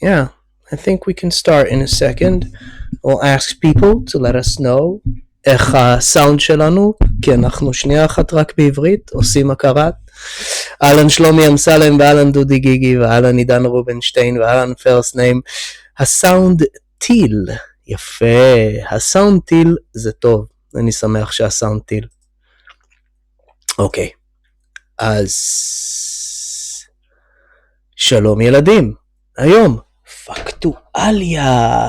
Yeah, I think we can start in a second. We'll ask people to let us know איך הסאונד שלנו, כי אנחנו שנייה אחת רק בעברית, עושים הכרת. אהלן שלומי אמסלם, ואהלן דודי גיגי, ואהלן עידן רובינשטיין, ואהלן פרסט ניים. הסאונד טיל, יפה, הסאונד טיל זה טוב, אני שמח שהסאונד טיל. אוקיי, אז שלום ילדים, היום פקטואליה,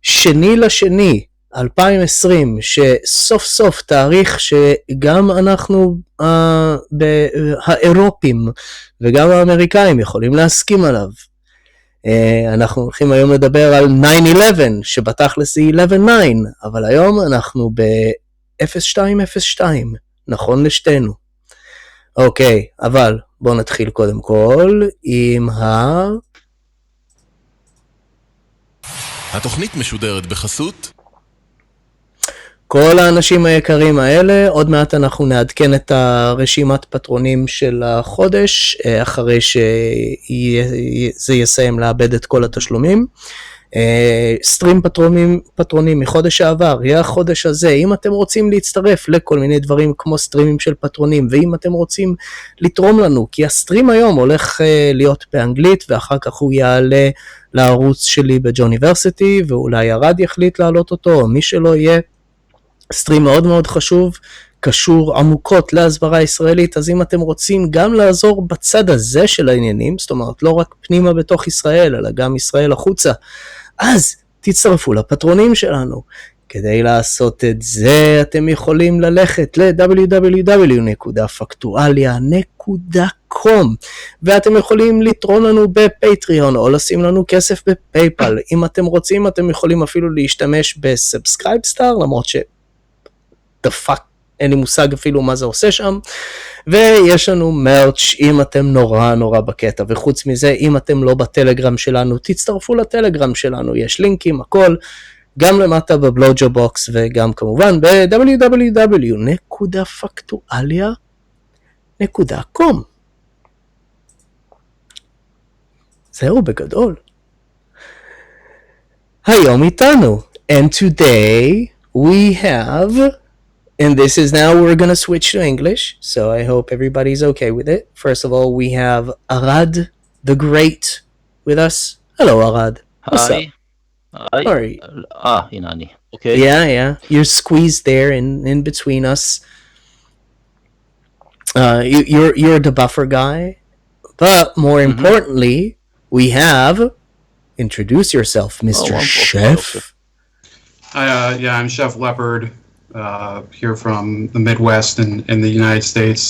השני לשני 2020, שסוף סוף תאריך שגם אנחנו האירופים וגם האמריקאים יכולים להסכים עליו. אנחנו הולכים היום לדבר על 9-11 שבתכלס היא 11-9, אבל היום אנחנו ב-0202, נכון לשתינו. אוקיי, אבל בואו נתחיל קודם כל עם התוכנית משודרת בחסות כל האנשים היקרים האלה. עוד מעט אנחנו נעדכן את הרשימת פטרונים של החודש, אחרי שזה יסיים לאבד את כל התשלומים. סטרים פטרונים מחודש העבר, יהיה החודש הזה. אם אתם רוצים להצטרף לכל מיני דברים כמו סטרימים של פטרונים, ואם אתם רוצים לתרום לנו, כי הסטרים היום הולך להיות באנגלית, ואחר כך הוא יעלה לערוץ שלי בג'וניברסיטי, ואולי הרד יחליט להעלות אותו, או מי שלא יהיה. סטרים מאוד מאוד חשוב, קשור עמוקות להסברה הישראלית, אז אם אתם רוצים גם לעזור בצד הזה של העניינים, זאת אומרת לא רק פנימה בתוך ישראל, אלא גם ישראל החוצה, אז תצטרפו לפטרונים שלנו. כדי לעשות את זה אתם יכולים ללכת ל-www.factualia.com ואתם יכולים לתרום לנו בפטריון או לשים לנו כסף בפייפל. אם אתם רוצים אתם יכולים אפילו להשתמש בסאבסקרייב סטאר, למרות ש the fuck, אין לי מושג אפילו מה זה עושה שם. ויש לנו מרץ' אם אתם נורא נורא בקטע. וחוץ מזה, אם אתם לא בטלגרם שלנו, תצטרפו לטלגרם שלנו, יש לינקים, הכל, גם למטה בבלוג'ו בוקס, וגם כמובן ב-www.factualia.com. זהו בגדול. היום איתנו, and today we have, and this is now we're going to switch to English, so I hope everybody's okay with it. First of all, we have Arad the Great with us. Hello, Arad. What's up? Hi. Sorry. Inani. Okay. Yeah. You're squeezed there in between us. You're the buffer guy, but more importantly, we have, introduce yourself, Mr. Chef. I'm Chef Leopard. Here from the Midwest in the United States.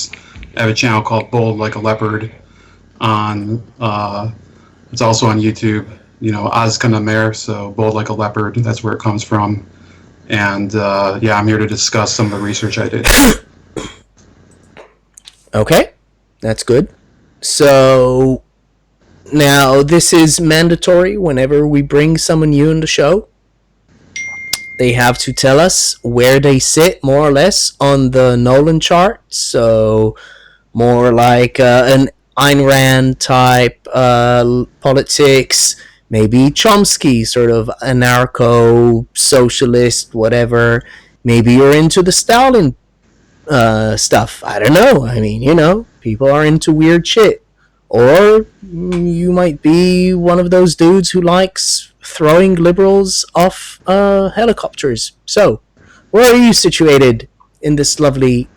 I have a channel called Bold Like a Leopard on it's also on YouTube, Uss so Bold Like a Leopard, that's where it comes from. And I'm here to discuss some of the research I did. Okay, that's good. So now this is mandatory whenever we bring someone new in the show. They have to tell us where they sit, more or less, on the Nolan chart. So, more like an Ayn Rand type politics, maybe Chomsky, sort of anarcho-socialist, whatever. Maybe you're into the Stalin stuff. I don't know. I mean, people are into weird shit. Or you might be one of those dudes who likes throwing liberals off helicopters. So, where are you situated in this lovely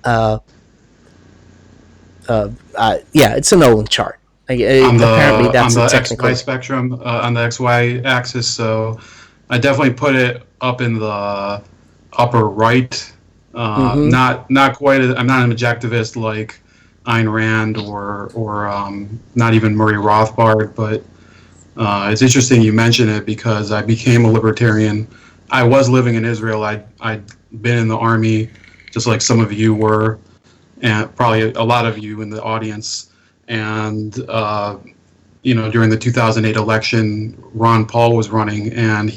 it's a Nolan chart. Apparently that's on the technical XY spectrum, on the XY axis, so I definitely put it up in the upper right. Not quite I'm not an objectivist like Ayn Rand or not even Murray Rothbard, but it's interesting you mention it because I became a libertarian. I was living in Israel. I'd been in the army, just like some of you were, and probably a lot of you in the audience. And during the 2008 election, Ron Paul was running, and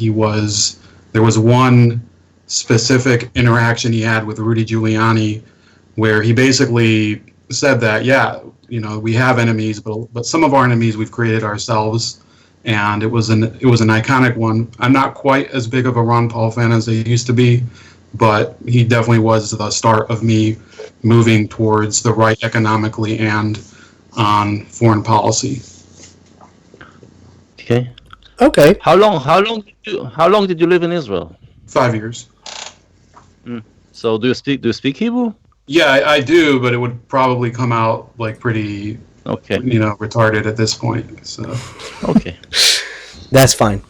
there was one specific interaction he had with Rudy Giuliani, where he basically said that we have enemies, but some of our enemies we've created ourselves. and it was an iconic one. I'm not quite as big of a Ron Paul fan as I used to be, but he definitely was the start of me moving towards the right economically and on foreign policy. Okay. Okay. How long did you live in Israel? 5 years. So do you speak Hebrew? Yeah, I do, but it would probably come out like pretty, Okay. Retarded at this point. So. Okay. That's fine.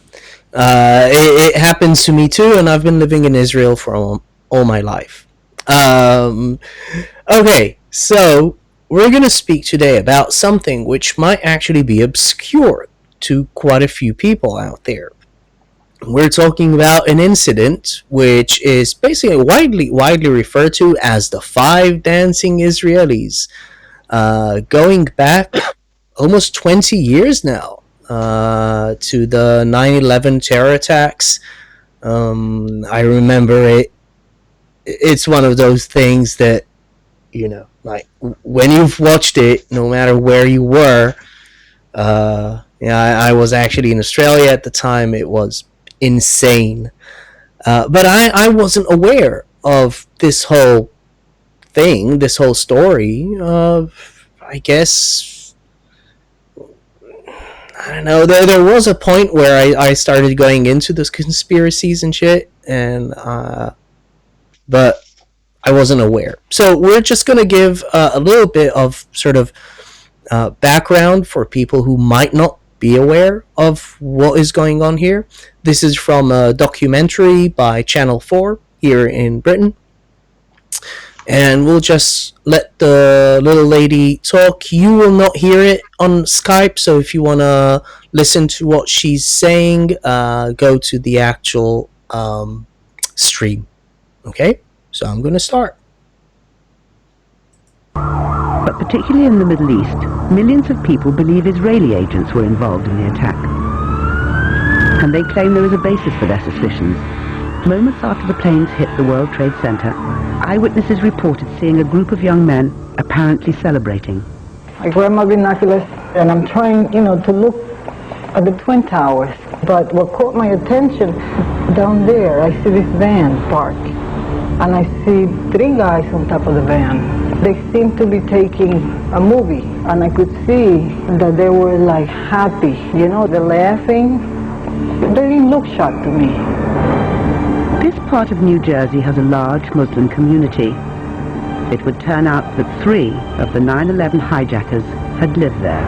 It happens to me too, and I've been living in Israel for all my life. Okay, so we're going to speak today about something which might actually be obscure to quite a few people out there. We're talking about an incident which is basically widely referred to as the 5 dancing Israelis, going back almost 20 years now to the 9/11 terror attacks. I remember it. It's one of those things that, like when you've watched it, no matter where you were. I was actually in Australia at the time. It was insane. But I wasn't aware of this whole thing, this whole story. I guess, I don't know, there was a point where I started going into those conspiracies and shit, and but I wasn't aware. So we're just going to give a little bit of sort of background for people who might not be aware of what is going on here. This is from a documentary by Channel 4 here in Britain. And we'll just let the little lady talk. You will not hear it on Skype, so if you want to listen to what she's saying, go to the actual stream. Okay? So I'm going to start. But particularly in the Middle East, millions of people believe Israeli agents were involved in the attack. And they claim there is a basis for their suspicions. Moments after the planes hit the World Trade Center, eyewitnesses reported seeing a group of young men apparently celebrating. I grab my binoculars and I'm trying, to look at the Twin Towers. But what caught my attention, down there, I see this van parked. And I see 3 guys on top of the van. They seemed to be taking a movie, and I could see that they were like happy. They're laughing. They didn't look shocked to me. This part of New Jersey has a large Muslim community. It would turn out that 3 of the 9/11 hijackers had lived there.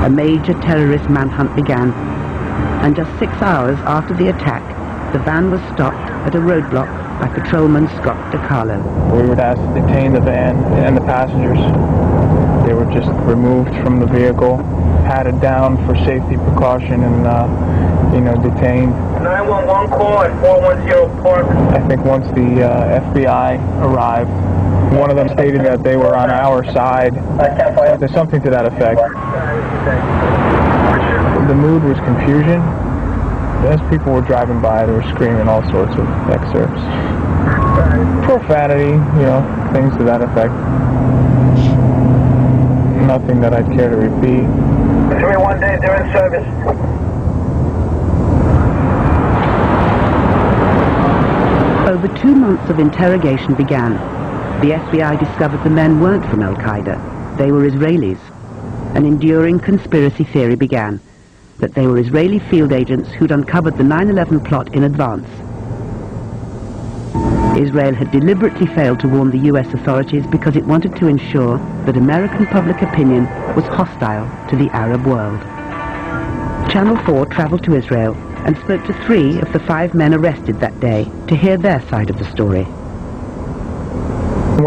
A major terrorist manhunt began, and just 6 hours after the attack, the van was stopped at a roadblock by patrolman Scott DiCarlo. We were asked to detain the van and the passengers. They were just removed from the vehicle, patted down for safety precaution, and detained. 911 call at 410 Park. I think once the FBI arrived, one of them stated that they were on our side. There's something to that effect. The mood was confusion. As people were driving by, they were screaming all sorts of excerpts. Profanity, things to that effect. Nothing that I'd care to repeat. 3-1 day, they're in service. Over 2 months of interrogation began. The FBI discovered the men weren't from Al-Qaeda. They were Israelis. An enduring conspiracy theory began, that they were Israeli field agents who'd uncovered the 9/11 plot in advance. Israel had deliberately failed to warn the US authorities because it wanted to ensure that American public opinion was hostile to the Arab world. Channel 4 traveled to Israel and spoke to 3 of the 5 men arrested that day to hear their side of the story.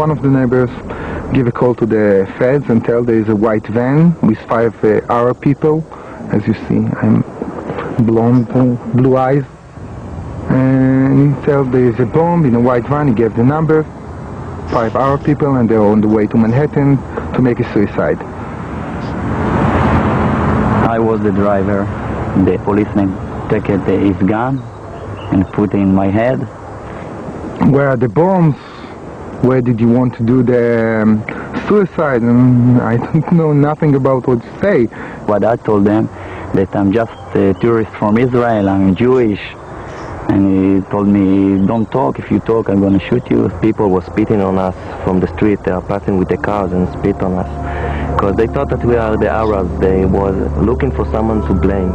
One of the neighbors give a call to the feds and tell there is a white van with 5 Arab people. As you see, I'm blonde, blue eyes. And he tells there is a bomb in a white van. He gave the number, 5 Arab people, and they're on the way to Manhattan to make a suicide. I was the driver. The policeman took his gun and put it in my head. Where are the bombs? Where did you want to do the suicide, and I don't know nothing about what to say. What I told them, that I'm just a tourist from Israel, I'm Jewish. And he told me, don't talk, if you talk I'm going to shoot you. People were spitting on us from the street, they are passing with the cars and spit on us. Because they thought that we are the Arabs, they were looking for someone to blame.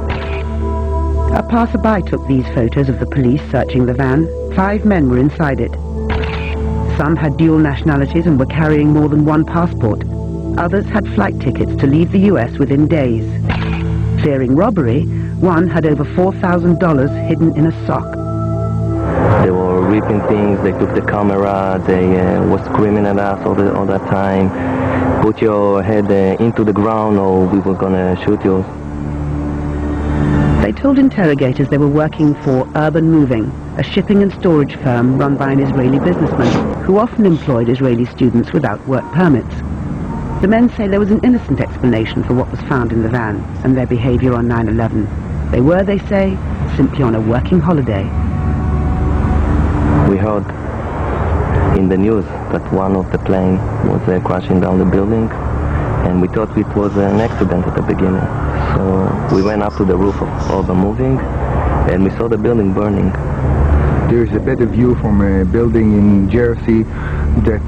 A passerby took these photos of the police searching the van. 5 men were inside it. Some had dual nationalities and were carrying more than one passport. Others had flight tickets to leave the US within days. Fearing robbery, one had over $4,000 hidden in a sock. They were ripping things, they took the camera, they were screaming at us all the time. Put your head into the ground or we were going to shoot you. They told interrogators they were working for Urban Moving, a shipping and storage firm run by an Israeli businessman who often employed Israeli students without work permits. The men say there was an innocent explanation for what was found in the van and their behavior on 9/11. They were, they say, simply on a working holiday. We heard in the news that one of the plane was crashing down the building, and we thought it was an accident at the beginning. So we went up to the roof of Urban Moving and we saw the building burning. There is a better view from a building in Jersey that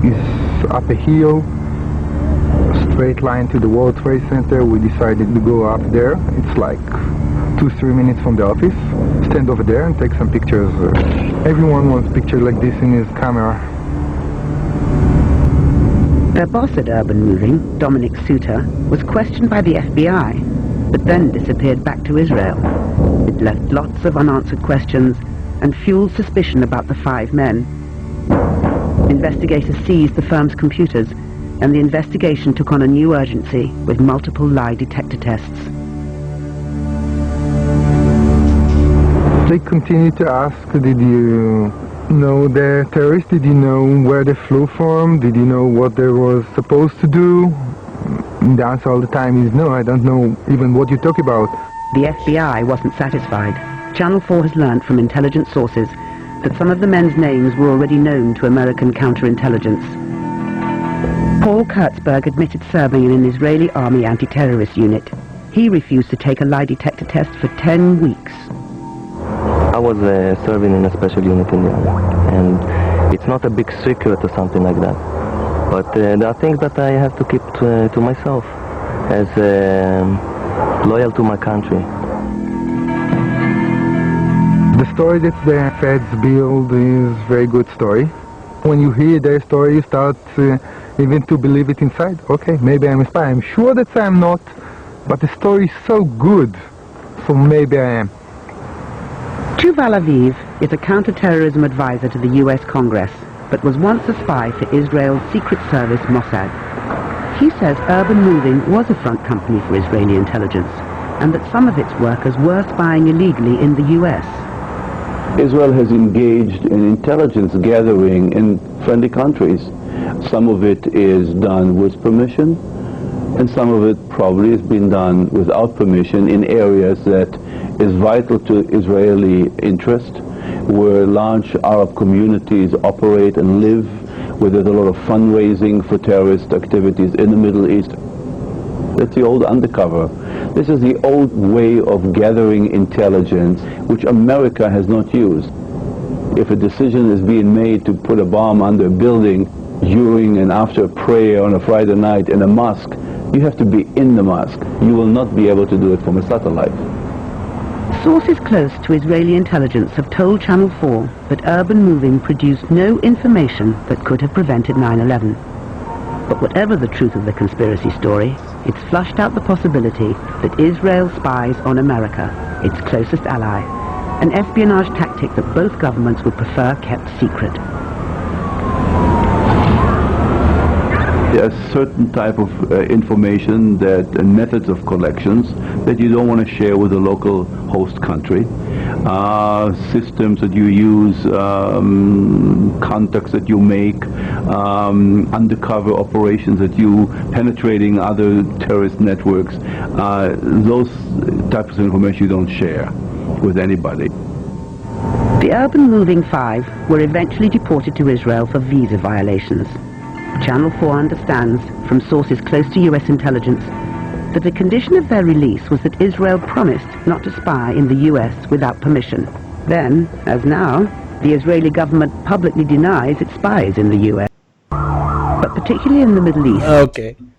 is up a hill, straight line to the World Trade Center. We decided to go up there. It's like 2-3 minutes from the office. Stand over there and take some pictures. Everyone wants pictures like this in his camera. Their boss at Urban Moving, Dominic Suter, was questioned by the FBI, but then disappeared back to Israel. It left lots of unanswered questions and fueled suspicion about the 5 men. Investigators seized the firm's computers, and the investigation took on a new urgency with multiple lie detector tests. They continued to ask, did you know the terrorists? Did you know where they flew from? Did you know what they were supposed to do? The answer all the time is no, I don't know even what you talk about. The FBI wasn't satisfied. Channel 4 has learned from intelligence sources that some of the men's names were already known to American counterintelligence. Paul Kurtzberg admitted serving in an Israeli army anti-terrorist unit. He refused to take a lie detector test for 10 weeks. I was serving in a special unit in the army, and it's not a big secret or something like that. But there are things that I have to keep to myself as loyal to my country. The story that the feds build is a very good story. When you hear their story, you start even to believe it inside. Okay, maybe I'm a spy. I'm sure that I'm not, but the story is so good, so maybe I am. Yuval Aviv is a counter-terrorism advisor to the US Congress, but was once a spy for Israel's secret service Mossad. He says Urban Moving was a front company for Israeli intelligence, and that some of its workers were spying illegally in the US. Israel has engaged in intelligence gathering in friendly countries. Some of it is done with permission, and some of it probably has been done without permission in areas that is vital to Israeli interest, where large Arab communities operate and live, where there's a lot of fundraising for terrorist activities in the Middle East. That's the old undercover. This is the old way of gathering intelligence, which America has not used. If a decision is being made to put a bomb under a building during and after prayer on a Friday night in a mosque, you have to be in the mosque. You will not be able to do it from a satellite. Sources close to Israeli intelligence have told Channel 4 that Urban Moving produced no information that could have prevented 9/11. But whatever the truth of the conspiracy story, it's flushed out the possibility that Israel spies on America, its closest ally, an espionage tactic that both governments would prefer kept secret. There are certain type of information that and methods of collections that you don't want to share with the local host country. Systems that you use, contacts that you make, undercover operations that you penetrating other terrorist networks. Those types of information you don't share with anybody. The Urban Moving 5 were eventually deported to Israel for visa violations. Channel 4 understands from sources close to US intelligence that a condition of their release was that Israel promised not to spy in the US without permission. Then, as now, the Israeli government publicly denies it spies in the US, but particularly in the Middle East.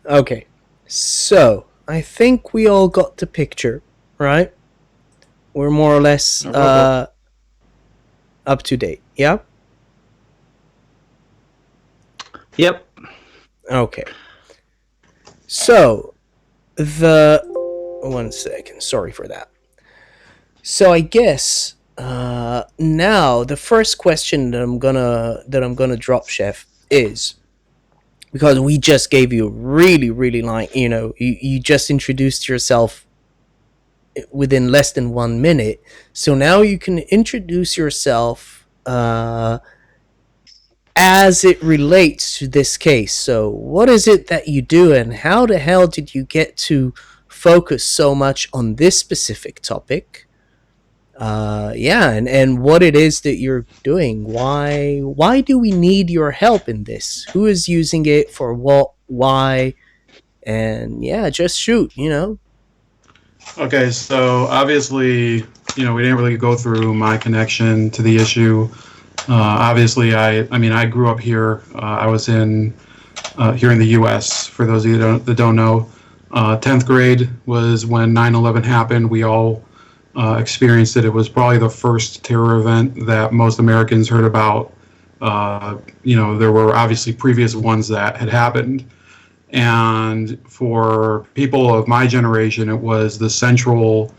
Okay. So, I think we all got the picture, right? We're more or less up to date, yeah? Yep. Okay. So, one second, sorry for that. So I guess now the first question that I'm gonna drop, Chef, is because we just gave you really you just introduced yourself within less than 1 minute. So now you can introduce yourself as it relates to this case. So what is it that you do, and how the hell did you get to focus so much on this specific topic? And what it is that you're doing. Why do we need your help in this? Who is using it for what, why? And just shoot, Okay, so obviously, we didn't really go through my connection to the issue. Obviously, I grew up here. I was here in the U.S., for those of you that don't know. 10th grade was when 9/11 happened. We all experienced it. It was probably the first terror event that most Americans heard about. There were obviously previous ones that had happened. And for people of my generation, it was the central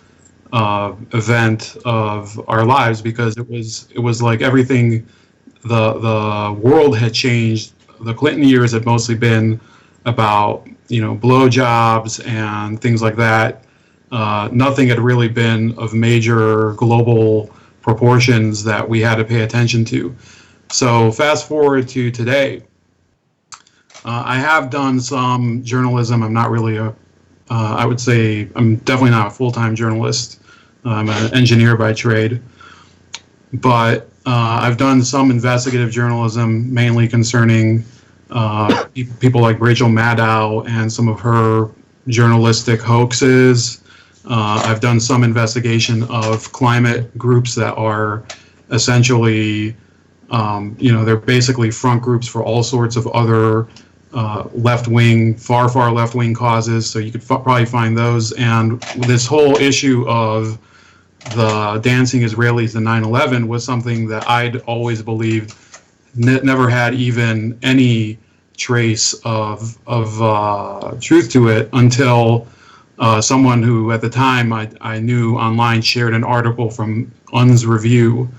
event of our lives, because it was like everything, the world had changed. The Clinton years had mostly been about blowjobs and things like that. Nothing had really been of major global proportions that we had to pay attention to. So fast forward to today. I have done some journalism. I'm not really I would say I'm definitely not a full-time journalist. I'm an engineer by trade. But I've done some investigative journalism, mainly concerning people like Rachel Maddow and some of her journalistic hoaxes. I've done some investigation of climate groups that are essentially, they're basically front groups for all sorts of other left-wing, far left-wing causes, so you could probably find those. And this whole issue of the dancing Israelis in 9/11 was something that I'd always believed never had even any trace of truth to it, until someone who at the time I knew online shared an article from Uss Review.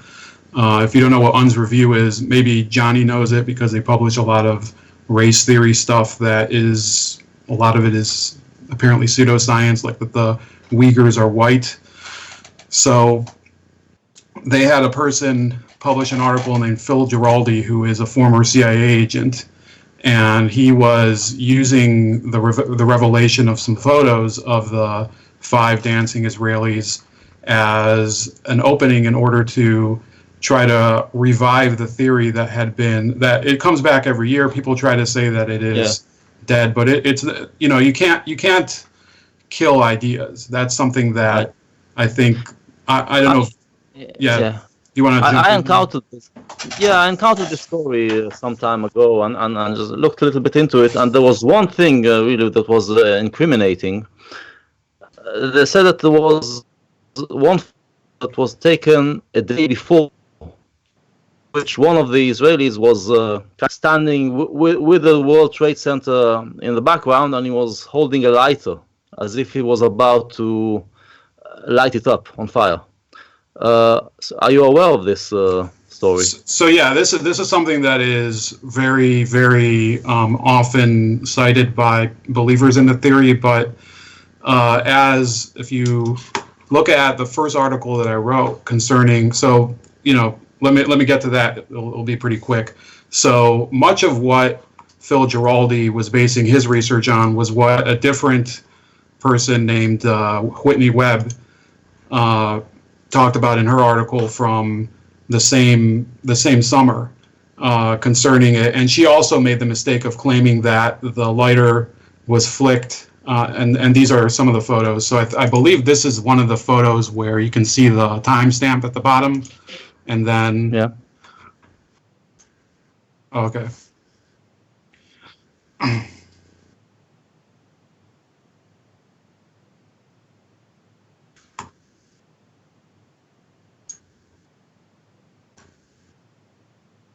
If you don't know what Uss Review is, maybe Johnny knows it, because they publish a lot of race theory stuff that is, a lot of it is apparently pseudoscience, like that the Uyghurs are white. So they had a person publish an article named Phil Giraldi, who is a former CIA agent, and he was using the revelation of some photos of the 5 dancing Israelis as an opening in order to try to revive the theory that had been, that it comes back every year. People try to say that it is dead, but it's you can't kill ideas. That's something that I think I don't know. You want to? I encountered this. Yeah, I encountered this story some time ago, and just looked a little bit into it. And there was one thing really that was incriminating. They said that there was one that was taken a day before, which one of the Israelis was standing with the World Trade Center in the background, and he was holding a lighter as if he was about to light it up on fire. So are you aware of this story? So yeah, this is something that is very, very often cited by believers in the theory. But as if you look at the first article that I wrote concerning, so let me get to that. It'll be pretty quick. So much of what Phil Giraldi was basing his research on was what a different person named Whitney Webb talked about in her article from the same summer. concerning it, and she also made the mistake of claiming that the lighter was flicked, and these are some of the photos. So I believe this is one of the photos where you can see the timestamp at the bottom, and then okay.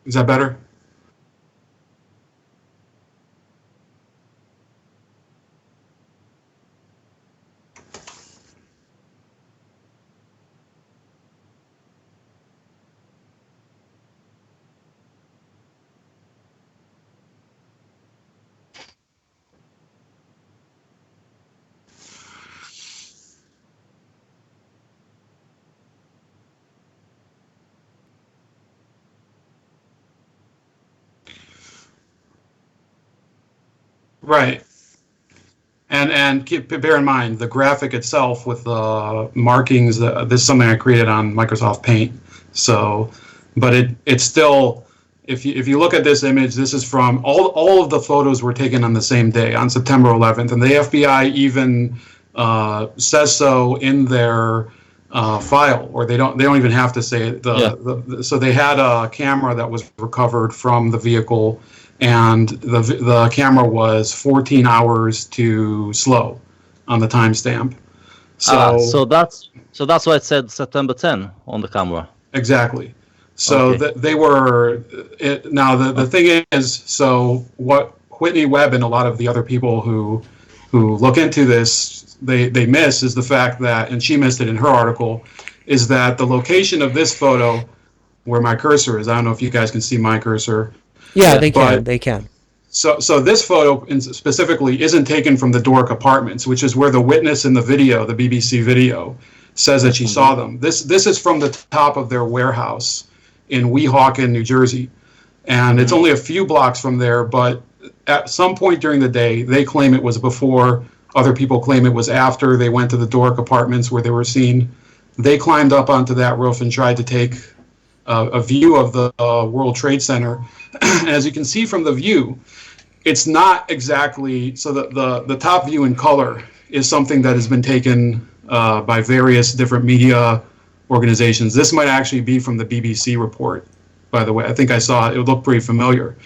Is that better? Right. And bear in mind, the graphic itself with the markings, this is something I created on Microsoft Paint. So, but it's still, if you look at this image, this is from, all of the photos were taken on the same day, on September 11th. And the FBI even says so in their file, or they don't even have to say it. So they had a camera that was recovered from the vehicle, and the camera was 14 hours too slow on the timestamp. So that's why it said September 10 on the camera. Exactly. So they were now the thing is, so what Whitney Webb and a lot of the other people who look into this, they miss is the fact that, and she missed it in her article, is that the location of this photo, where my cursor is, I don't know if you guys can see my cursor. Yeah, they can. So this photo specifically isn't taken from the Dork Apartments, which is where the witness in the video, the BBC video, says that she saw them. This is from the top of their warehouse in Weehawken, New Jersey. And it's only a few blocks from there, but at some point during the day, they claim it was before, other people claim it was after they went to the Dork Apartments where they were seen. They climbed up onto that roof and tried to take a view of the World Trade Center. As you can see from the view, it's not exactly, so the top view in color is something that has been taken by various different media organizations. This might actually be from the BBC report, by the way. I think I saw it. It looked pretty familiar.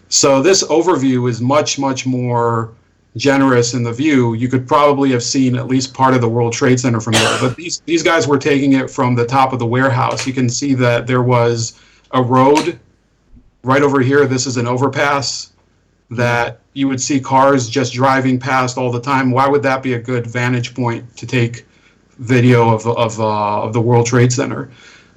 So this overview is much, much more generous in the view. You could probably have seen at least part of the World Trade Center from there. But these guys were taking it from the top of the warehouse. You can see that there was a road right over here. This is an overpass that you would see cars just driving past all the time. Why would that be a good vantage point to take video of the World Trade Center?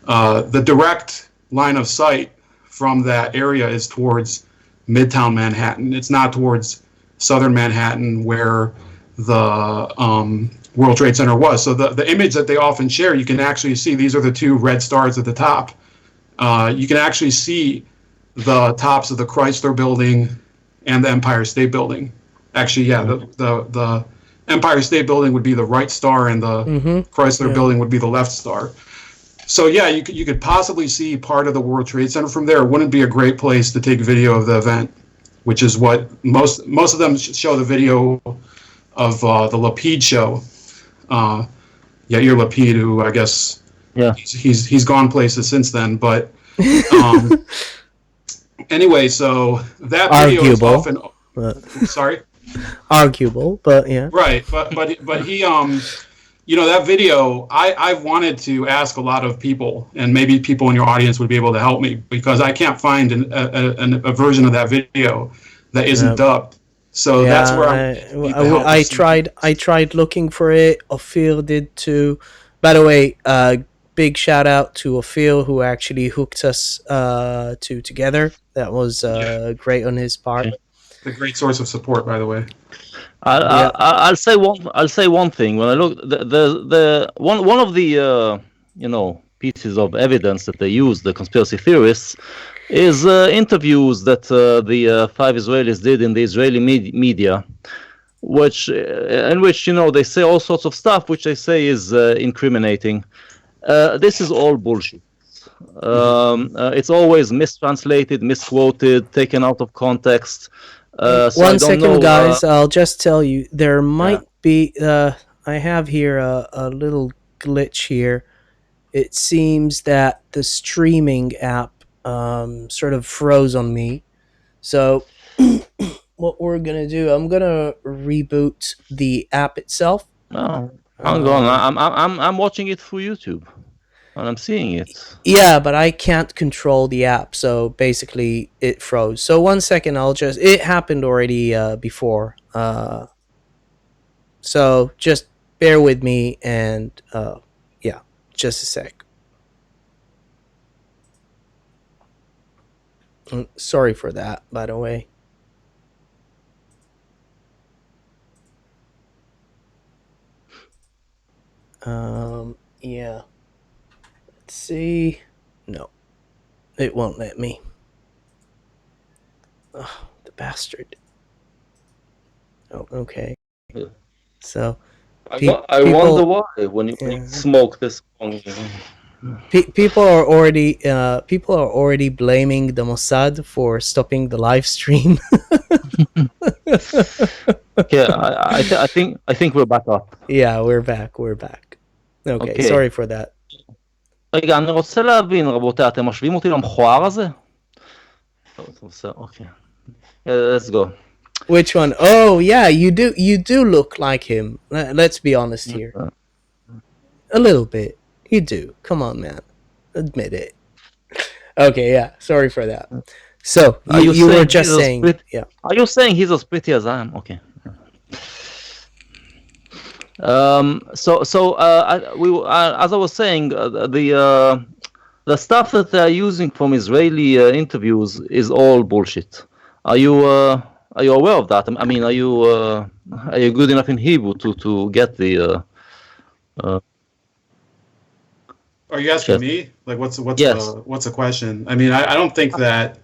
The direct line of sight from that area is towards Midtown Manhattan. It's not towards Southern Manhattan where the World Trade Center was. So the image that they often share, you can actually see, these are the two red stars at the top. You can actually see the tops of the Chrysler Building and the Empire State Building. Actually, yeah, the Empire State Building would be the right star, and the Chrysler Building would be the left star. So yeah, you could possibly see part of the World Trade Center from there. It wouldn't be a great place to take video of the event, which is what most of them show the video of the Lapid show. Yair Lapid, who I guess he's gone places since then, but anyway, so that video is often sorry. Arguable, but yeah. Right, but he that video, I've wanted to ask a lot of people, and maybe people in your audience would be able to help me, because I can't find a version of that video that isn't dubbed. So that's where I tried looking for it. Ophir did too. By the way, big shout out to Ophir, who actually hooked us together. That was great on his part. A great source of support, by the way. I'll say one thing. When I look, the one of the pieces of evidence that they use, the conspiracy theorists, is interviews that the 5 Israelis did in the Israeli media, in which they say all sorts of stuff which they say is incriminating. This is all bullshit. It's always mistranslated, misquoted, taken out of context. So One second, guys. I'll just tell you, there might be... I have here a little glitch here. It seems that the streaming app sort of froze on me. So what we're going to do, I'm going to reboot the app itself. No, hang on. I'm watching it through YouTube. And I'm seeing it. Yeah, but I can't control the app, so basically it froze. So 1 second, it happened already before. So just bear with me and yeah, just a sec. Sorry for that, by the way. Yeah. See, no, it won't let me. Oh, the bastard. Oh, okay. Yeah. So, I wonder why when you smoke this long. People are already blaming the Mossad for stopping the live stream. Yeah, I think we're back up. Yeah, we're back. Okay, sorry for that. רגע, אני רוצה להבין, רבותיי, אתם משווים אותי למכוער הזה? אוקיי. Let's go. Which one? Oh, yeah, you do look like him. Let's be honest here. A little bit. You do. Come on, man. Admit it. Okay, yeah, sorry for that. So, you were just saying... Yeah. Are you saying he's as pretty as I am? Okay. As I was saying, the stuff that they are using from Israeli interviews is all bullshit. Are you aware of that? I mean, are you good enough in Hebrew to get the? Are you asking me? Like, what's the question? I mean, I don't think that.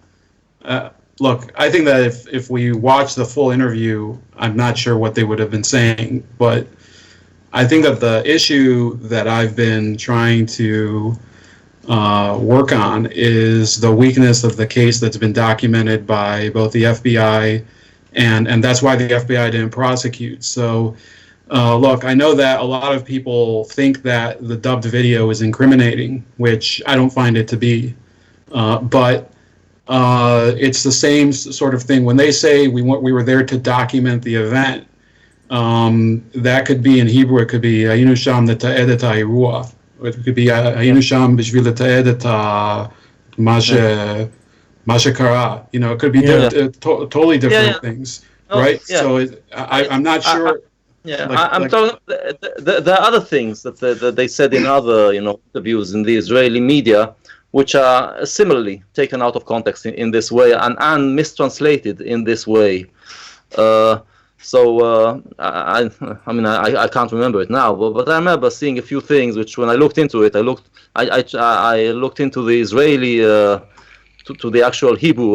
Look, I think that if we watch the full interview, I'm not sure what they would have been saying, but I think that the issue that I've been trying to work on is the weakness of the case that's been documented by both the FBI and that's why the FBI didn't prosecute. So, look, I know that a lot of people think that the dubbed video is incriminating, which I don't find it to be, but it's the same sort of thing. When they say we were there to document the event, that could be in Hebrew, it could be היינו שם לתעד את האירוע. It could be היינו שם בשביל לתעד את מה שקרה. You know, it could be totally different things, right? So I'm not sure. Yeah, I'm talking. There are other things that they said in other interviews in the Israeli media, which are similarly taken out of context in this way and mistranslated in this way. I mean, I can't remember it now, but I remember seeing a few things which, when I looked into it, I looked into the Israeli to the actual Hebrew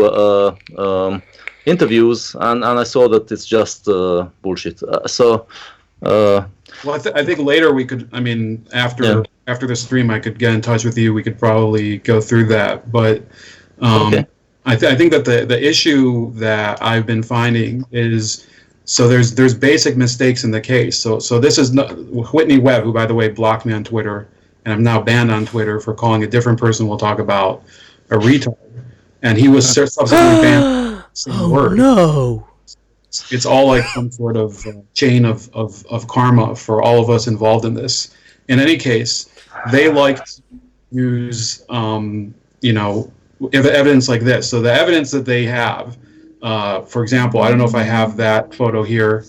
interviews, and I saw that it's just bullshit. Well, I think later we could. I mean, after the stream, I could get in touch with you. We could probably go through that, but. I think that the issue that I've been finding is. So there's basic mistakes in the case. So this is not, Whitney Webb, who by the way blocked me on Twitter, and I'm now banned on Twitter for calling a different person we'll talk about a retard, and he was subsequently banned. Same word. No. It's all like some sort of chain of karma for all of us involved in this. In any case, they like to use evidence like this. So the evidence that they have. For example, I don't know if I have that photo here,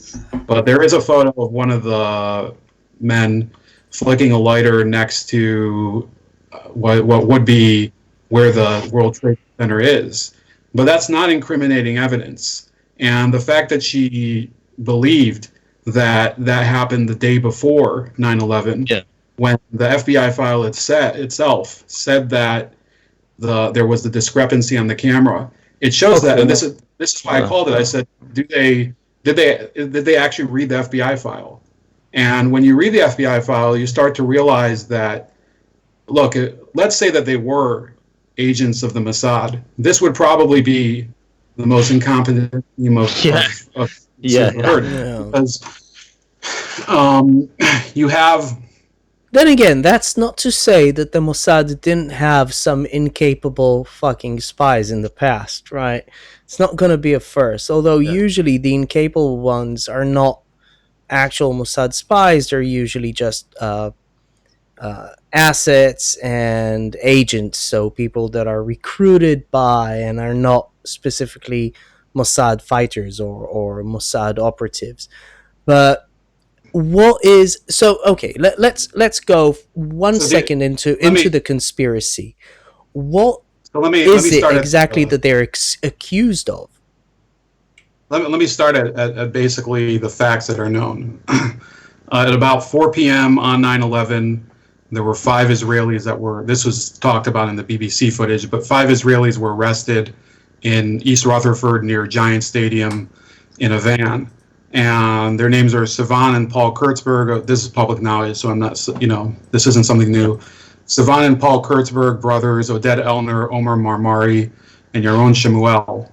but there is a photo of one of the men flicking a lighter next to what would be where the World Trade Center is. But that's not incriminating evidence. And the fact that she believed that happened the day before 9/11, when the FBI file itself said that there was the discrepancy on the camera, it shows that, and this is why I called it. I said, did they actually read the FBI file? And when you read the FBI file, you start to realize that look, let's say that they were agents of the Mossad. This would probably be the most incompetent emo of heard. Because you have... Then again, that's not to say that the Mossad didn't have some incapable fucking spies in the past, right? It's not going to be a first, although usually the incapable ones are not actual Mossad spies. They're usually just assets and agents, so people that are recruited by and are not specifically Mossad fighters or Mossad operatives. But what is okay, let's go one second into the conspiracy. What is it exactly that they're accused of? Let me start at basically the facts that are known. At about 4 p.m. on 9/11, there were 5 Israelis that were, this was talked about in the BBC footage, but 5 Israelis were arrested in East Rutherford near Giant Stadium in a van. And their names are Sivan and Paul Kurtzberg. This is public knowledge, so I'm not, this isn't something new. Sivan and Paul Kurtzberg, brothers, Oded Elner, Omer Marmari, and Yaron Shemuel.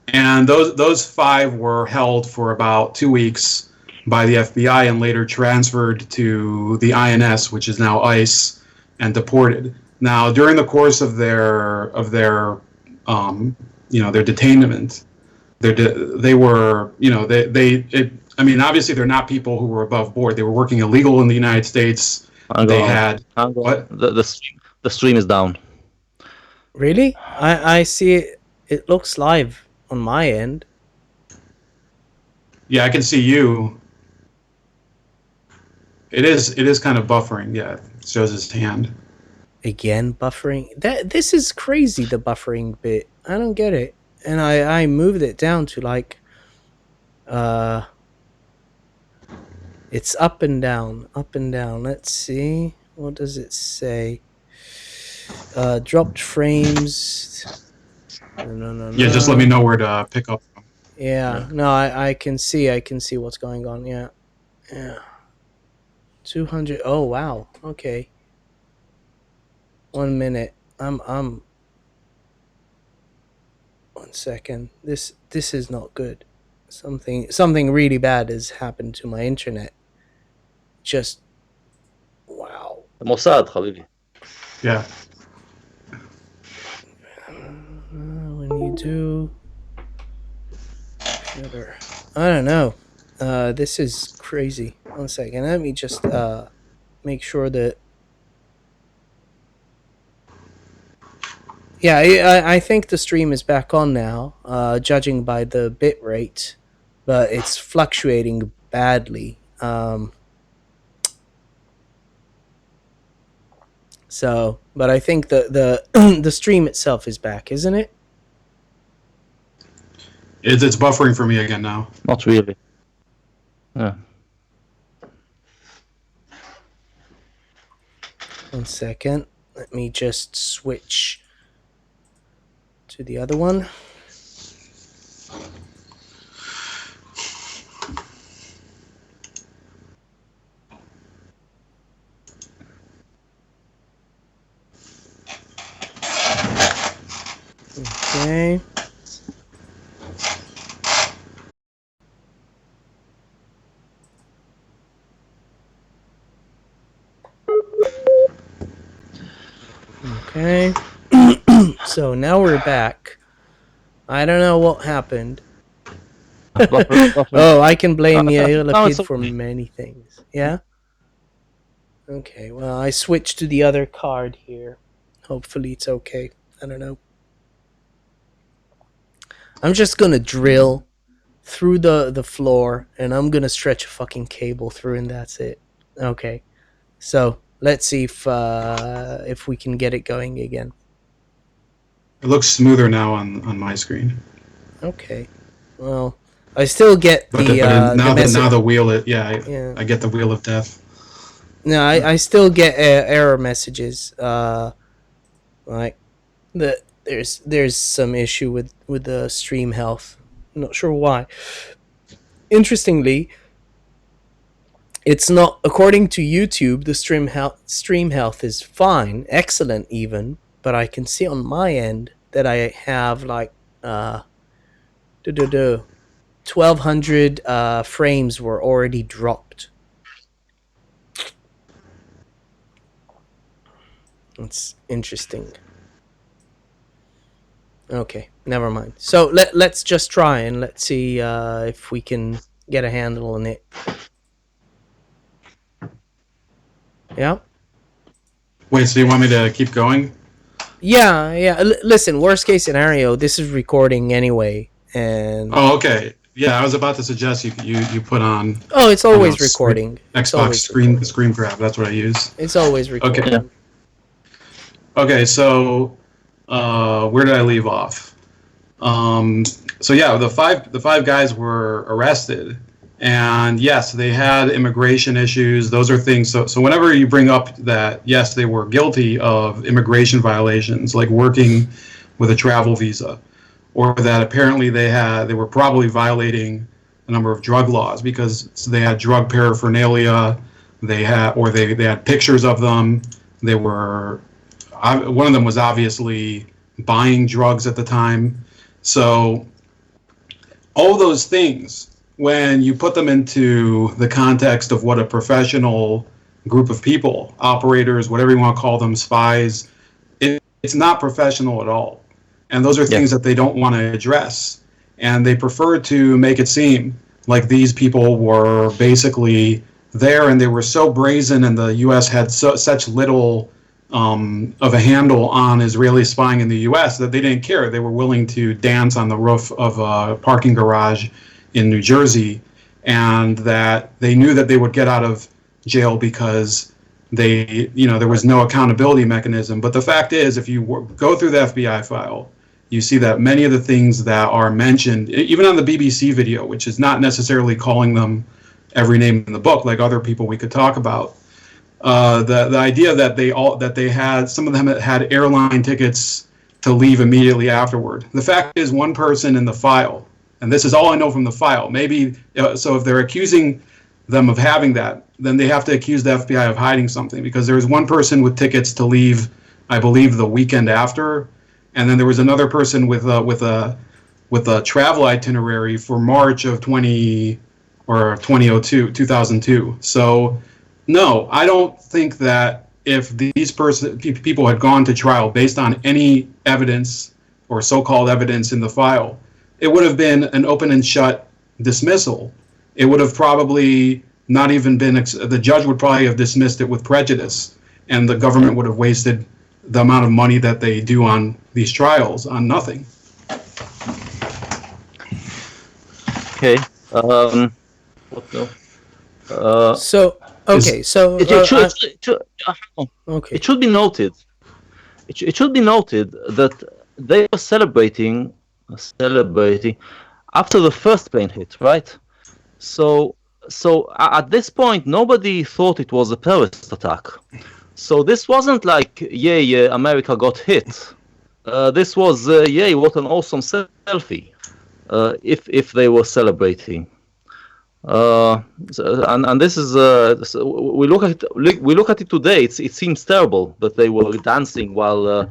And those 5 were held for about 2 weeks by the FBI and later transferred to the INS, which is now ICE, and deported. Now, during the course of their detainment, they were, obviously they're not people who were above board. They were working illegal in the United States. They had what? The stream is down. Really? I see it. It looks live on my end. Yeah, I can see you. It is kind of buffering. Yeah, it shows his hand. Again, buffering. This is crazy. The buffering bit. I don't get it. And I moved it down to like, it's up and down, up and down. Let's see. What does it say? Dropped frames. No. Yeah, just let me know where to pick up from. Yeah. No, I can see what's going on. Yeah. 200. Oh wow. Okay. 1 minute. I'm 1 second. This is not good. Something really bad has happened to my internet. Just wow. The Mossad, Habibi. Yeah. When you do I don't know. This is crazy. 1 second. Let me just make sure that. Yeah, I think the stream is back on now, judging by the bit rate, but it's fluctuating badly. But I think the stream itself is back, isn't it? It's buffering for me again now. Not really. Yeah. 1 second. Let me just switch to the other one. Okay. Okay. So now we're back. I don't know what happened. Oh, I can blame Yair Lapid for many things. Yeah? Okay, well, I switched to the other card here. Hopefully it's okay. I don't know. I'm just gonna drill through the floor, and I'm gonna stretch a fucking cable through, and that's it. Okay. So, let's see if we can get it going again. It looks smoother now on my screen. Okay. Well, I still get now the wheel. I get the wheel of death. No, I still get error messages. Like that. There's some issue with the stream health. I'm not sure why. Interestingly, It's not, according to YouTube, the stream health is fine, excellent even, but I can see on my end that I have like 1200 frames were already dropped. It's interesting. Okay, never mind. So let's just try and let's see if we can get a handle on it. Yeah? Wait, so you want me to keep going? Yeah. Listen, worst case scenario, this is recording anyway, and... Oh, okay. Yeah, I was about to suggest you put on... Oh, it's always recording. Xbox screen grab, that's what I use. It's always recording. Okay. Okay, so where did I leave off? So yeah, the five guys were arrested, and yes, they had immigration issues. Those are things. So whenever you bring up that yes, they were guilty of immigration violations, like working with a travel visa, or that apparently they were probably violating a number of drug laws because they had drug paraphernalia. They had pictures of them. They were. One of them was obviously buying drugs at the time. So all those things, when you put them into the context of what a professional group of people, operators, whatever you want to call them, spies, it's not professional at all. And those are things that they don't want to address. And they prefer to make it seem like these people were basically there and they were so brazen, and the U.S. had such little of a handle on Israeli spying in the U.S. that they didn't care. They were willing to dance on the roof of a parking garage in New Jersey, and that they knew that they would get out of jail because there was no accountability mechanism. But the fact is, if you go through the FBI file, you see that many of the things that are mentioned, even on the BBC video, which is not necessarily calling them every name in the book, like other people we could talk about, the idea that some of them had airline tickets to leave immediately afterward. The fact is, one person in the file, and this is all I know from the file, so if they're accusing them of having that, then they have to accuse the FBI of hiding something, because there was one person with tickets to leave, I believe, the weekend after, and then there was another person with a travel itinerary for March of 2002. So no, I don't think that if these people had gone to trial based on any evidence or so-called evidence in the file, it would have been an open and shut dismissal. It would have probably not even been, the judge would probably have dismissed it with prejudice, and the government would have wasted the amount of money that they do on these trials on nothing. Okay. It should be noted. It should be noted that they were celebrating after the first plane hit, right? So at this point, nobody thought it was a terrorist attack. So this wasn't like, yay, America got hit. This was, yay, what an awesome selfie. If they were celebrating. And this is we look at it today. It seems terrible that they were dancing while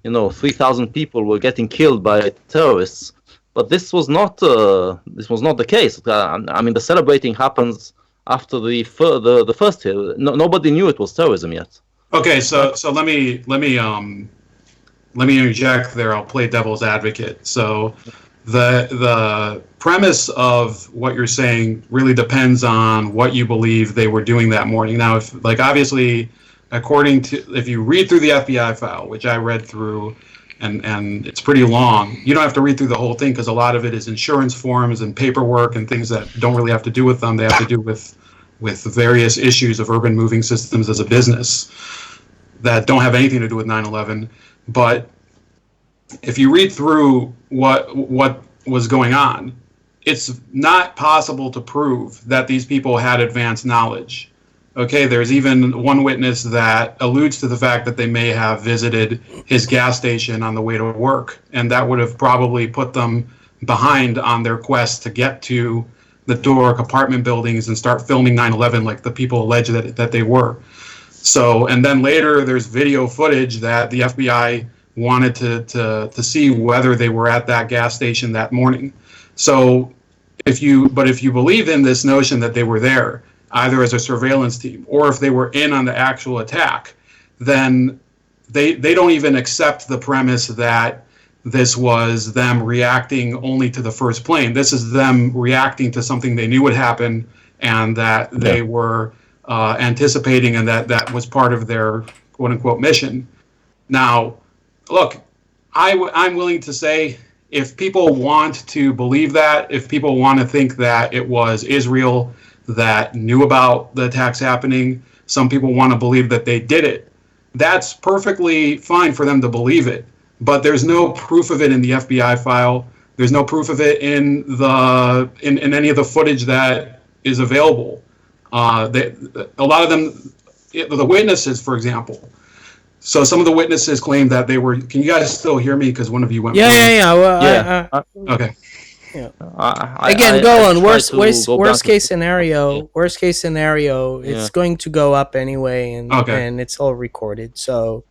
3,000 people were getting killed by terrorists. But this was not the case. I mean, the celebrating happens after the first hit. Nobody knew it was terrorism yet. Okay, so let me interject there. I'll play devil's advocate. So the premise of what you're saying really depends on what you believe they were doing that morning. Now, if obviously, if you read through the FBI file, which I read through, and it's pretty long, you don't have to read through the whole thing because a lot of it is insurance forms and paperwork and things that don't really have to do with them. They have to do with various issues of urban moving systems as a business that don't have anything to do with 9/11. But if you read through what was going on, it's not possible to prove that these people had advanced knowledge. Okay, there's even one witness that alludes to the fact that they may have visited his gas station on the way to work, and that would have probably put them behind on their quest to get to the Doric apartment buildings and start filming 9/11 like the people allege that they were. So, and then later there's video footage that the FBI wanted to see whether they were at that gas station that morning. So if you believe in this notion that they were there, either as a surveillance team or if they were in on the actual attack, then they don't even accept the premise that this was them reacting only to the first plane. This is them reacting to something they knew would happen and that they were anticipating, and that was part of their quote-unquote mission. Now, look, I'm willing to say if people want to believe that, if people want to think that it was Israel that knew about the attacks happening, some people want to believe that they did it, that's perfectly fine for them to believe it. But there's no proof of it in the FBI file. There's no proof of it in any of the footage that is available. A lot of them, the witnesses, for example. So some of the witnesses claim that they were. Can you guys still hear me? Because one of you went. Yeah. Okay. Yeah. Again, go on. Worst case scenario. Worst case scenario. It's going to go up anyway, and it's all recorded. So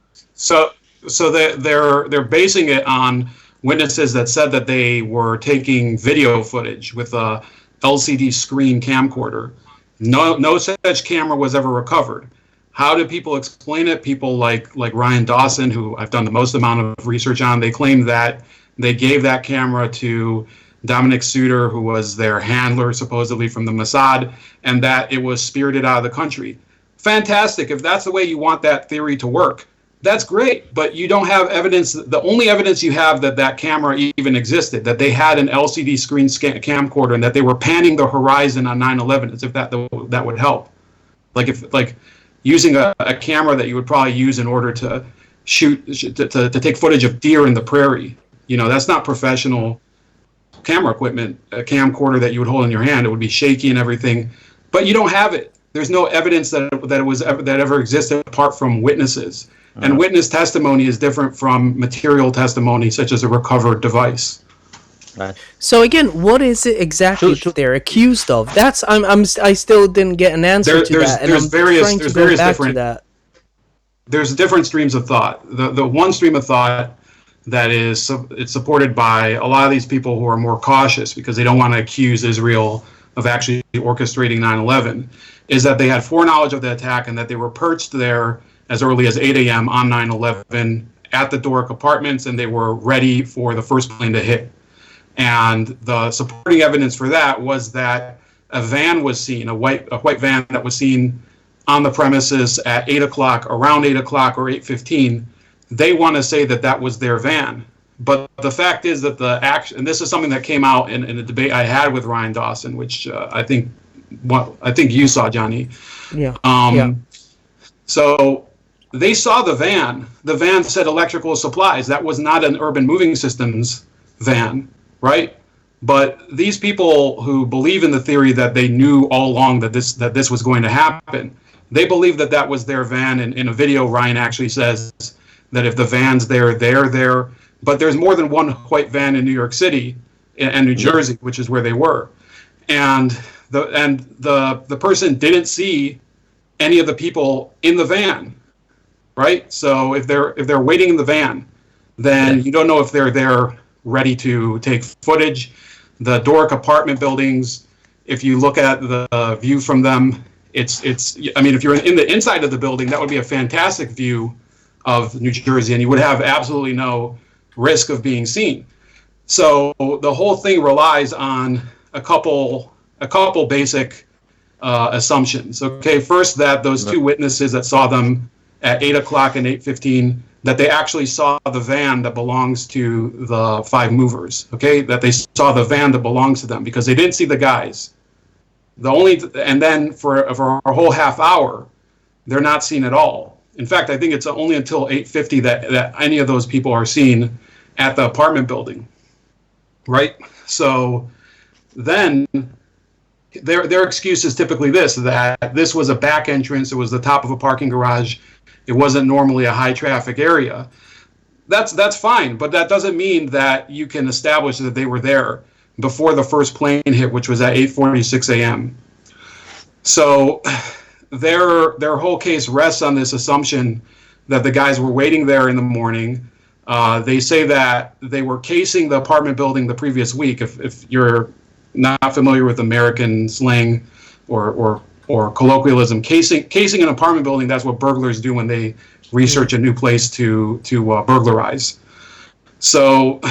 they're basing it on witnesses that said that they were taking video footage with a LCD screen camcorder. No such camera was ever recovered. How do people explain it? People like Ryan Dawson, who I've done the most amount of research on, they claim that they gave that camera to Dominic Suter, who was their handler supposedly from the Mossad, and that it was spirited out of the country. Fantastic. If that's the way you want that theory to work, that's great, but you don't have evidence. The only evidence you have that camera even existed, that they had an LCD screen camcorder and that they were panning the horizon on 9/11, as if that would help. Like using a camera that you would probably use in order to to take footage of deer in the prairie. You know, that's not professional camera equipment. A camcorder that you would hold in your hand, it would be shaky and everything, but you don't have it. There's no evidence that ever existed apart from witnesses. And witness testimony is different from material testimony, such as a recovered device. Right. So again, what is it exactly that they're accused of? That's I still didn't get an answer to that, and I'm trying to go back to that. There's different streams of thought. The one stream of thought that it's supported by a lot of these people who are more cautious because they don't want to accuse Israel of actually orchestrating 9/11, is that they had foreknowledge of the attack and that they were perched there as early as 8 a.m. on 9/11 at the Doric apartments, and they were ready for the first plane to hit. And the supporting evidence for that was that a van was seen, a white van that was seen on the premises at 8 o'clock, around 8 o'clock or 8:15. They want to say that was their van. But the fact is that and this is something that came out in a debate I had with Ryan Dawson, which I think you saw, Johnny. Yeah. So they saw the van. The van said electrical supplies. That was not an Urban Moving Systems van, right? But these people who believe in the theory that they knew all along that this was going to happen, they believe that was their van. And in a video, Ryan actually says that if the van's there, they're there. But there's more than one white van in New York City and New Jersey, which is where they were. And the person didn't see any of the people in the van, right? So if they're waiting in the van, then you don't know if they're there ready to take footage. The Doric apartment buildings, if you look at the view from them, I mean, if you're in the inside of the building, that would be a fantastic view of New Jersey, and you would have absolutely no risk of being seen. So the whole thing relies on a couple basic assumptions. Okay, first, that those two witnesses that saw them at 8 o'clock and 8:15, that they actually saw the van that belongs to the five movers. Okay, that they saw the van that belongs to them, because they didn't see the guys. And then for a whole half hour, they're not seen at all. In fact, I think it's only until 8:50 that any of those people are seen at the apartment building, right? So then their excuse is typically that this was a back entrance, it was the top of a parking garage, it wasn't normally a high traffic area. That's fine, but that doesn't mean that you can establish that they were there before the first plane hit, which was at 8:46 a.m. So their whole case rests on this assumption that the guys were waiting there in the morning. They say that they were casing the apartment building the previous week. If you're not familiar with American slang or colloquialism, casing an apartment building, that's what burglars do when they research a new place to burglarize. So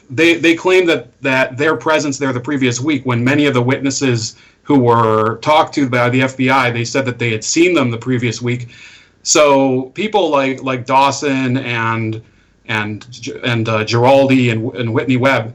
they claim that their presence there the previous week, when many of the witnesses who were talked to by the FBI, they said that they had seen them the previous week. So people like Dawson and Giraldi and Whitney Webb,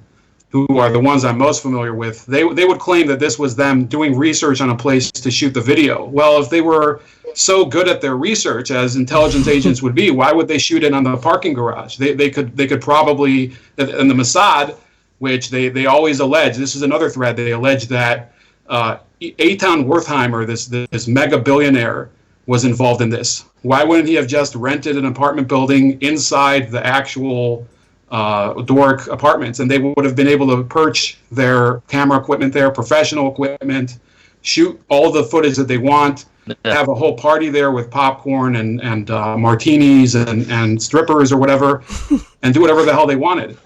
who are the ones I'm most familiar with, they would claim that this was them doing research on a place to shoot the video. Well, if they were so good at their research as intelligence agents would be, why would they shoot it on the parking garage? They could probably, and the Mossad, which they always allege, this is another thread, they allege that Eitan Wertheimer, this mega billionaire, was involved in this. Why wouldn't he have just rented an apartment building inside the actual Doric apartments, and they would have been able to perch their camera equipment there, professional equipment, shoot all the footage that they want, have a whole party there with popcorn and martinis and strippers or whatever, and do whatever the hell they wanted.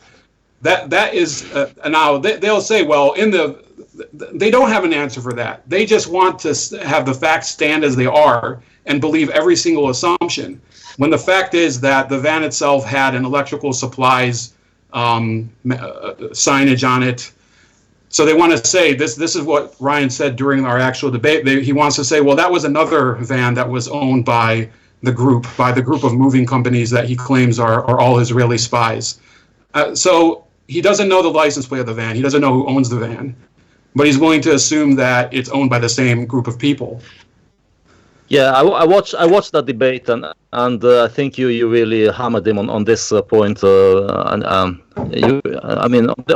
That is now they'll say, well, they don't have an answer for that. They just want to have the facts stand as they are and believe every single assumption, when the fact is that the van itself had an electrical supplies signage on it. So they want to say, this is what Ryan said during our actual debate. He wants to say, well, that was another van that was owned by the group of moving companies that he claims are all Israeli spies. So he doesn't know the license plate of the van. He doesn't know who owns the van, but he's willing to assume that it's owned by the same group of people. Yeah, I watched that debate, and I think you really hammered him on this point. On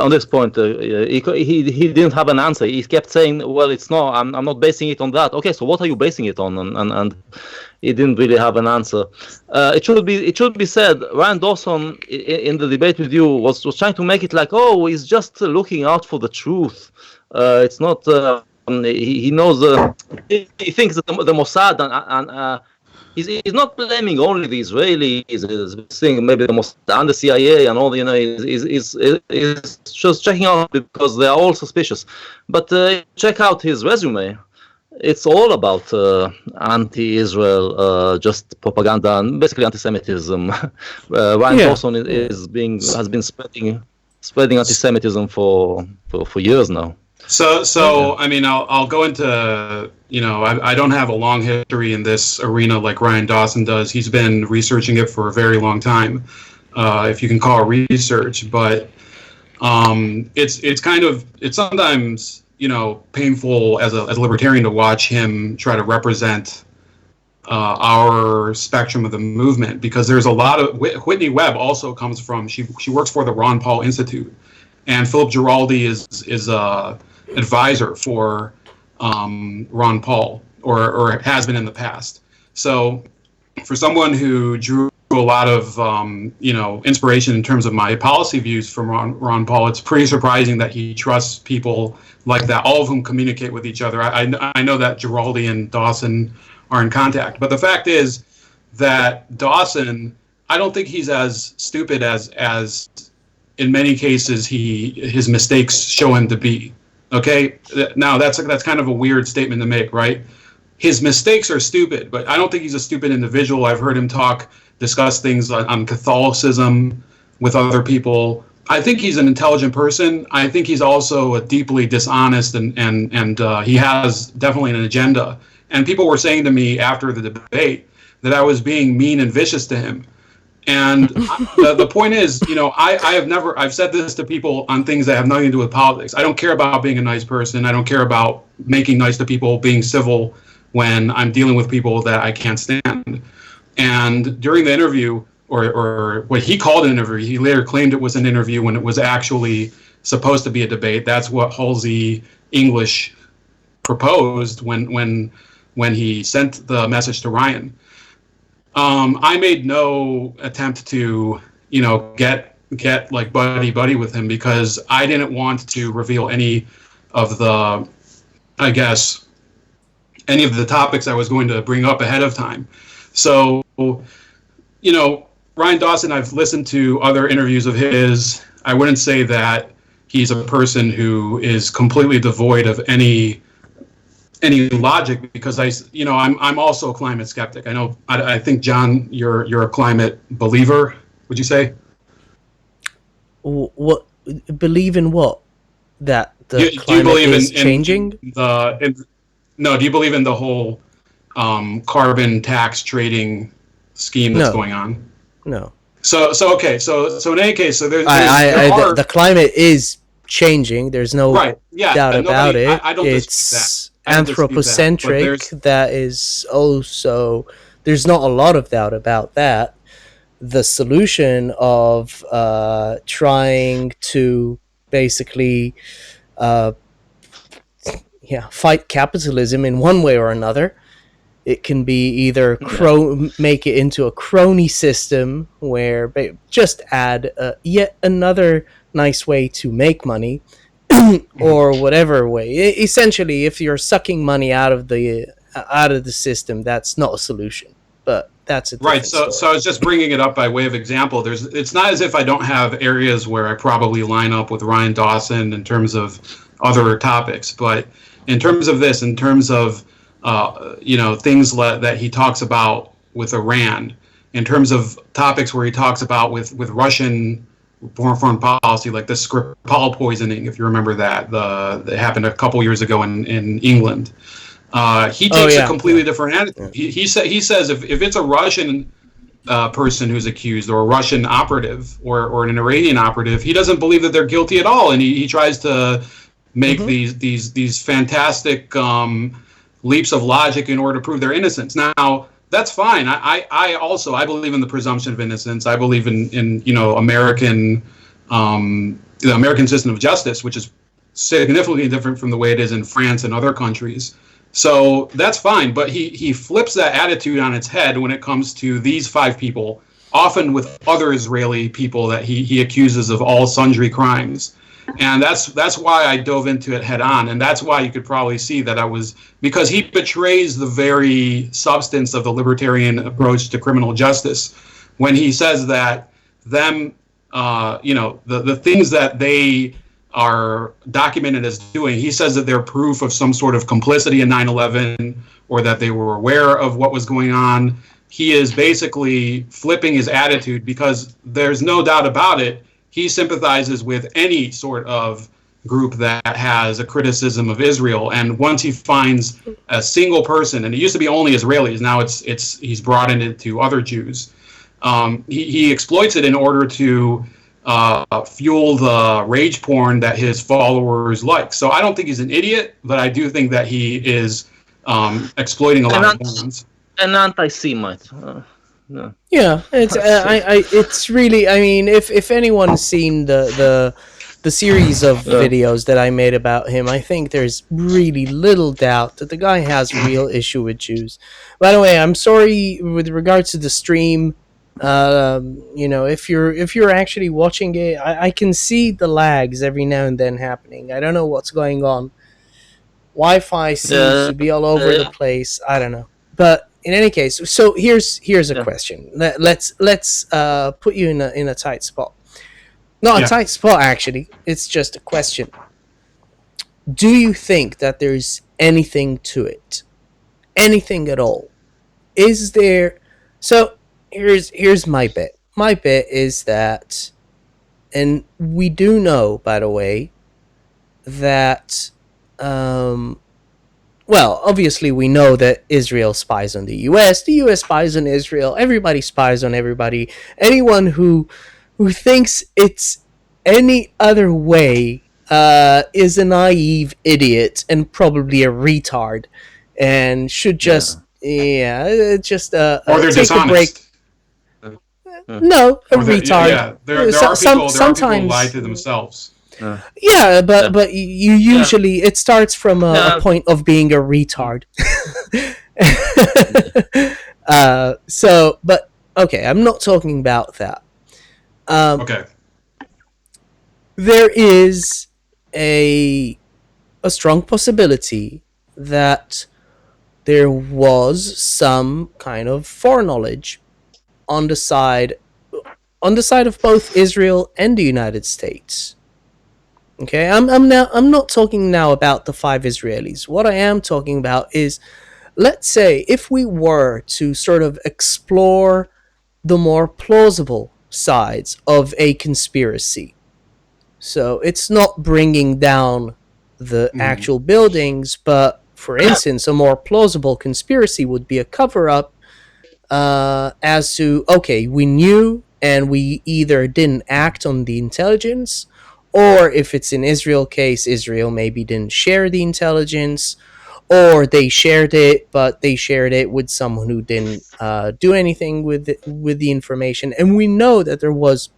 this point, he didn't have an answer. He kept saying, "Well, it's not. I'm not basing it on that." Okay, so what are you basing it on? And he didn't really have an answer. It should be said, Ryan Dawson in the debate with you was trying to make it like, oh, he's just looking out for the truth. It's not. He knows. He thinks that the Mossad and he's not blaming only the Israelis. He's saying maybe the Mossad and the CIA and all. He's just checking out because they are all suspicious. But check out his resume. It's all about anti-Israel, just propaganda and basically anti-Semitism. Ryan Dawson has been spreading anti-Semitism for years now. So I mean, I'll go into, I don't have a long history in this arena like Ryan Dawson does. He's been researching it for a very long time, if you can call it research. But it's sometimes, painful as a libertarian to watch him try to represent our spectrum of the movement, because there's a lot of Whitney Webb also comes from, she works for the Ron Paul Institute, and Philip Giraldi is advisor for Ron Paul, or has been in the past. So for someone who drew a lot of inspiration in terms of my policy views from Ron Paul, it's pretty surprising that he trusts people like that, all of whom communicate with each other. I know that Giraldi and Dawson are in contact, but the fact is that Dawson, I don't think he's as stupid as in many cases his mistakes show him to be. Okay, now that's kind of a weird statement to make, right? His mistakes are stupid, but I don't think he's a stupid individual. I've heard him discuss things on Catholicism with other people. I think he's an intelligent person. I think he's also a deeply dishonest, and he has definitely an agenda. And people were saying to me after the debate that I was being mean and vicious to him. And the point is, I've said this to people on things that have nothing to do with politics. I don't care about being a nice person. I don't care about making nice to people, being civil when I'm dealing with people that I can't stand. And during the interview, or what he called an interview, he later claimed it was an interview when it was actually supposed to be a debate. That's what Halsey English proposed when he sent the message to Ryan. I made no attempt to, get get like buddy with him because I didn't want to reveal any of the, I guess, any of the topics I was going to bring up ahead of time. So, you know, Ryan Dawson, I've listened to other interviews of his. I wouldn't say that he's a person who is completely devoid of any logic, because I'm also a climate skeptic. I think, John, you're a climate believer, would you say? What believe in what? That the climate is changing? No, do you believe in the whole carbon tax trading scheme that's going on? No. So in any case, so the climate is changing. There's no doubt about it. I don't it's anthropocentric. That is also, there's not a lot of doubt about that. The solution of trying to basically fight capitalism in one way or another. It can be either make it into a crony system where just add yet another nice way to make money, or whatever way. Essentially, if you're sucking money out of the system, that's not a solution. But that's it. Right. So I was just bringing it up by way of example. It's not as if I don't have areas where I probably line up with Ryan Dawson in terms of other topics, but in terms of this, in terms of things that he talks about with Iran, in terms of topics where he talks about with Russian foreign policy, like the Skripal poisoning, if you remember that happened a couple years ago in England. He takes a completely different attitude. He says if it's a Russian person who's accused, or a Russian operative, or an Iranian operative, he doesn't believe that they're guilty at all, and he tries to make these fantastic leaps of logic in order to prove their innocence. Now, that's fine. I also believe in the presumption of innocence. I believe in American the American system of justice, which is significantly different from the way it is in France and other countries. So that's fine, but he flips that attitude on its head when it comes to these 5 people, often with other Israeli people that he accuses of all sundry crimes. And that's why I dove into it head on, and that's why you could probably see that because he betrays the very substance of the libertarian approach to criminal justice when he says that the things that they are documented as doing, he says that they're proof of some sort of complicity in 9/11, or that they were aware of what was going on. He is basically flipping his attitude, because there's no doubt about it, he sympathizes with any sort of group that has a criticism of Israel. And once he finds a single person, and it used to be only Israelis, now he's broadened it to other Jews. He exploits it in order to fuel the rage porn that his followers like. So I don't think he's an idiot, but I do think that he is exploiting a lot of things. An anti-Semite. No. Yeah, it's really. I mean, if anyone's seen the series of videos that I made about him, I think there's really little doubt that the guy has a real issue with Jews. By the way, I'm sorry with regards to the stream. If you're actually watching it, I can see the lags every now and then happening. I don't know what's going on. Wi-Fi seems to be all over the place. I don't know, but. In any case, so here's a question. Let's put you in a tight spot. Not a tight spot, actually. It's just a question. Do you think that there's anything to it? Anything at all? Is there? So here's my bet. My bet is that, and we do know, by the way, that. Well, obviously we know that Israel spies on the US spies on Israel, everybody spies on everybody. Anyone who thinks it's any other way is a naive idiot and probably a retard, and should just or they're take dishonest. a break. No, a retard. There are people who lie to themselves. But you usually it starts from a point of being a retard. But okay, I'm not talking about that. Okay. there is a strong possibility that there was some kind of foreknowledge on the side of both Israel and the United States. Okay, I'm not talking now about the 5 Israelis. What I am talking about is, let's say, if we were to sort of explore the more plausible sides of a conspiracy. So it's not bringing down the actual buildings, but for instance, a more plausible conspiracy would be a cover-up as to, okay, we knew and we either didn't act on the intelligence, or if it's an Israel case, Israel maybe didn't share the intelligence, or they shared it, but they shared it with someone who didn't do anything with the information. And we know that there was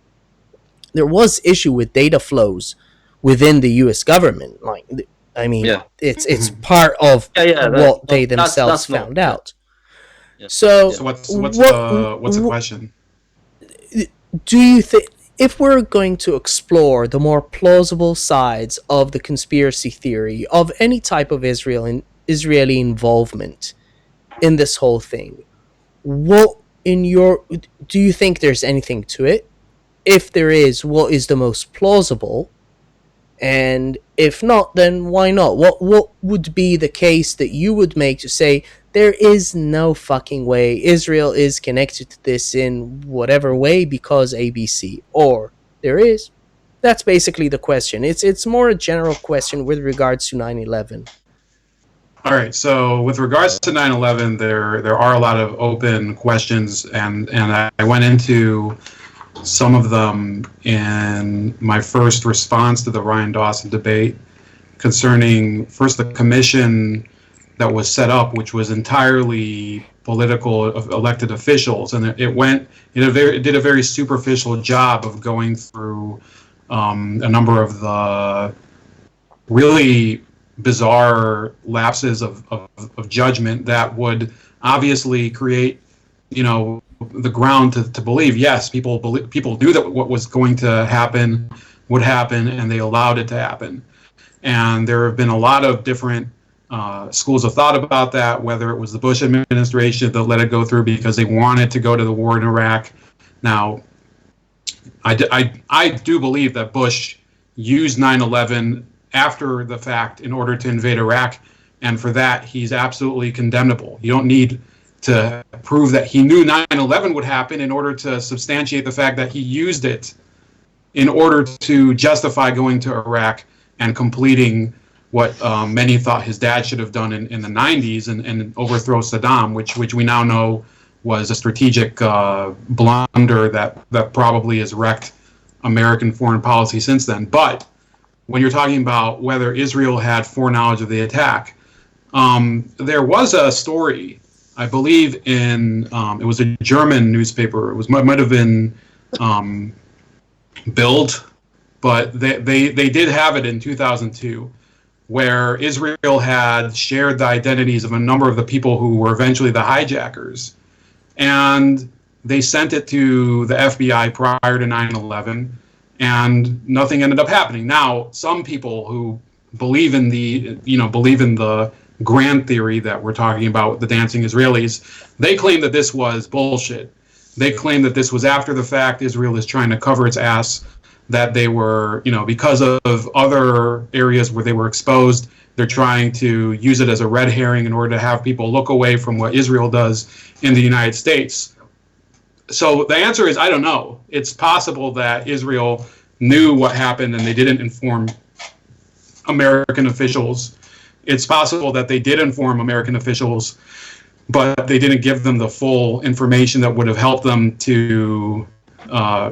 issue with data flows within the U.S. government. Like, I mean, it's part of what they themselves found out. Yeah. So what's the question? Do you think, if we're going to explore the more plausible sides of the conspiracy theory of any type of Israeli involvement in this whole thing, do you think there's anything to it? If there is, what is the most plausible? And if not, then why not? What would be the case that you would make to say there is no fucking way Israel is connected to this in whatever way because ABC, or there is? That's basically the question. It's more a general question with regards to 9/11. All right. So with regards to 9/11, there are a lot of open questions, and I went into some of them in my first response to the Ryan Dawson debate concerning, first, the commission that was set up, which was entirely political elected officials, and it did a very superficial job of going through a number of the really bizarre lapses of judgment that would obviously create, the ground to believe, yes, people knew that what was going to happen would happen, and they allowed it to happen. And there have been a lot of different schools of thought about that, whether it was the Bush administration that let it go through because they wanted to go to the war in Iraq. Now, I do believe that Bush used 9/11 after the fact in order to invade Iraq, and for that, he's absolutely condemnable. You don't need to prove that he knew 9/11 would happen in order to substantiate the fact that he used it in order to justify going to Iraq and completing what many thought his dad should have done in the 90s and overthrow Saddam, which we now know was a strategic blunder that probably has wrecked American foreign policy since then. But when you're talking about whether Israel had foreknowledge of the attack, there was a story, I believe, in it was a German newspaper. It might have been Bild, but they did have it in 2002, where Israel had shared the identities of a number of the people who were eventually the hijackers, and they sent it to the FBI prior to 9/11, and nothing ended up happening. Now, some people who believe in the grand theory that we're talking about, the dancing Israelis, they claim that this was bullshit. They claim that this was after the fact. Israel is trying to cover its ass, that they were, because of other areas where they were exposed, they're trying to use it as a red herring in order to have people look away from what Israel does in the United States. So the answer is, I don't know. It's possible that Israel knew what happened and they didn't inform American officials. It's possible that they did inform American officials, but they didn't give them the full information that would have helped them to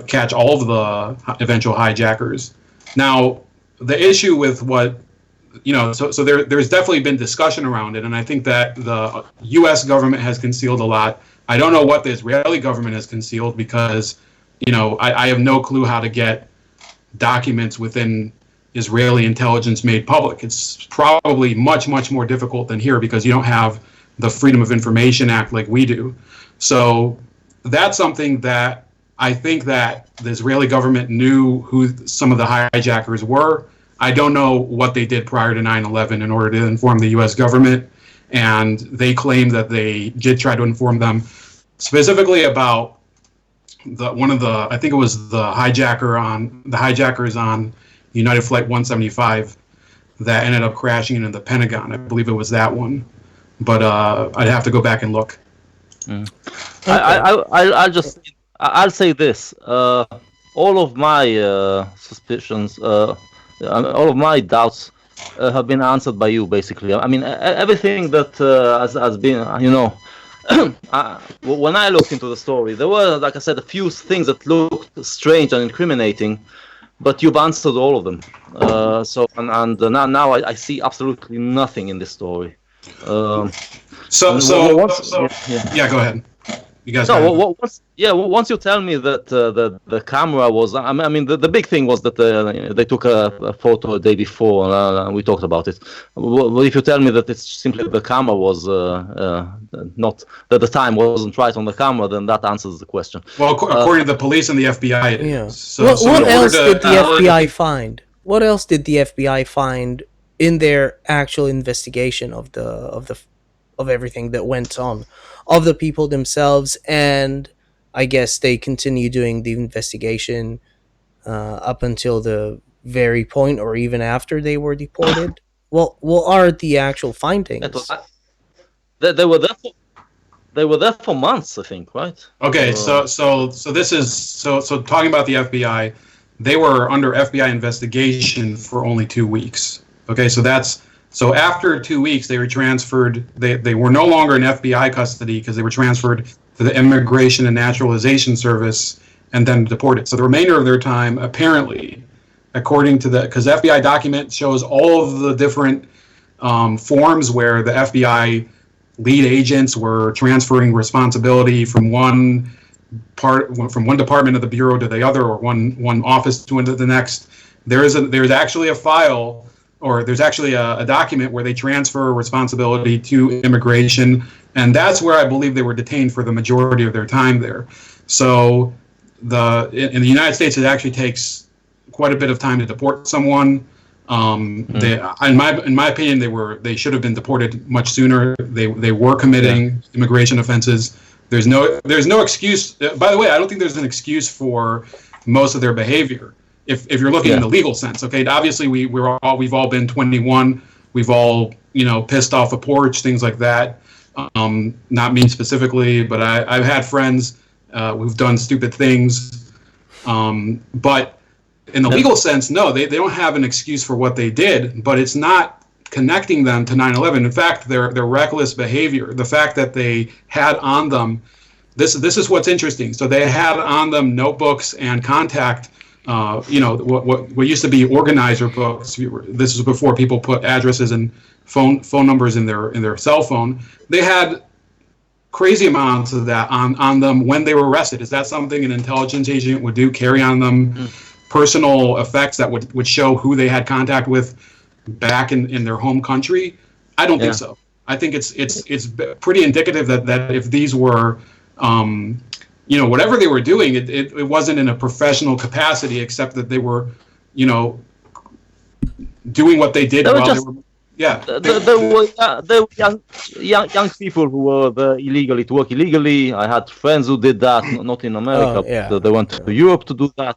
catch all of the eventual hijackers. Now, the issue with what, so there's definitely been discussion around it, and I think that the U.S. government has concealed a lot. I don't know what the Israeli government has concealed because, I have no clue how to get documents within Israeli intelligence made public. It's probably much, much more difficult than here because you don't have the Freedom of Information Act like we do. So that's something that I think that the Israeli government knew who some of the hijackers were. I don't know what they did prior to 9/11 in order to inform the U.S. government, and they claim that they did try to inform them specifically about I think it was the hijackers on United Flight 175 that ended up crashing into the Pentagon. I believe it was that one, but I'd have to go back and look. I'll say this: all of my suspicions, all of my doubts, have been answered by you. Basically, I mean, everything that has been, when I looked into the story, there were, like I said, a few things that looked strange and incriminating, but you've answered all of them. Now I see absolutely nothing in this story. Yeah, go ahead. You guys. Once you tell me that the camera was, I mean, the big thing was that they took a photo a day before, and we talked about it. Well, if you tell me that it's simply the camera was not, that the time wasn't right on the camera, then that answers the question. Well, according to the police and the FBI, it is. So, what else did the FBI find? What else did the FBI find in their actual investigation of everything that went on, of the people themselves? And I guess they continue doing the investigation up until the very point, or even after they were deported. What are the actual findings? They were there for months, I think, right? Okay, so this is so talking about the FBI, they were under FBI investigation for only 2 weeks. Okay, so after 2 weeks, they were transferred. They were no longer in FBI custody because they were transferred to the Immigration and Naturalization Service and then deported. So the remainder of their time, apparently, according to because the FBI document shows all of the different forms where the FBI lead agents were transferring responsibility from one department of the bureau to the other, or one office to the next. There's actually a file, or there's actually a document where they transfer responsibility to immigration, and that's where I believe they were detained for the majority of their time there. So in the United States, it actually takes quite a bit of time to deport someone. In my opinion, they should have been deported much sooner. They were committing immigration offenses. There's no excuse. By the way, I don't think there's an excuse for most of their behavior. If you're looking in the legal sense, okay. Obviously, we've all been 21. We've all pissed off a porch, things like that. Not me specifically, but I've had friends who've done stupid things. But in the legal sense, no, they don't have an excuse for what they did. But it's not connecting them to 9/11. In fact, their reckless behavior, the fact that they had on them, this is what's interesting. So they had on them notebooks and contact. What used to be organizer books. This was before people put addresses and phone numbers in their cell phone. They had crazy amounts of that on them when they were arrested. Is that something an intelligence agent would do? Carry on them personal effects that would show who they had contact with back in their home country? I don't think so. I think it's pretty indicative that if these were whatever they were doing, it wasn't in a professional capacity, except that they were, doing what they did while they were. Yeah. There were young people who were there illegally, to work illegally. I had friends who did that, not in America. They went to Europe to do that.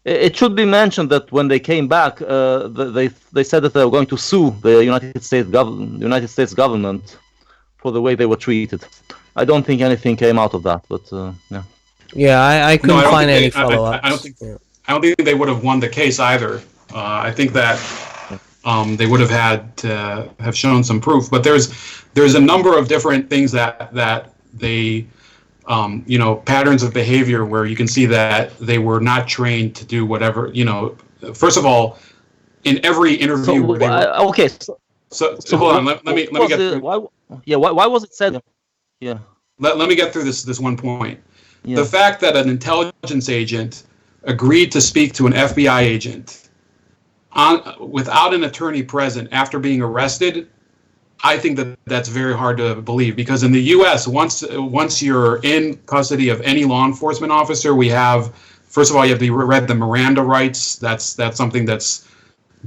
It should be mentioned that when they came back, they said that they were going to sue the United States government for the way they were treated. I don't think anything came out of that, but I couldn't find any follow-ups. I don't think they would have won the case either. I think that they would have had to have shown some proof. But there's a number of different things that they patterns of behavior where you can see that they were not trained to do whatever. First of all, in every interview where they were, So hold on. Let me get through. Why was it said? Yeah. Let me get through this one point. Yeah. The fact that an intelligence agent agreed to speak to an FBI agent without an attorney present after being arrested, I think that that's very hard to believe, because in the U.S., once you're in custody of any law enforcement officer, we have, first of all, you have to read the Miranda Rights. That's something that's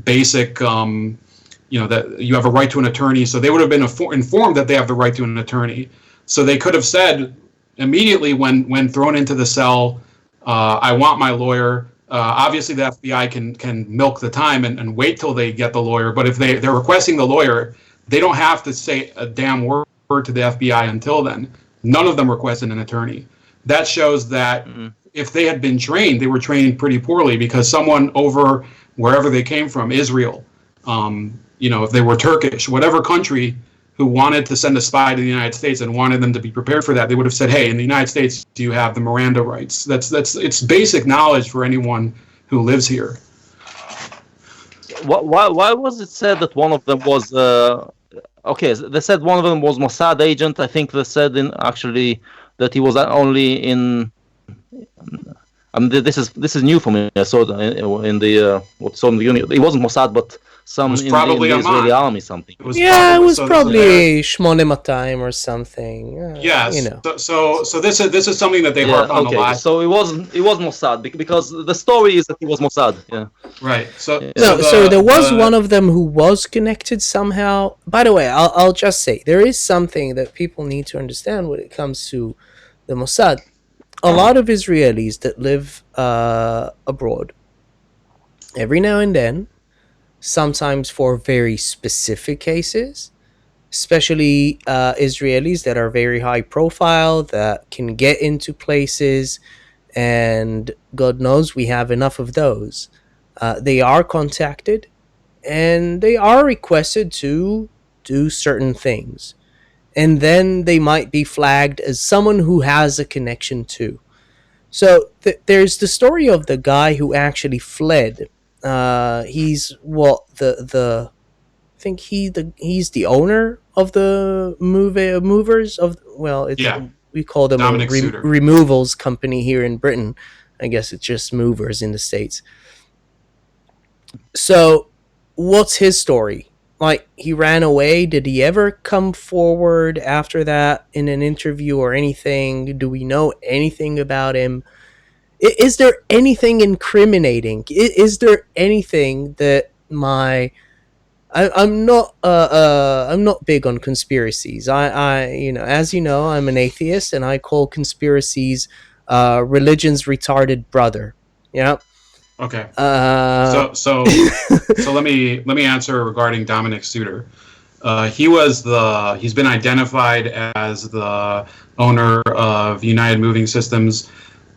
basic. That you have a right to an attorney. So they would have been informed that they have the right to an attorney. So they could have said immediately when thrown into the cell, I want my lawyer. Obviously, the FBI can milk the time and wait till they get the lawyer. But if they're requesting the lawyer, they don't have to say a damn word to the FBI until then. None of them requested an attorney. That shows that if they had been trained, they were trained pretty poorly, because someone over wherever they came from, Israel, if they were Turkish, whatever country, who wanted to send a spy to the United States and wanted them to be prepared for that, they would have said, hey, in the United States, do you have the Miranda rights? It's basic knowledge for anyone who lives here. Why was it said that one of them was they said one of them was Mossad agent. I think they said that he was only in. This is new for me. I saw in the unit. It wasn't Mossad, but some in the Israeli army something. It was probably 8200 or something. Yes. So this is something that they harp on a lot. So it was Mossad, because the story is that he was Mossad. Yeah. Right. So there was one of them who was connected somehow. By the way, I'll just say, there is something that people need to understand when it comes to the Mossad. A lot of Israelis that live abroad, every now and then, sometimes for very specific cases, especially Israelis that are very high profile, that can get into places, and God knows we have enough of those. They are contacted and they are requested to do certain things. And then they might be flagged as someone who has a connection too. So there's the story of the guy who actually fled. He's I think he's the owner of the movers of. We call them a removals company here in Britain. I guess it's just movers in the States. So, what's his story? Like, he ran away. Did he ever come forward after that in an interview or anything? Do we know anything about him? Is there anything incriminating? Is there anything that I'm not big on conspiracies. As you know, I'm an atheist, and I call conspiracies religion's retarded brother. Yeah. Okay. So let me answer regarding Dominic Suter. He's been identified as the owner of United Moving Systems.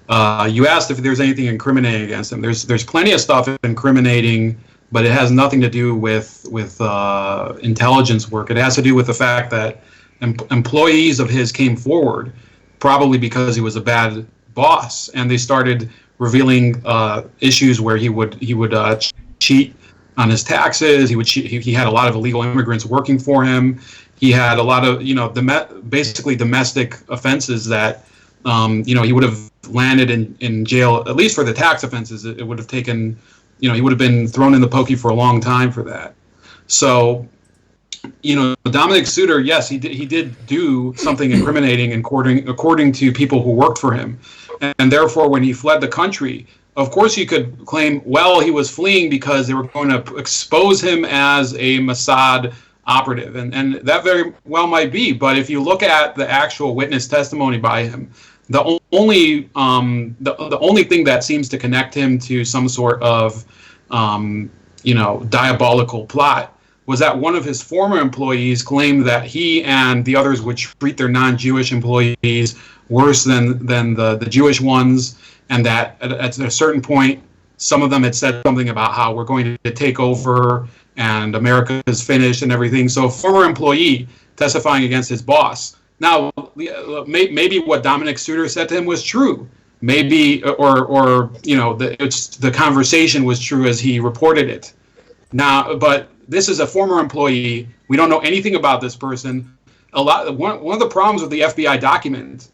You asked if there's anything incriminating against him. There's plenty of stuff incriminating, but it has nothing to do with intelligence work. It has to do with the fact that employees of his came forward, probably because he was a bad boss, and they started revealing issues where he would cheat on his taxes. He had a lot of illegal immigrants working for him. He had a lot of basically domestic offenses that he would have landed in jail, at least for the tax offenses. It would have taken, he would have been thrown in the pokey for a long time for that. So, Dominic Suter, yes, he did do something incriminating according to people who worked for him. And therefore, when he fled the country, of course you could claim, well, he was fleeing because they were going to expose him as a Mossad operative. And that very well might be. But if you look at the actual witness testimony by him, the only thing that seems to connect him to some sort of, diabolical plot was that one of his former employees claimed that he and the others would treat their non-Jewish employees worse than the Jewish ones, and that at a certain point, some of them had said something about how we're going to take over and America is finished and everything. So a former employee testifying against his boss. Now, maybe what Dominic Suter said to him was true. Maybe, or the conversation was true as he reported it. Now, but this is a former employee. We don't know anything about this person. One of the problems with the FBI document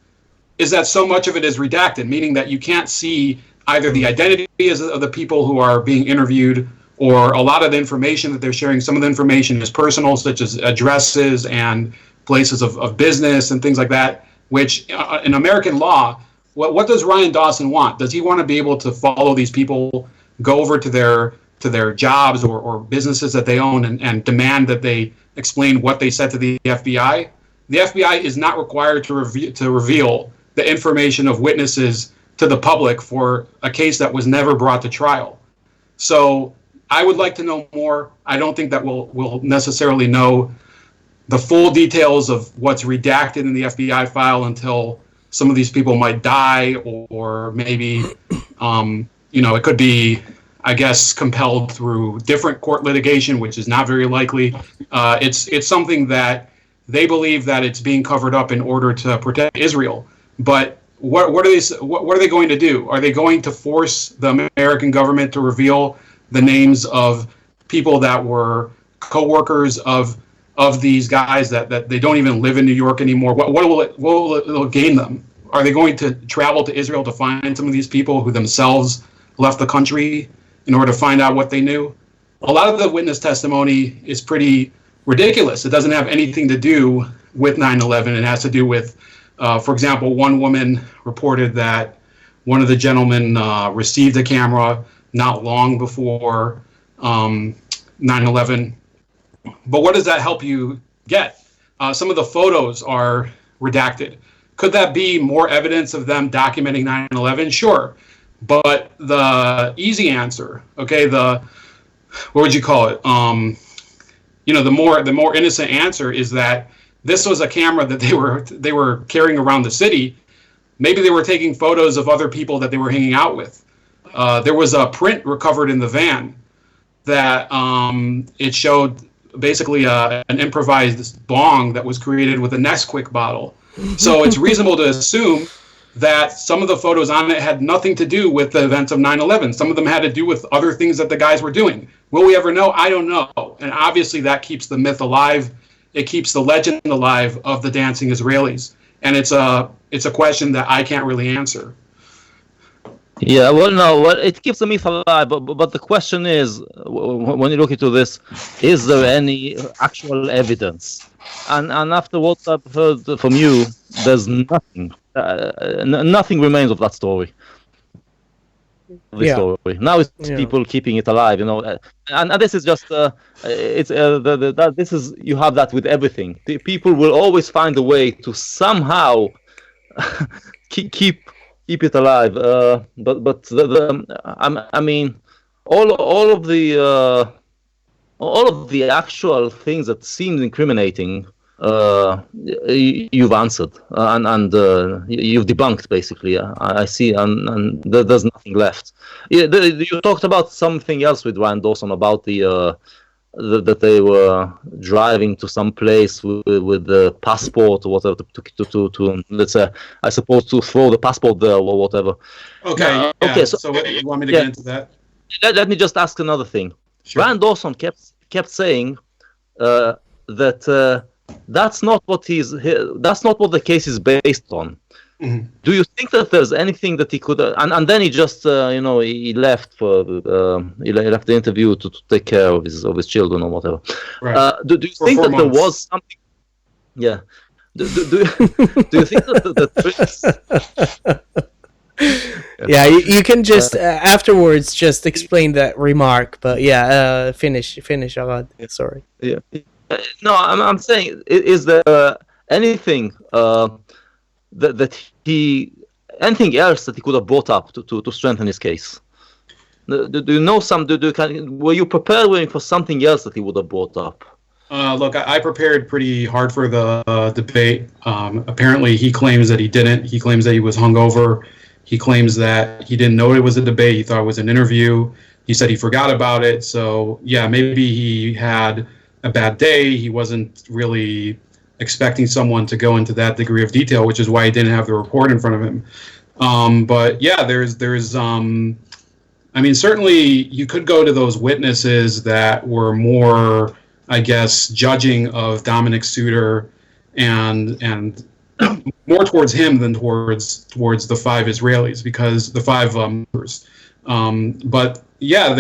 is that so much of it is redacted, meaning that you can't see either the identities of the people who are being interviewed or a lot of the information that they're sharing, some of the information is personal, such as addresses and places of business and things like that, which in American law, what does Ryan Dawson want? Does he want to be able to follow these people, go over to their jobs or businesses that they own and demand that they explain what they said to the FBI? The FBI is not required to reveal the information of witnesses to the public for a case that was never brought to trial. So I would like to know more. I don't think that we'll necessarily know the full details of what's redacted in the FBI file until some of these people might die, or maybe, it could be, I guess, compelled through different court litigation, which is not very likely. It's something that they believe that it's being covered up in order to protect Israel. But what are they going to do? Are they going to force the American government to reveal the names of people that were co-workers of these guys that they don't even live in New York anymore? What will it gain them? Are they going to travel to Israel to find some of these people who themselves left the country in order to find out what they knew? A lot of the witness testimony is pretty ridiculous. It doesn't have anything to do with 9/11. It has to do with, for example, one woman reported that one of the gentlemen received a camera not long before 9/11. But what does that help you get? Some of the photos are redacted. Could that be more evidence of them documenting 9/11? Sure. But the easy answer, okay, what would you call it? The more innocent answer is that this was a camera that they were carrying around the city. Maybe they were taking photos of other people that they were hanging out with. There was a print recovered in the van that it showed basically an improvised bong that was created with a Nesquik bottle. So it's reasonable to assume that some of the photos on it had nothing to do with the events of 9/11. Some of them had to do with other things that the guys were doing. Will we ever know? I don't know. And obviously that keeps the myth alive. It keeps the legend alive of the dancing Israelis. And it's a question that I can't really answer. Yeah, well, no, it keeps the myth alive, but the question is, when you look into this, is there any actual evidence? And after what I've heard from you, there's nothing. Nothing remains of that story. Story. Now it's people keeping it alive, and this is just this is, you have that with everything. The people will always find a way to somehow keep it alive. But I mean, all of the actual things that seemed incriminating, you've answered and you've debunked basically. I see, and there's nothing left. You talked about something else with Ryan Dawson about that they were driving to some place with the passport or whatever to let's say, I suppose, to throw the passport there or whatever. Okay. Okay. So what, you want me to get into that? Let me just ask another thing. Sure. Ryan Dawson kept saying that that's not what the case is based on. Mm-hmm. Do you think that there's anything that he could and then he just he left he left the interview to take care of his children or whatever. Right. Do you think that there was something? Yeah. Do you think that the yeah, you can just afterwards just explain that remark, but finish Arad. Sorry. Yeah. No, I'm saying, is there anything anything else that he could have brought up to strengthen his case? Do you know were you prepared for something else that he would have brought up? Look, I prepared pretty hard for the debate. Apparently, he claims that he didn't. He claims that he was hungover. He claims that he didn't know it was a debate. He thought it was an interview. He said he forgot about it. So, yeah, maybe he had a bad day. He wasn't really expecting someone to go into that degree of detail, which is why he didn't have the report in front of him. But yeah, there's I mean, certainly you could go to those witnesses that were more, I guess, judging of Dominic Suter and more towards him than towards the five Israelis, because the five members. But yeah,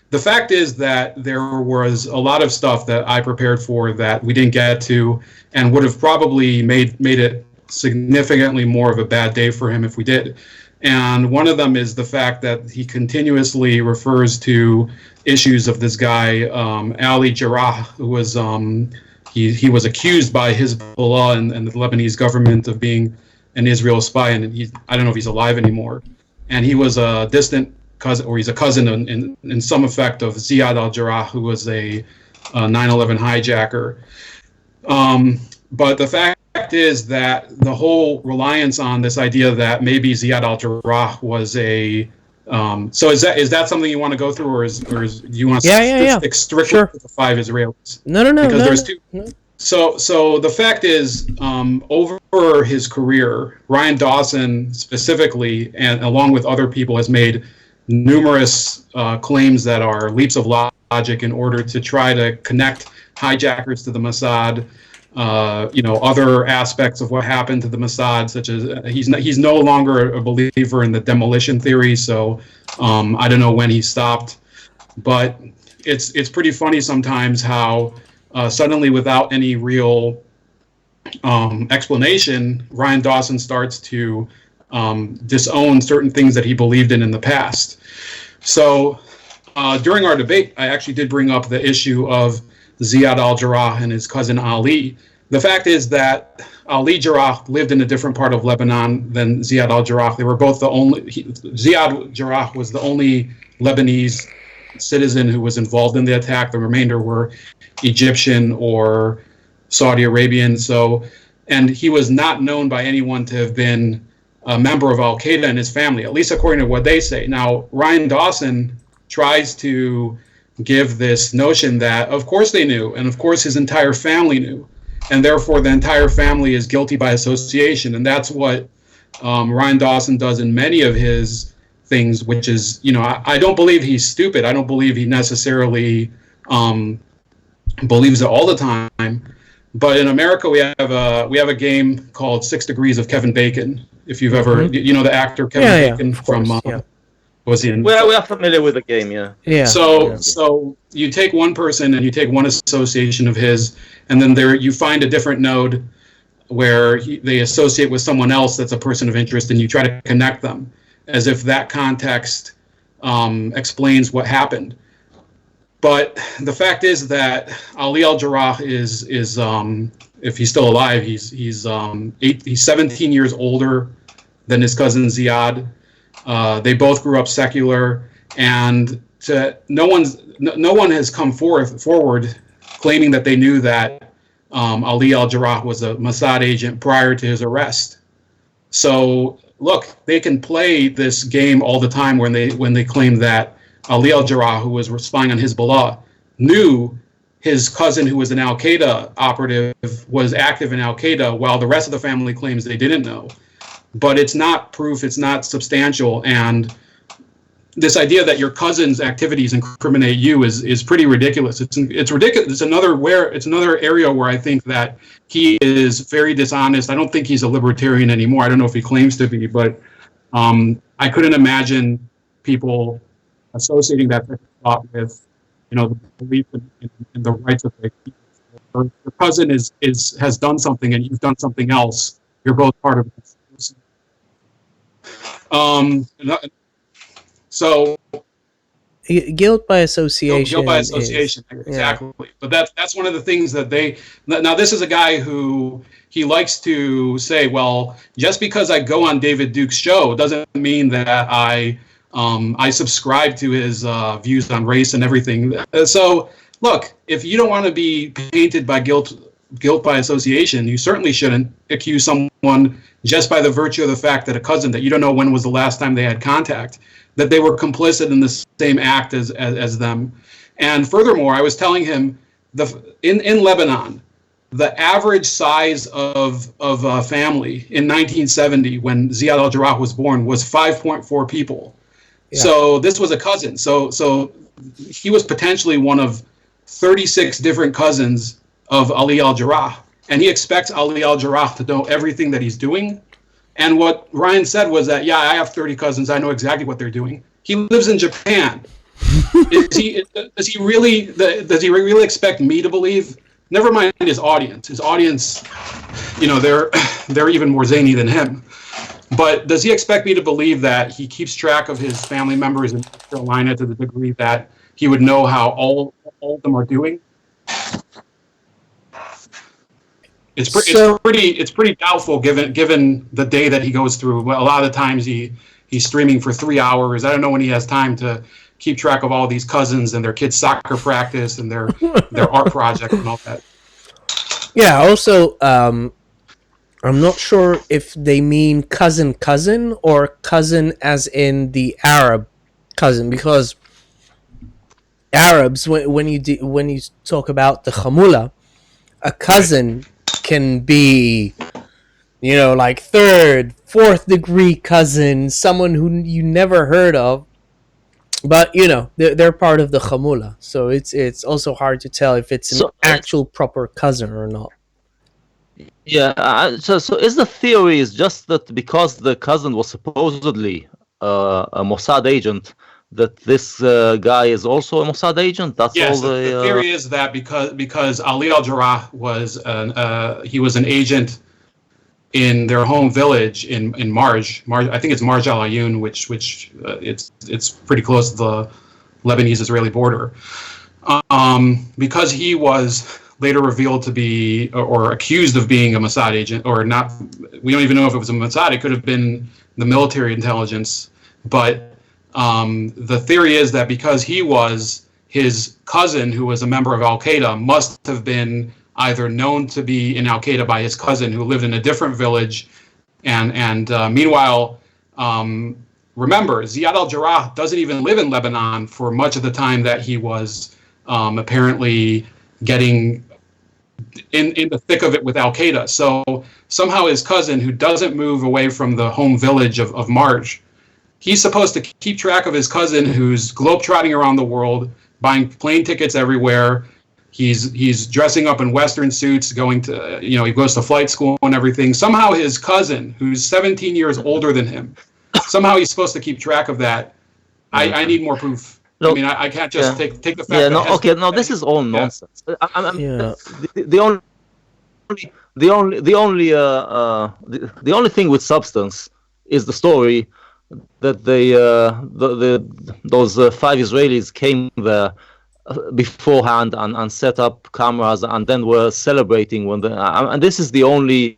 the fact is that there was a lot of stuff that I prepared for that we didn't get to, and would have probably made it significantly more of a bad day for him if we did. And one of them is the fact that he continuously refers to issues of this guy, Ali Jarrah, who was he was accused by Hezbollah and the Lebanese government of being an Israel spy, and I don't know if he's alive anymore. And he was a distant cousin, or he's a cousin in some effect of Ziad al-Jarrah, who was a 9/11 hijacker. But the fact is that the whole reliance on this idea that maybe Ziad al-Jarrah was a so is that something you want to go through, or do you want to stick strictly to the 5 Israelis? No. Because there's two. No. So the fact is, over his career, Ryan Dawson specifically, and along with other people, has made numerous claims that are leaps of logic in order to try to connect hijackers to the Mossad. Other aspects of what happened to the Mossad, such as he's no longer a believer in the demolition theory. So I don't know when he stopped, but it's pretty funny sometimes how suddenly, without any real explanation, Ryan Dawson starts to disown certain things that he believed in the past. So during our debate, I actually did bring up the issue of Ziad al-Jarrah and his cousin Ali. The fact is that Ali Jarrah lived in a different part of Lebanon than Ziad al-Jarrah. They were both Ziad Jarrah was the only Lebanese citizen who was involved in the attack. The remainder were Egyptian or Saudi Arabian. And he was not known by anyone to have been a member of Al-Qaeda and his family, at least according to what they say. Now, Ryan Dawson tries to give this notion that, of course they knew, and of course his entire family knew, and therefore the entire family is guilty by association. And that's what Ryan Dawson does in many of his things, which is, I don't believe he's stupid. I don't believe he necessarily believes it all the time. But in America, we have a game called 6 Degrees of Kevin Bacon. If you've ever, the actor Kevin Bacon from. Was he in? Well, we are familiar with the game, yeah. So you take one person and you take one association of his, and then you find a different node where they associate with someone else that's a person of interest, and you try to connect them as if that context explains what happened. But the fact is that Ali al-Jarrah is if he's still alive, he's 17 years older than his cousin Ziad. They both grew up secular, and no one has come forward claiming that they knew that Ali al-Jarrah was a Mossad agent prior to his arrest. So look, they can play this game all the time when they claim that Ali al-Jarrah, who was spying on Hezbollah, knew his cousin, who was an Al-Qaeda operative, was active in Al-Qaeda, while the rest of the family claims they didn't know. But it's not proof, it's not substantial, and this idea that your cousin's activities incriminate you is pretty ridiculous. It's ridiculous. It's another area where I think that he is very dishonest. I don't think he's a libertarian anymore. I don't know if he claims to be, but I couldn't imagine people associating that thought with, the belief in the rights of the people. Your cousin has done something and you've done something else. You're both part of it. So guilt by association. Guilt by association, exactly. Yeah. But that's one of the things that now this is a guy who he likes to say, well, just because I go on David Duke's show doesn't mean that I subscribe to his views on race and everything. So look, if you don't want to be painted by guilt by association, you certainly shouldn't accuse someone just by the virtue of the fact that a cousin that you don't know when was the last time they had contact, that they were complicit in the same act as them. And furthermore, I was telling him in Lebanon, the average size of a family in 1970 when Ziad al-Jarrah was born was 5.4 people. Yeah. So this was a cousin. So he was potentially one of 36 different cousins of Ali al-Jarrah, and he expects Ali al-Jarrah to know everything that he's doing. And what Ryan said was that, yeah, I have 30 cousins, I know exactly what they're doing. He lives in Japan. Does he really expect me to believe? Never mind his audience. His audience, they're even more zany than him. But does he expect me to believe that he keeps track of his family members in North Carolina to the degree that he would know how all of them are doing? It's pretty doubtful given the day that he goes through. Well, a lot of the times he's streaming for 3 hours. I don't know when he has time to keep track of all these cousins and their kids' soccer practice and their art project and all that. Yeah. Also, I'm not sure if they mean cousin or cousin as in the Arab cousin, because Arabs, when you talk about the Khamula, a cousin can be, like third, fourth degree cousin, someone who you never heard of, but they're part of the Khamula, so it's also hard to tell if it's an actual proper cousin or not. Yeah, so is the theory is just that because the cousin was supposedly a Mossad agent, that this guy is also a Mossad agent? That's yes, all the theory is that because Ali al-Jarrah was he was an agent in their home village in Marj. I think it's Marj al-Ayun, which it's pretty close to the Lebanese-Israeli border. Because he was later revealed to be, or accused of being a Mossad agent, or not. We don't even know if it was a Mossad. It could have been the military intelligence. But the theory is that because he was his cousin, who was a member of Al-Qaeda, must have been either known to be in Al-Qaeda by his cousin, who lived in a different village. And meanwhile, remember, Ziad al-Jarrah doesn't even live in Lebanon for much of the time that he was apparently getting in the thick of it with Al-Qaeda. So somehow his cousin, who doesn't move away from the home village of Marj, he's supposed to keep track of his cousin who's globetrotting around the world, buying plane tickets everywhere. He's dressing up in Western suits, going to, he goes to flight school and everything. Somehow his cousin, who's 17 years older than him, somehow he's supposed to keep track of that. I need more proof. No, I mean, I can't just take the fact. Yeah, no, okay, no, this is all nonsense. The only thing with substance is the story that those 5 Israelis came there beforehand and set up cameras and then were celebrating when and this is the only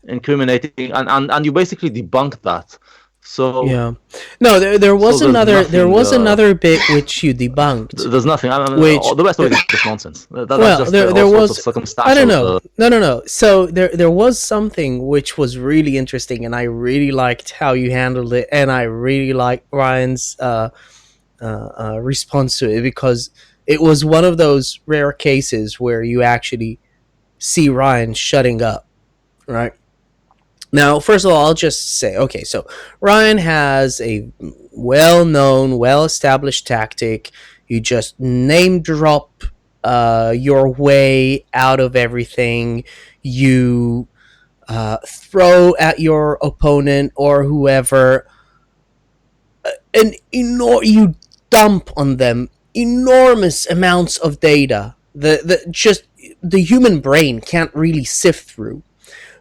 incriminating, and you basically debunked that. So yeah, no, there was another bit which you debunked. There's nothing. The rest of it is just nonsense. There was I don't know. No. So there was something which was really interesting, and I really liked how you handled it, and I really liked Ryan's response to it, because it was one of those rare cases where you actually see Ryan shutting up, right? Now, first of all, I'll just say, okay, so Ryan has a well-known, well-established tactic. You just name drop your way out of everything. You throw at your opponent or whoever, you dump on them enormous amounts of data that just the human brain can't really sift through.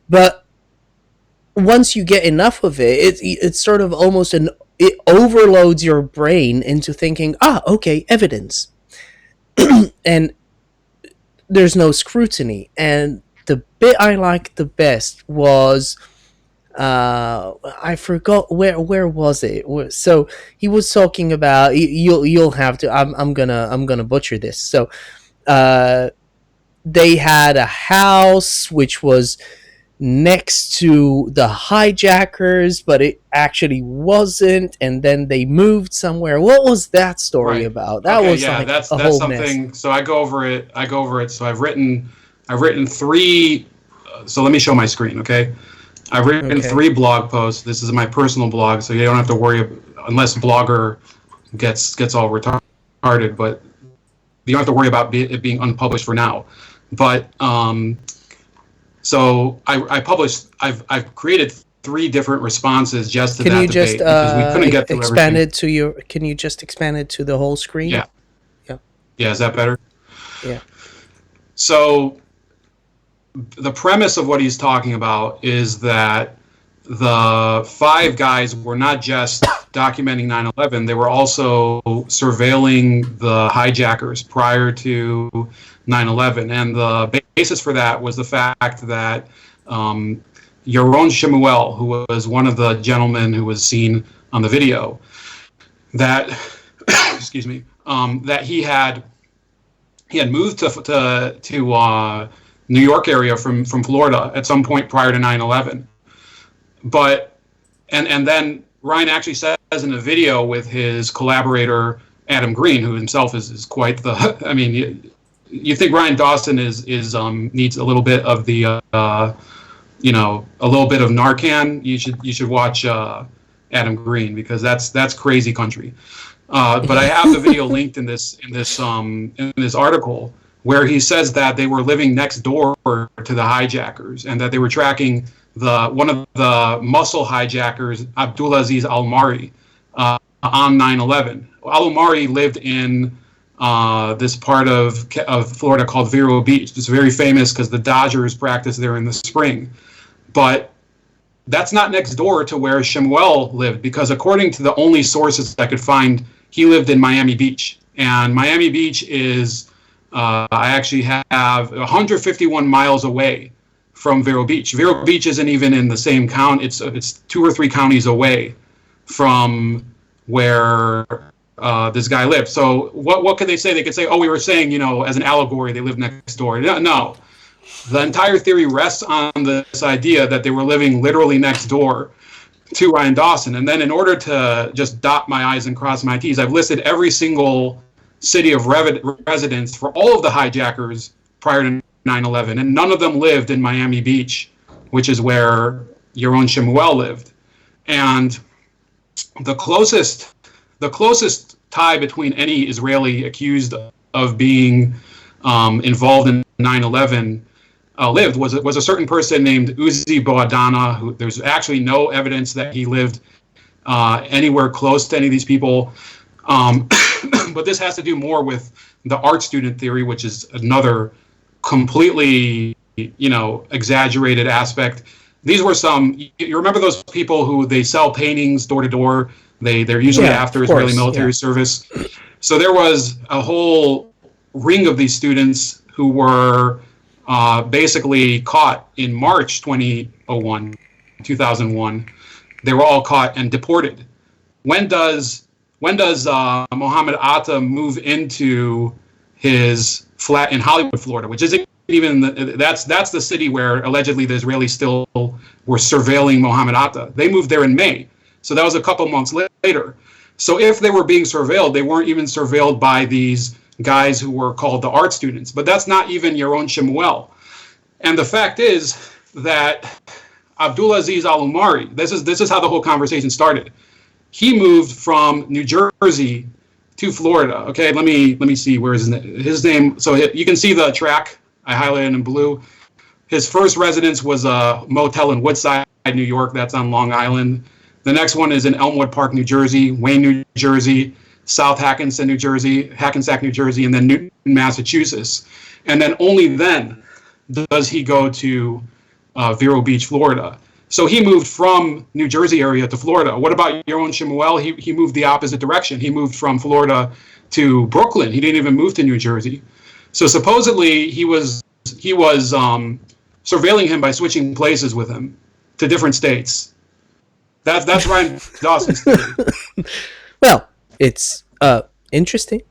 But once you get enough of it, it's sort of almost it overloads your brain into thinking, okay, evidence. And there's no scrutiny. And the bit I liked the best was, I forgot where was it? So he was talking about, you'll have to, I'm gonna butcher this. So they had a house which was next to the hijackers, but it actually wasn't, and then they moved somewhere. What was that story about? That was that's something mess. So I go over it. So I've written 3. So let me show my screen, okay? I've written 3 blog posts. This is my personal blog, so you don't have to worry unless Blogger gets all retarded, but you don't have to worry about it being unpublished for now. But so I've created 3 different responses just to Can that you debate just because we couldn't get through expand everything. it to your? Can you just expand it to the whole screen? Yeah. Yeah. Yeah, is that better? Yeah. So the premise of what he's talking about is that the 5 guys were not just documenting 9/11, they were also surveilling the hijackers prior to 9/11. And the basis for that was the fact that Yaron Shemuel, who was one of the gentlemen who was seen on the video, that excuse me, that he had moved to New York area from Florida at some point prior to 9/11. But and then Ryan actually says in a video with his collaborator Adam Green, who himself is quite the I mean, you think Ryan Dawson is needs a little bit of the a little bit of Narcan, you should watch Adam Green, because that's crazy country. But I have the video linked in this article where he says that they were living next door to the hijackers and that they were tracking one of the muscle hijackers, Abdulaziz Al-Mari, on 9/11. Al-Mari lived in this part of Florida called Vero Beach. It's very famous because the Dodgers practice there in the spring. But that's not next door to where Shemuel lived, because according to the only sources I could find, he lived in Miami Beach. And Miami Beach is, I actually have 151 miles away from Vero Beach. Vero Beach isn't even in the same county. It's 2 or 3 counties away from where this guy lived. So what could they say? They could say, oh, we were saying, as an allegory, they lived next door. No. The entire theory rests on this idea that they were living literally next door to Ryan Dawson. And then in order to just dot my I's and cross my T's, I've listed every single city of residence for all of the hijackers prior to 9/11, and none of them lived in Miami Beach, which is where Yaron Shemuel lived. And the closest tie between any Israeli accused of being involved in 9/11 lived was a certain person named Uzi Boadana, who there's actually no evidence that he lived anywhere close to any of these people. But this has to do more with the art student theory, which is another completely, exaggerated aspect. These were you remember those people who they sell paintings door to door? They're usually after Israeli military service. So there was a whole ring of these students who were basically caught in March 2001. They were all caught and deported. When does Mohammed Atta move into his flat in Hollywood, Florida, which isn't even that's the city where allegedly the Israelis still were surveilling Mohammed Atta. They moved there in May, so that was a couple months later. So if they were being surveilled, they weren't even surveilled by these guys who were called the art students. But that's not even Yaron Shemuel. And the fact is that Abdulaziz Al-Umari, this is how the whole conversation started. He moved from New Jersey to Florida. Okay, let me see, where is his name? So you can see the track I highlighted in blue. His first residence was a motel in Woodside, New York. That's on Long Island. The next one is in Elmwood Park, New Jersey, Wayne, New Jersey, South Hackensack, New Jersey, and then Newton, Massachusetts. And then only then does he go to Vero Beach, Florida. So he moved from New Jersey area to Florida. What about Yaron Shemuel? He moved the opposite direction. He moved from Florida to Brooklyn. He didn't even move to New Jersey. So supposedly he was surveilling him by switching places with him to different states. That's Ryan Dawson's theory. Well, it's interesting,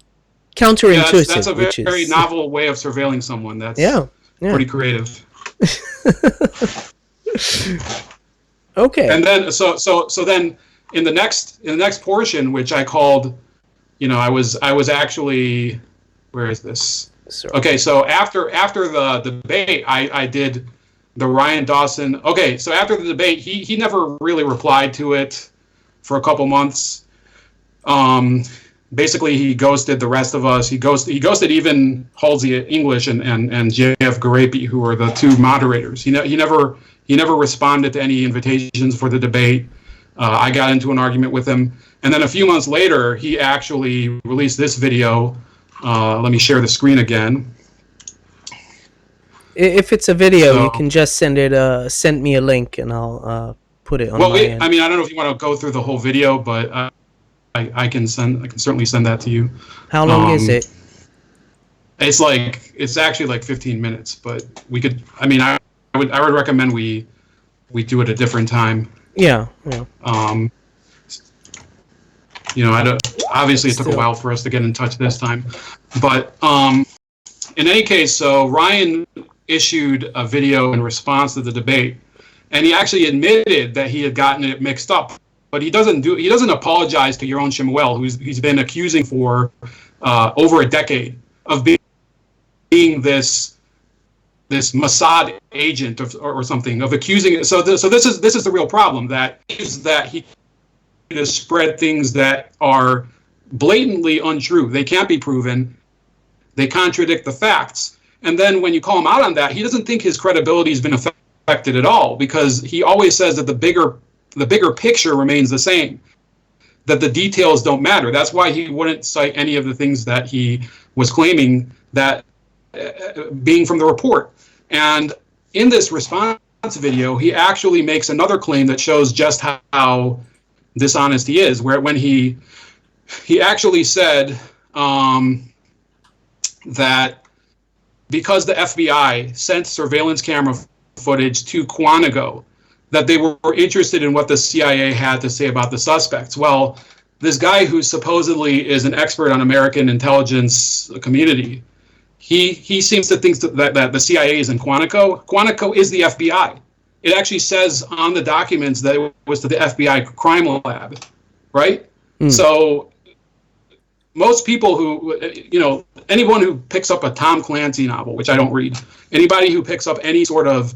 counterintuitive. That's a very novel way of surveilling someone. That's pretty creative. Okay. And then so then in the next portion, which I called, I was actually, where is this? Sorry. Okay, so after the debate, I did the Ryan Dawson. Okay, so after the debate, he never really replied to it for a couple months. basically he ghosted the rest of us. He ghosted even Halsey English and JF Garapi, who were the two moderators. He never responded to any invitations for the debate. I got into an argument with him, and then a few months later, he actually released this video. Let me share the screen again. If it's a video, you can just send me a link, and I'll put it on my end. I mean, I don't know if you want to go through the whole video, but I can certainly send that to you. How long is it? It's actually like 15 minutes, but we could. I mean, I would recommend we do it a different time. Yeah. Obviously it took a while for us to get in touch this time, but in any case, so Ryan issued a video in response to the debate, and he actually admitted that he had gotten it mixed up. But he doesn't apologize to Yaron Shemuel, he's been accusing for over a decade of being this Mossad agent or something, of accusing. So this is the real problem, that he has spread things that are blatantly untrue. They can't be proven. They contradict the facts. And then when you call him out on that, he doesn't think his credibility has been affected at all, because he always says that the bigger picture remains the same, that the details don't matter. That's why he wouldn't cite any of the things that he was claiming that being from the report. And in this response video, he actually makes another claim that shows just how dishonest he is, when he actually said that because the FBI sent surveillance camera footage to Quantico, that they were interested in what the CIA had to say about the suspects. Well, this guy who supposedly is an expert on American intelligence community, he seems to think that the CIA is in Quantico. Quantico is the FBI. It actually says on the documents that it was to the FBI crime lab, right? So most people who, anyone who picks up a Tom Clancy novel, which I don't read, anybody who picks up any sort of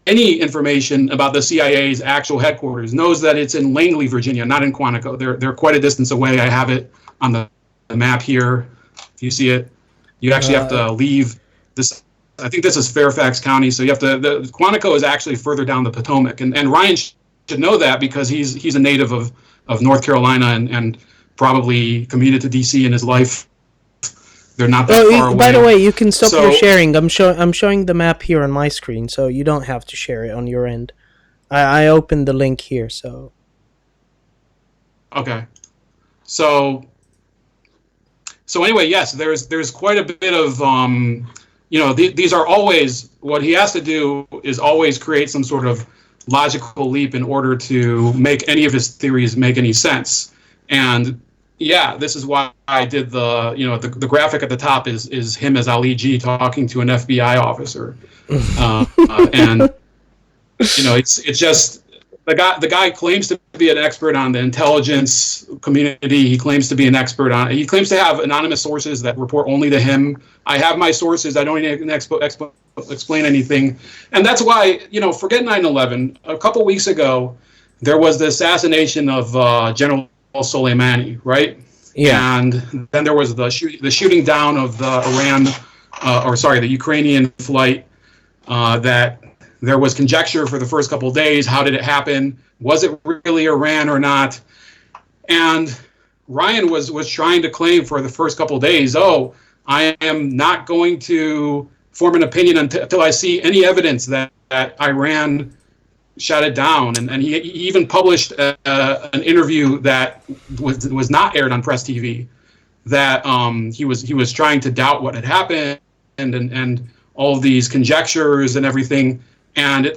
any information about the CIA's actual headquarters knows that it's in Langley, Virginia, not in Quantico. They're quite a distance away. I have it on the map here. If you see it, you actually have to leave this. I think this is Fairfax County, so you have to. Quantico is actually further down the Potomac, and Ryan should know that, because he's a native of North Carolina and probably commuted to DC in his life. They're not that far away. By the way, you can stop your sharing. I'm showing the map here on my screen, so you don't have to share it on your end. I opened the link here, so. Okay. So anyway, yes, there's quite a bit of these are always, what he has to do is always create some sort of logical leap in order to make any of his theories make any sense. And yeah, this is why I did the graphic at the top is him as Ali G talking to an FBI officer, and it's just the guy claims to be an expert on the intelligence community. He claims to be an expert on. He claims to have anonymous sources that report only to him. I have my sources. I don't need to explain anything, and that's why forget 9/11. A couple weeks ago, there was the assassination of General Soleimani, right? Yeah. And then there was the shooting down of the Ukrainian flight. That there was conjecture for the first couple of days. How did it happen? Was it really Iran or not? And Ryan was trying to claim for the first couple of days, I am not going to form an opinion until I see any evidence that Iran shot it down, and he even published an interview that was not aired on Press TV, that he was trying to doubt what had happened and all of these conjectures and everything, and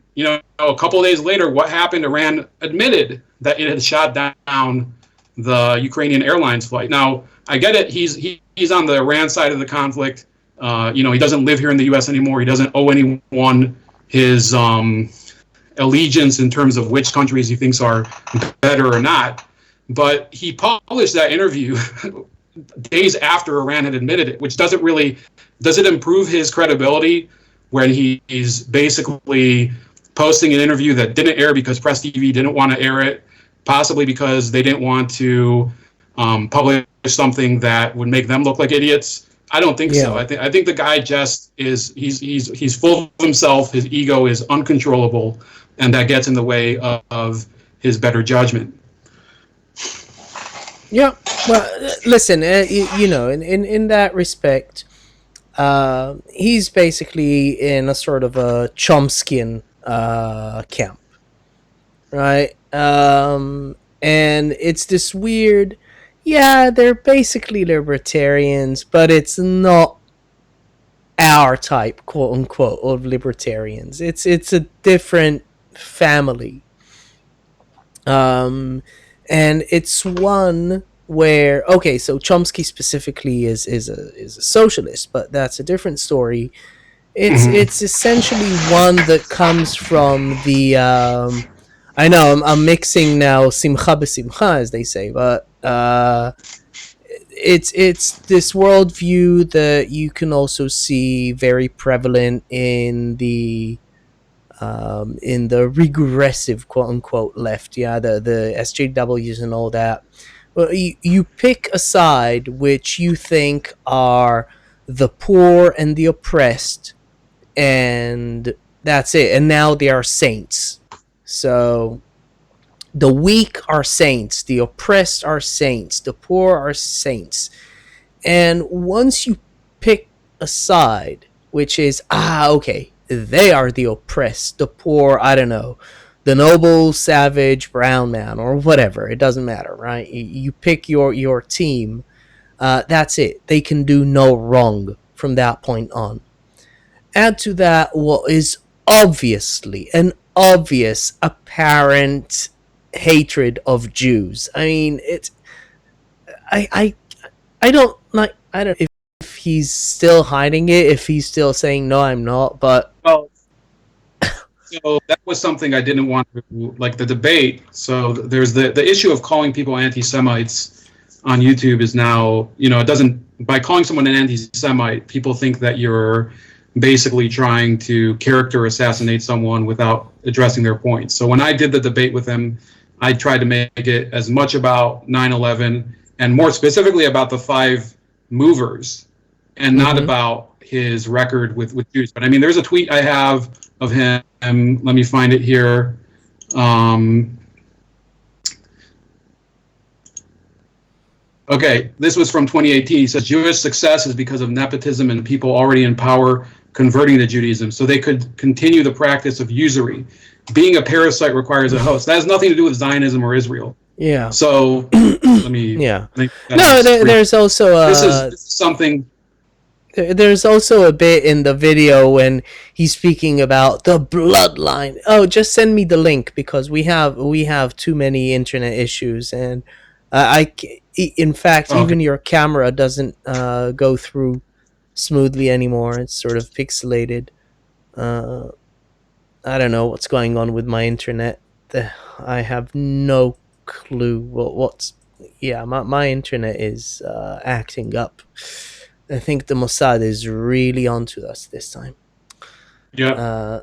a couple of days later, what happened? Iran admitted that it had shot down the Ukrainian Airlines flight. Now I get it; he's on the Iran side of the conflict. He doesn't live here in the U.S. anymore. He doesn't owe anyone his allegiance in terms of which countries he thinks are better or not. But he published that interview days after Iran had admitted it, which does it improve his credibility when he's basically posting an interview that didn't air because Press TV didn't want to air it, possibly because they didn't want to publish something that would make them look like idiots. I don't think so. I think the guy just is he's full of himself. His ego is uncontrollable, and that gets in the way of his better judgment. Yeah. Well, listen. You know, in that respect, he's basically in a sort of a Chomskyan camp, right? And it's this weird. Yeah, they're basically libertarians, but it's not our type, quote unquote, of libertarians. It's a different family. And it's one where, okay, so Chomsky specifically is a socialist, but that's a different story. It's essentially one that comes from the I know I'm mixing now simcha b'simcha, as they say, but it's this worldview that you can also see very prevalent in the regressive, quote unquote, left, the SJWs and all that. Well, you pick a side which you think are the poor and the oppressed, and that's it. And now they are saints. So the weak are saints, the oppressed are saints, the poor are saints. And once you pick a side, which is, okay, they are the oppressed, the poor, I don't know, the noble, savage, brown man, or whatever, it doesn't matter, right? You pick your team, that's it. They can do no wrong from that point on. Add to that what is obviously an obvious, apparent hatred of Jews. I mean, it's I don't like, I don't know if he's still hiding it, if he's still saying no, I'm not, but well, so that was something I didn't want to, like, the debate. So there's the issue of calling people anti-Semites on YouTube is now, you know, it doesn't, by calling someone an anti-Semite, people think that you're basically trying to character assassinate someone without addressing their points. So when I did the debate with him, I tried to make it as much about 9/11 and more specifically about the 5 movers and not about his record with Jews. But I mean, there's a tweet I have of him. Let me find it here. Okay, this was from 2018. He says, Jewish success is because of nepotism and people already in power converting to Judaism so they could continue the practice of usury. Being a parasite requires a host. That has nothing to do with Zionism or Israel. Yeah. So let me. Yeah. No, there's also this is something. There's also a bit in the video when he's speaking about the bloodline. Oh, just send me the link because we have too many internet issues, and in fact, even your camera doesn't go through smoothly anymore. It's sort of pixelated. I don't know what's going on with my internet. I have no clue what's. Yeah, my internet is acting up. I think the Mossad is really onto us this time. Yeah.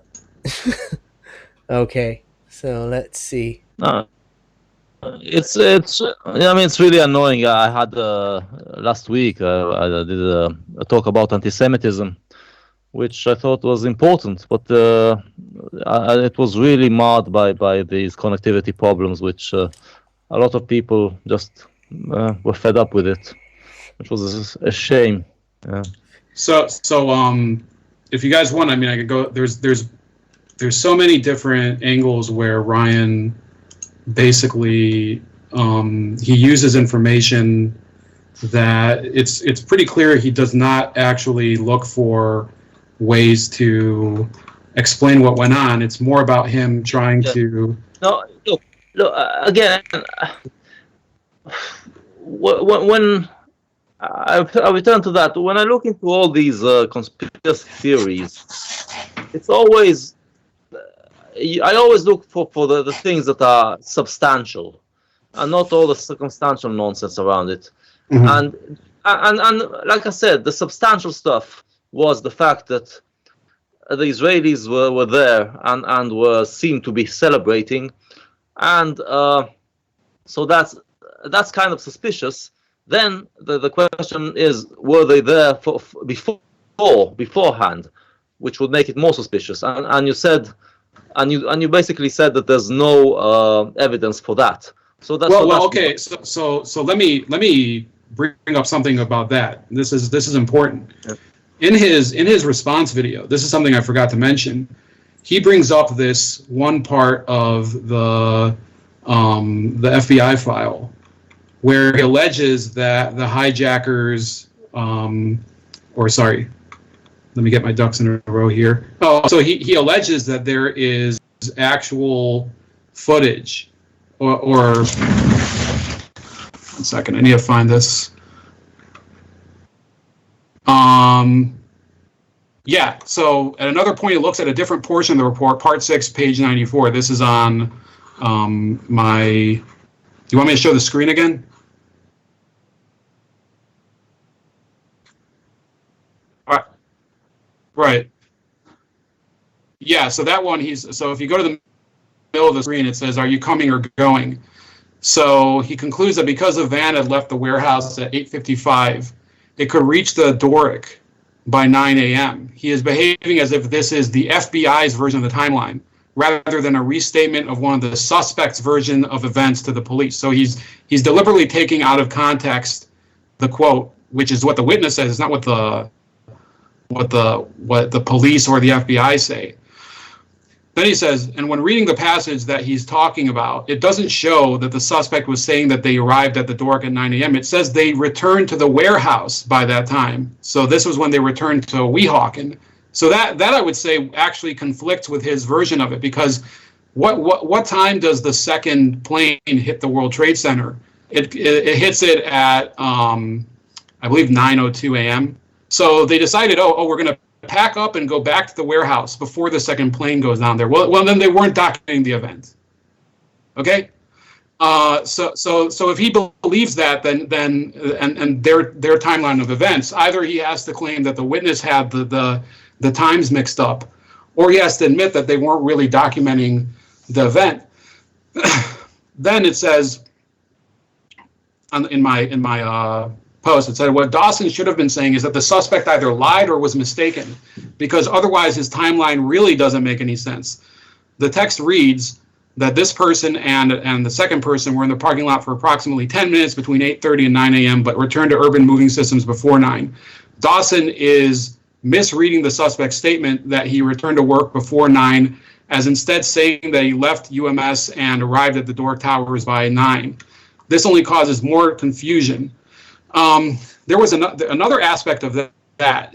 Okay, so let's see. It's I mean, it's really annoying. I had last week I did a talk about anti-Semitism, which I thought was important, but it was really marred by these connectivity problems, which a lot of people just were fed up with it, which was a shame. Yeah. So if you guys want, I mean, I could go. There's so many different angles where Ryan basically he uses information that it's pretty clear he does not actually look for ways to explain what went on. It's more about him trying to. No, look again. When I return to that, when I look into all these conspiracy theories, it's always I always look for the things that are substantial, and not all the circumstantial nonsense around it. And like I said, the substantial stuff was the fact that the Israelis were there and were seen to be celebrating, and so that's that's kind of suspicious. Then the question is, were they there beforehand, which would make it more suspicious? And you said, and you basically said that there's no evidence for that. So that's okay. So let me bring up something about that. This is important. Yeah. In his response video, this is something I forgot to mention. He brings up this one part of the FBI file where he alleges that the hijackers, let me get my ducks in a row here. Oh, so he alleges that there is actual footage, or 1 second, I need to find this. Yeah, so at another point, it looks at a different portion of the report, part 6, page 94. This is on my, do you want me to show the screen again? All right. Right. Yeah, so that one, so if you go to the middle of the screen, it says, "Are you coming or going?" So he concludes that because the van had left the warehouse at 8:55, it could reach the Doric by 9 a.m. He is behaving as if this is the FBI's version of the timeline, rather than a restatement of one of the suspect's version of events to the police. So he's deliberately taking out of context the quote, which is what the witness says. It's not what the police or the FBI say. Then he says, and when reading the passage that he's talking about, it doesn't show that the suspect was saying that they arrived at the Doric at 9 a.m. It says they returned to the warehouse by that time. So this was when they returned to Weehawken. So that I would say actually conflicts with his version of it, because what time does the second plane hit the World Trade Center? It hits it at I believe 9:02 a.m. So they decided, we're going to pack up and go back to the warehouse before the second plane goes down there. Well, then they weren't documenting the event. Okay, so if he believes that, then and their timeline of events, either he has to claim that the witness had the times mixed up, or he has to admit that they weren't really documenting the event. Then it says in my post, it said, what Dawson should have been saying is that the suspect either lied or was mistaken, because otherwise his timeline really doesn't make any sense. The text reads that this person and the second person were in the parking lot for approximately 10 minutes between 8:30 and 9 a.m., but returned to Urban Moving Systems before 9. Dawson is misreading the suspect's statement that he returned to work before 9, as instead saying that he left UMS and arrived at the Doric Towers by 9. This only causes more confusion. There was another aspect of that,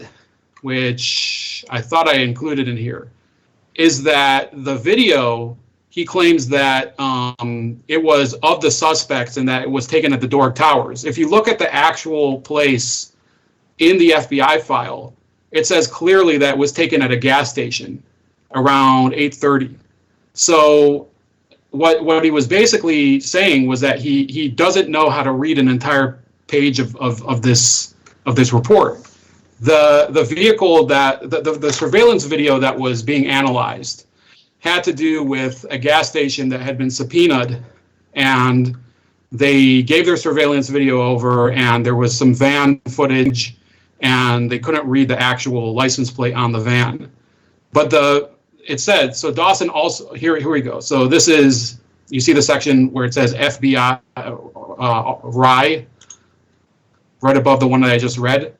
which I thought I included in here, is that the video, he claims that it was of the suspects and that it was taken at the Doric Towers. If you look at the actual place in the FBI file, it says clearly that it was taken at a gas station around 8:30. So what he was basically saying was that he doesn't know how to read an entire page of this report. The vehicle that the surveillance video that was being analyzed had to do with a gas station that had been subpoenaed, and they gave their surveillance video over, and there was some van footage, and they couldn't read the actual license plate on the van. But it said, so Dawson also, here we go. So this is, you see the section where it says FBI RI, right above the one that I just read.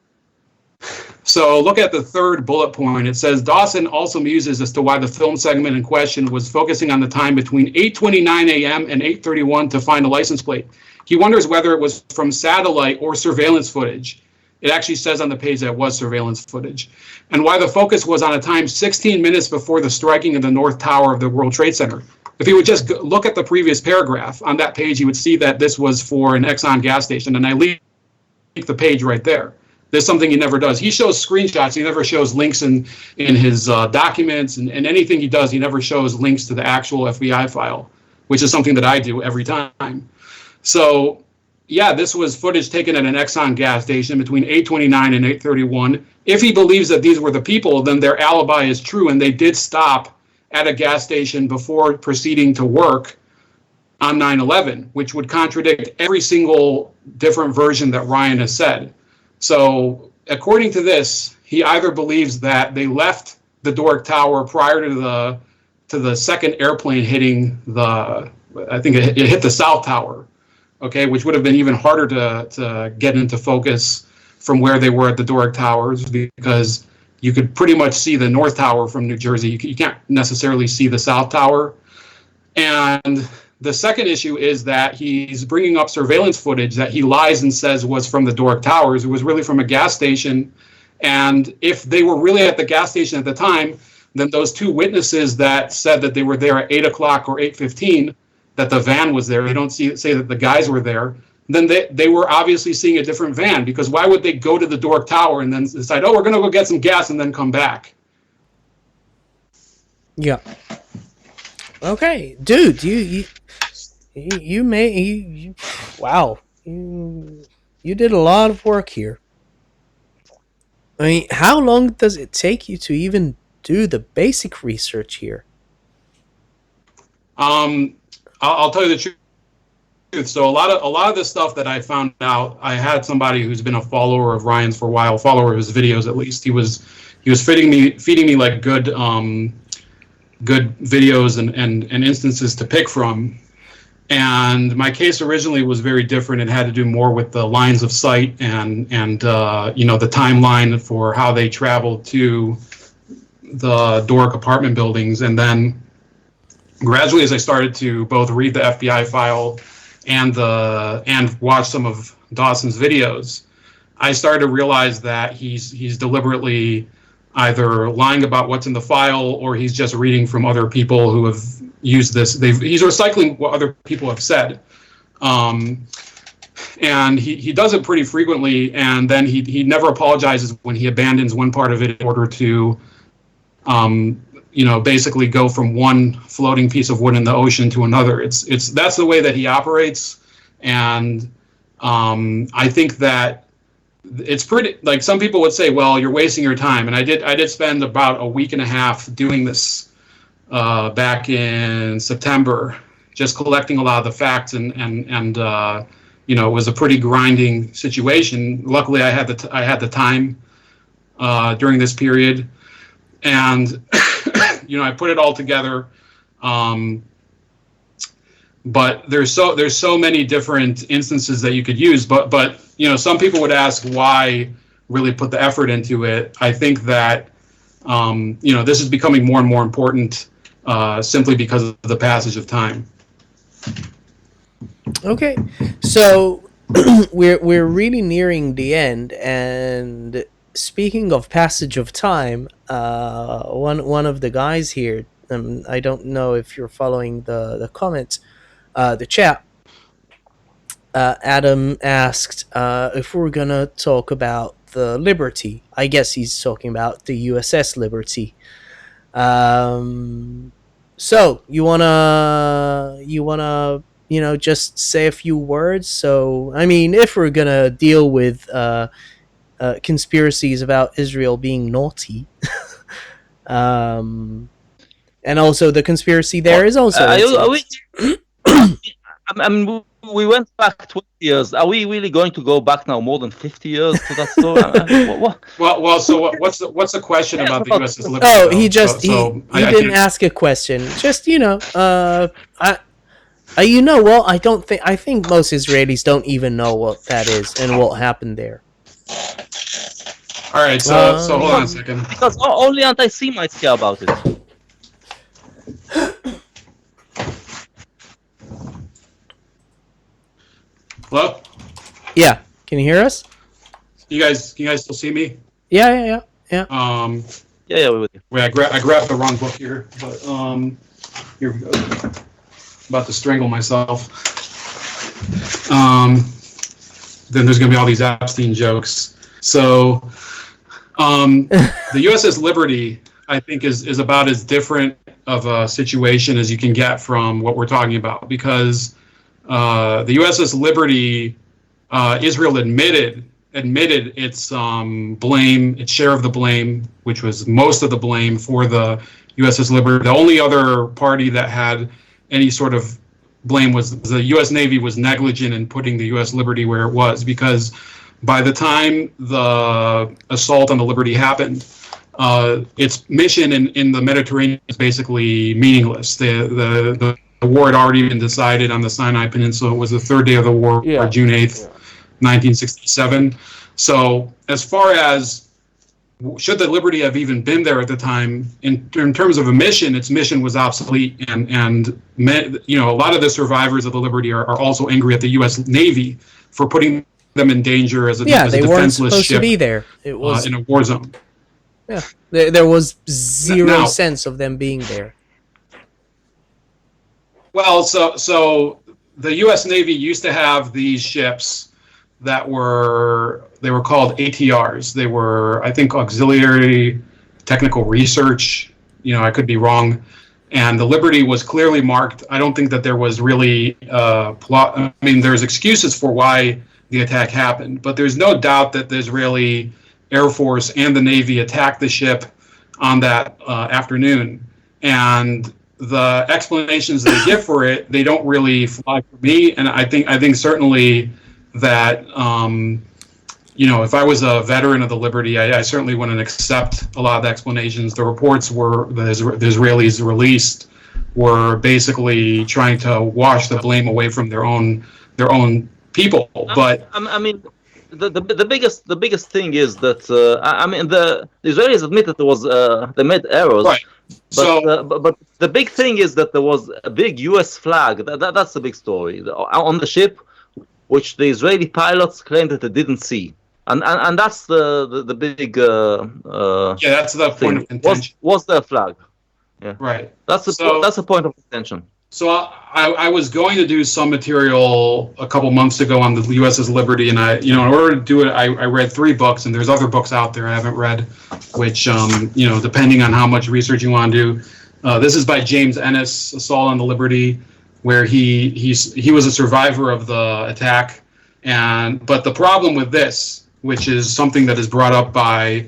So look at the third bullet point. It says Dawson also muses as to why the film segment in question was focusing on the time between 8:29 a.m. and 8:31 to find a license plate. He wonders whether it was from satellite or surveillance footage. It actually says on the page that it was surveillance footage. And why the focus was on a time 16 minutes before the striking of the North Tower of the World Trade Center. If you would just look at the previous paragraph on that page, you would see that this was for an Exxon gas station. And I link the page right there. There's something he never does. He shows screenshots. He never shows links in his documents, and anything he does, he never shows links to the actual FBI file, which is something that I do every time. So, yeah, this was footage taken at an Exxon gas station between 8:29 and 8:31. If he believes that these were the people, then their alibi is true, and they did stop at a gas station before proceeding to work on 9/11, which would contradict every single different version that Ryan has said. So according to this, he either believes that they left the Doric Tower prior to the second airplane hitting I think it hit the South Tower, okay, which would have been even harder to get into focus from where they were at the Doric Towers, because you could pretty much see the North Tower from New Jersey. You can't necessarily see the South Tower. And the second issue is that he's bringing up surveillance footage that he lies and says was from the Doric Towers. It was really from a gas station. And if they were really at the gas station at the time, then those two witnesses that said that they were there at 8 o'clock or 8:15, that the van was there, they don't say that the guys were there, then they were obviously seeing a different van, because why would they go to the Doric Tower and then decide, oh, we're going to go get some gas and then come back? Yeah. Okay, dude, wow, you did a lot of work here. I mean, how long does it take you to even do the basic research here? I'll tell you the truth. So a lot of the stuff that I found out, I had somebody who's been a follower of Ryan's for a while, follower of his videos at least. He was feeding me like good videos and instances to pick from. And my case originally was very different. It had to do more with the lines of sight and the timeline for how they traveled to the Doric apartment buildings. And then gradually, as I started to both read the FBI file and watch some of Dawson's videos, I started to realize that he's deliberately either lying about what's in the file, or he's just reading from other people who have used this. He's recycling what other people have said, and he does it pretty frequently. And then he never apologizes when he abandons one part of it in order to, basically go from one floating piece of wood in the ocean to another. That's the way that he operates, and I think that it's pretty, like, some people would say, well, you're wasting your time. And I did spend about a week and a half doing this back in September, just collecting a lot of the facts, and it was a pretty grinding situation. Luckily, I had the time during this period, and I put it all together. But there's so many different instances that you could use. But some people would ask why really put the effort into it. I think that this is becoming more and more important simply because of the passage of time. Okay, so we're really nearing the end, and speaking of passage of time, one of the guys here, I don't know if you're following the comments, the chat, Adam asked if we're gonna talk about the Liberty. I guess he's talking about the USS Liberty. So you wanna just say a few words? So I mean, if we're gonna deal with conspiracies about Israel being naughty, and also the conspiracy there is also. I mean, we went back 20 years. Are we really going to go back now more than 50 years to that story? Well, so what's the question about the USS Liberty? Oh, he didn't ask a question. Just I think most Israelis don't even know what that is and what happened there. All right, so hold on a second. Because only anti-Semites care about it. Hello? Yeah. Can you hear us? You guys still see me? Yeah. Yeah, we're with you. Wait, I grabbed the wrong book here, but here we go. About to strangle myself. Then there's gonna be all these Epstein jokes. So, the USS Liberty, I think, is about as different of a situation as you can get from what we're talking about, because the USS Liberty, Israel admitted its blame, its share of the blame, which was most of the blame for the USS Liberty. The only other party that had any sort of blame was the U.S. Navy was negligent in putting the U.S. Liberty where it was, because by the time the assault on the Liberty happened, its mission in the Mediterranean is basically meaningless. The war had already been decided on the Sinai Peninsula. It was the third day of the war, June 8th, 1967. So as far as should the Liberty have even been there at the time, in terms of a mission, its mission was obsolete, and you know, a lot of the survivors of the Liberty are also angry at the U.S. Navy for putting them in danger as a defenseless ship. Yeah, they weren't supposed to be there. It was in a war zone. Yeah, there was zero sense of them being there. Well, so the U.S. Navy used to have these ships that were called ATRs. They were, I think, auxiliary technical research. You know, I could be wrong. And the Liberty was clearly marked. I don't think that there was really plot. I mean, there's excuses for why the attack happened, but there's no doubt that the Israeli Air Force and the Navy attacked the ship on that afternoon. And the explanations they give for it, they don't really fly for me. And I think certainly that, you know, if I was a veteran of the Liberty, I certainly wouldn't accept a lot of the explanations. The reports the Israelis released were basically trying to wash the blame away from their own people. But I mean, the biggest thing is that I mean, the Israelis admitted there was they made errors. Right. But the big thing is that there was a big U.S. flag. That's the big story on the ship, which the Israeli pilots claimed that they didn't see, and that's the big that's the thing. Point of contention. Was there a flag? Yeah, right. That's the point of contention. So I was going to do some material a couple months ago on the USS Liberty, and in order to do it, I read 3 books, and there's other books out there I haven't read, which, depending on how much research you want to do. This is by James Ennis, Assault on the Liberty, where he was a survivor of the attack, but the problem with this, which is something that is brought up by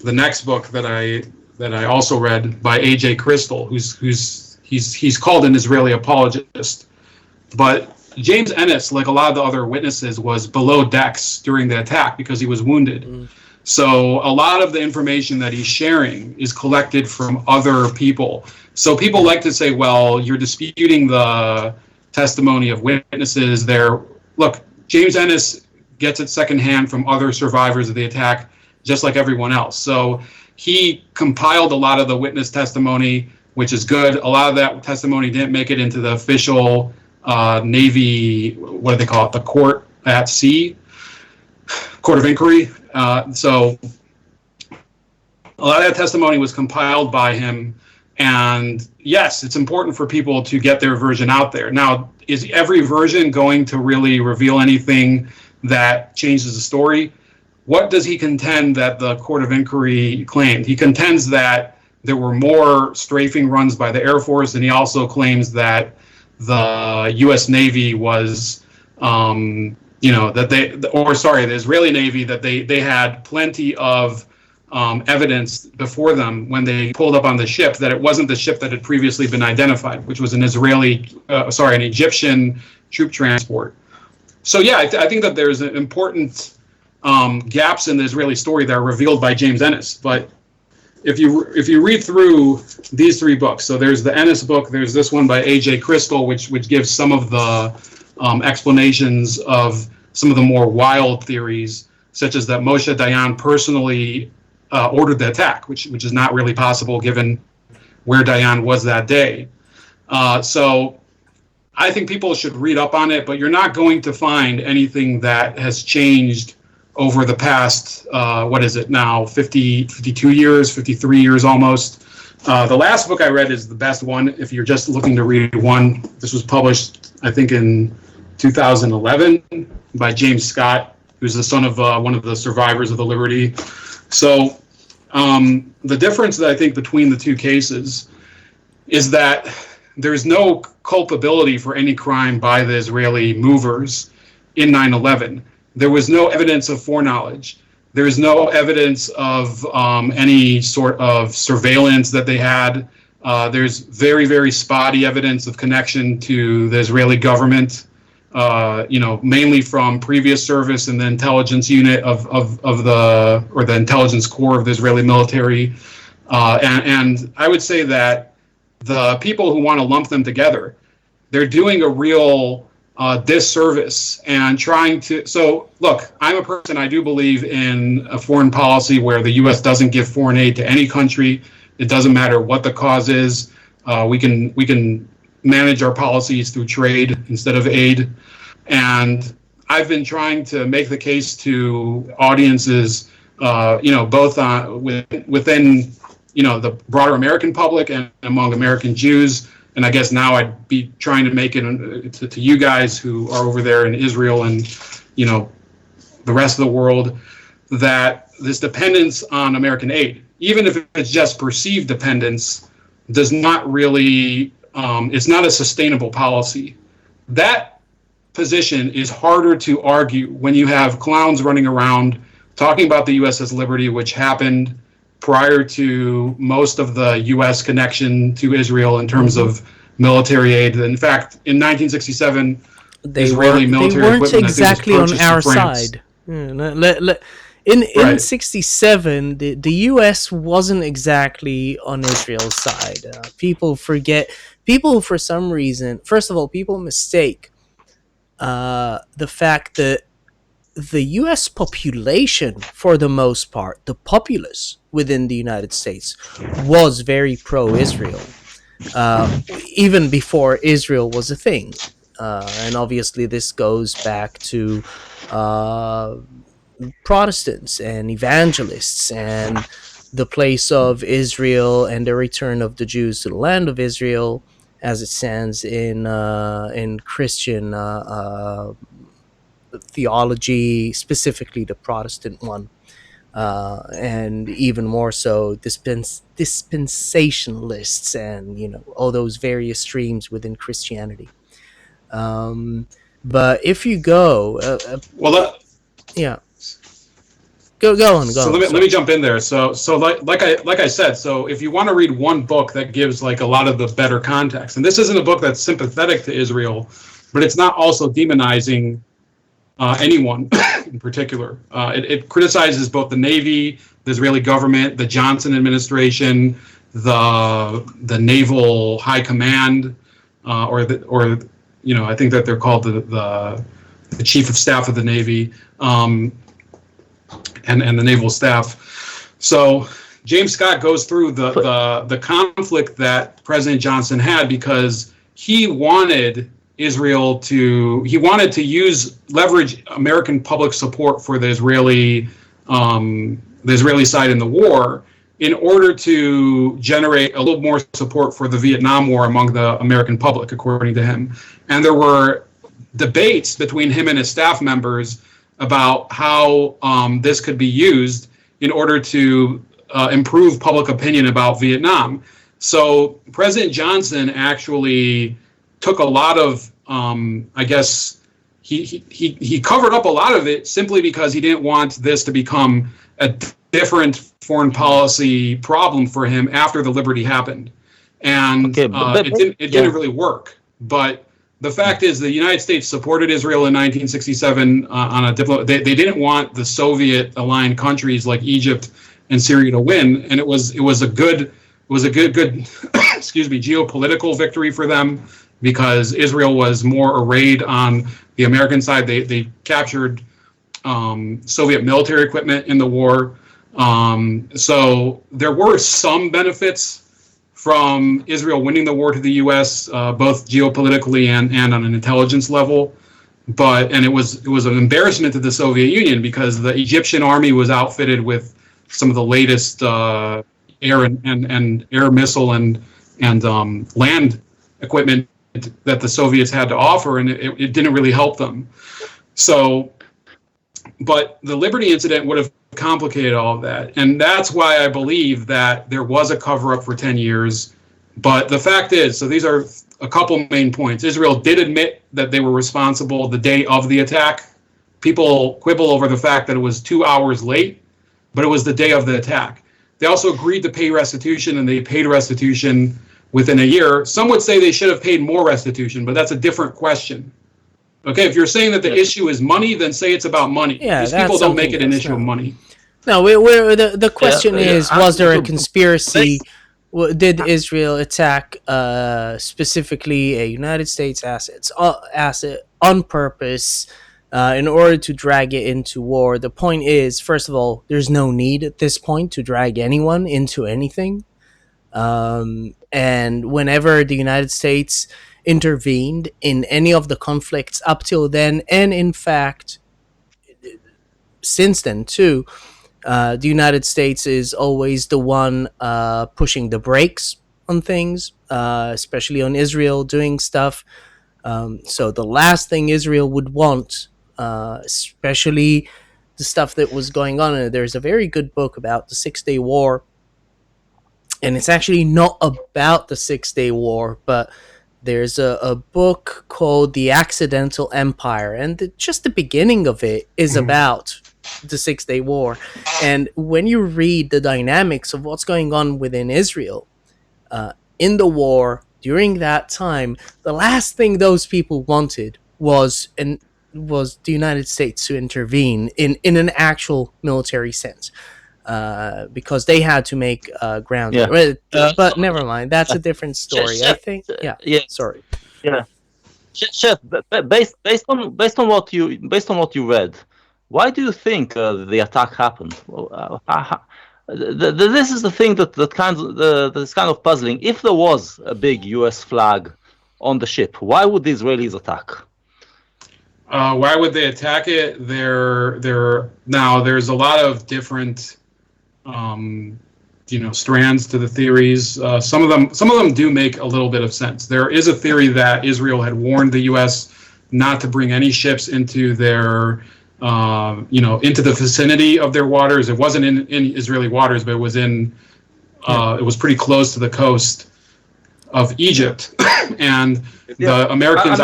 the next book that I also read by A.J. Crystal, he's called an Israeli apologist, but James Ennis, like a lot of the other witnesses, was below decks during the attack because he was wounded. So a lot of the information that he's sharing is collected from other people. So people like to say, well, you're disputing the testimony of witnesses there. Look, James Ennis gets it secondhand from other survivors of the attack, just like everyone else. So he compiled a lot of the witness testimony, which is good. A lot of that testimony didn't make it into the official Navy, what do they call it, the court at sea, court of inquiry. So a lot of that testimony was compiled by him. And yes, it's important for people to get their version out there. Now, is every version going to really reveal anything that changes the story? What does he contend that the court of inquiry claimed? He contends that there were more strafing runs by the Air Force, and he also claims that the U.S. Navy was, the Israeli Navy, that they had plenty of evidence before them when they pulled up on the ship that it wasn't the ship that had previously been identified, which was an Egyptian troop transport. So yeah, I think that there's important gaps in the Israeli story that are revealed by James Ennis, but if you read through these 3 books, so there's the Ennis book, there's this one by A.J. Crystal, which gives some of the explanations of some of the more wild theories, such as that Moshe Dayan personally ordered the attack, which is not really possible given where Dayan was that day. So I think people should read up on it, but you're not going to find anything that has changed over the past, 52 years, 53 years almost. The last book I read is the best one if you're just looking to read one. This was published, I think, in 2011 by James Scott, who's the son of one of the survivors of the Liberty. So the difference that I think between the 2 cases is that there's no culpability for any crime by the Israeli movers in 9/11. There was no evidence of foreknowledge. There is no evidence of any sort of surveillance that they had There's very, very spotty evidence of connection to the Israeli government, mainly from previous service and the intelligence unit of the intelligence corps of the Israeli military. And I would say that the people who want to lump them together, they're doing a real disservice and trying to. So look, I'm a person, I do believe in a foreign policy where the U.S. doesn't give foreign aid to any country. It doesn't matter what the cause is. We can manage our policies through trade instead of aid. And I've been trying to make the case to audiences, both within the broader American public and among American Jews. And I guess now I'd be trying to make it to you guys who are over there in Israel and, the rest of the world, that this dependence on American aid, even if it's just perceived dependence, does not really, it's not a sustainable policy. That position is harder to argue when you have clowns running around talking about the USS Liberty, which happened prior to most of the U.S. connection to Israel in terms of military aid. In fact, in 1967, Israeli military they weren't equipment, exactly on our France. side. In 67, the U.S. wasn't exactly on Israel's side. People forget. People, for some reason, first of all, people mistake the fact that the U.S. population, for the most part, the populace within the United States, was very pro-Israel, even before Israel was a thing. And obviously this goes back to Protestants and evangelists and the place of Israel and the return of the Jews to the land of Israel as it stands in Christian theology, specifically the Protestant one, and even more so dispensationalists and all those various streams within Christianity. But if you go, go on. So let me jump in there. So like I said, so if you want to read one book that gives like a lot of the better context, and this isn't a book that's sympathetic to Israel, but it's not also demonizing anyone in particular. It criticizes both the Navy, the Israeli government, the Johnson administration, the Naval High Command, or I think that they're called the Chief of Staff of the Navy, and the Naval Staff. So James Scott goes through the conflict that President Johnson had because he wanted Israel to leverage American public support for the Israeli side in the war in order to generate a little more support for the Vietnam War among the American public, according to him. And there were debates between him and his staff members about how this could be used in order to improve public opinion about Vietnam. So President Johnson actually took a lot of, I guess, he covered up a lot of it simply because he didn't want this to become a different foreign policy problem for him after the Liberty happened. And it didn't really work. But the fact is the United States supported Israel in 1967 on a they didn't want the Soviet aligned countries like Egypt and Syria to win, and it was a good excuse me, geopolitical victory for them because Israel was more arrayed on the American side. They captured Soviet military equipment in the war. So there were some benefits from Israel winning the war to the U.S., both geopolitically and on an intelligence level. And it was an embarrassment to the Soviet Union because the Egyptian army was outfitted with some of the latest air and air missile and land equipment that the Soviets had to offer, and it didn't really help them. So, but the Liberty incident would have complicated all of that, and that's why I believe that there was a cover-up for 10 years. But the fact is, so these are a couple main points. Israel did admit that they were responsible the day of the attack. People quibble over the fact that it was 2 hours late, but it was the day of the attack. They also agreed to pay restitution, and they paid restitution. within a year. Some would say they should have paid more restitution, but that's a different question. Okay, if you're saying that the issue is money, then say it's about money. Yeah, These that's people don't make it an something issue of money. No, the question is, was there a conspiracy? Did Israel attack specifically a United States asset on purpose in order to drag it into war? The point is, first of all, there's no need at this point to drag anyone into anything. And whenever the United States intervened in any of the conflicts up till then, and in fact, since then too, the United States is always the one pushing the brakes on things, especially on Israel doing stuff. So the last thing Israel would want, especially the stuff that was going on, and there's a very good book about the 6-Day War, and it's actually not about the 6-Day War, but there's a book called The Accidental Empire, and just the beginning of it is about the 6-Day War. And when you read the dynamics of what's going on within Israel in the war during that time, the last thing those people wanted was the United States to intervene in an actual military sense, because they had to make ground. Yeah. But never mind, that's a different story. I think. Yeah. Sorry. Yeah. Chef, based on what you read, why do you think the attack happened? This is the thing that's kind of puzzling. If there was a big U.S. flag on the ship, why would the Israelis attack? Why would they attack it? Now there's a lot of different, strands to the theories. Some of them do make a little bit of sense. There is a theory that Israel had warned the U.S. not to bring any ships into their into the vicinity of their waters. It wasn't in Israeli waters, but it was it was pretty close to the coast of Egypt, and the Americans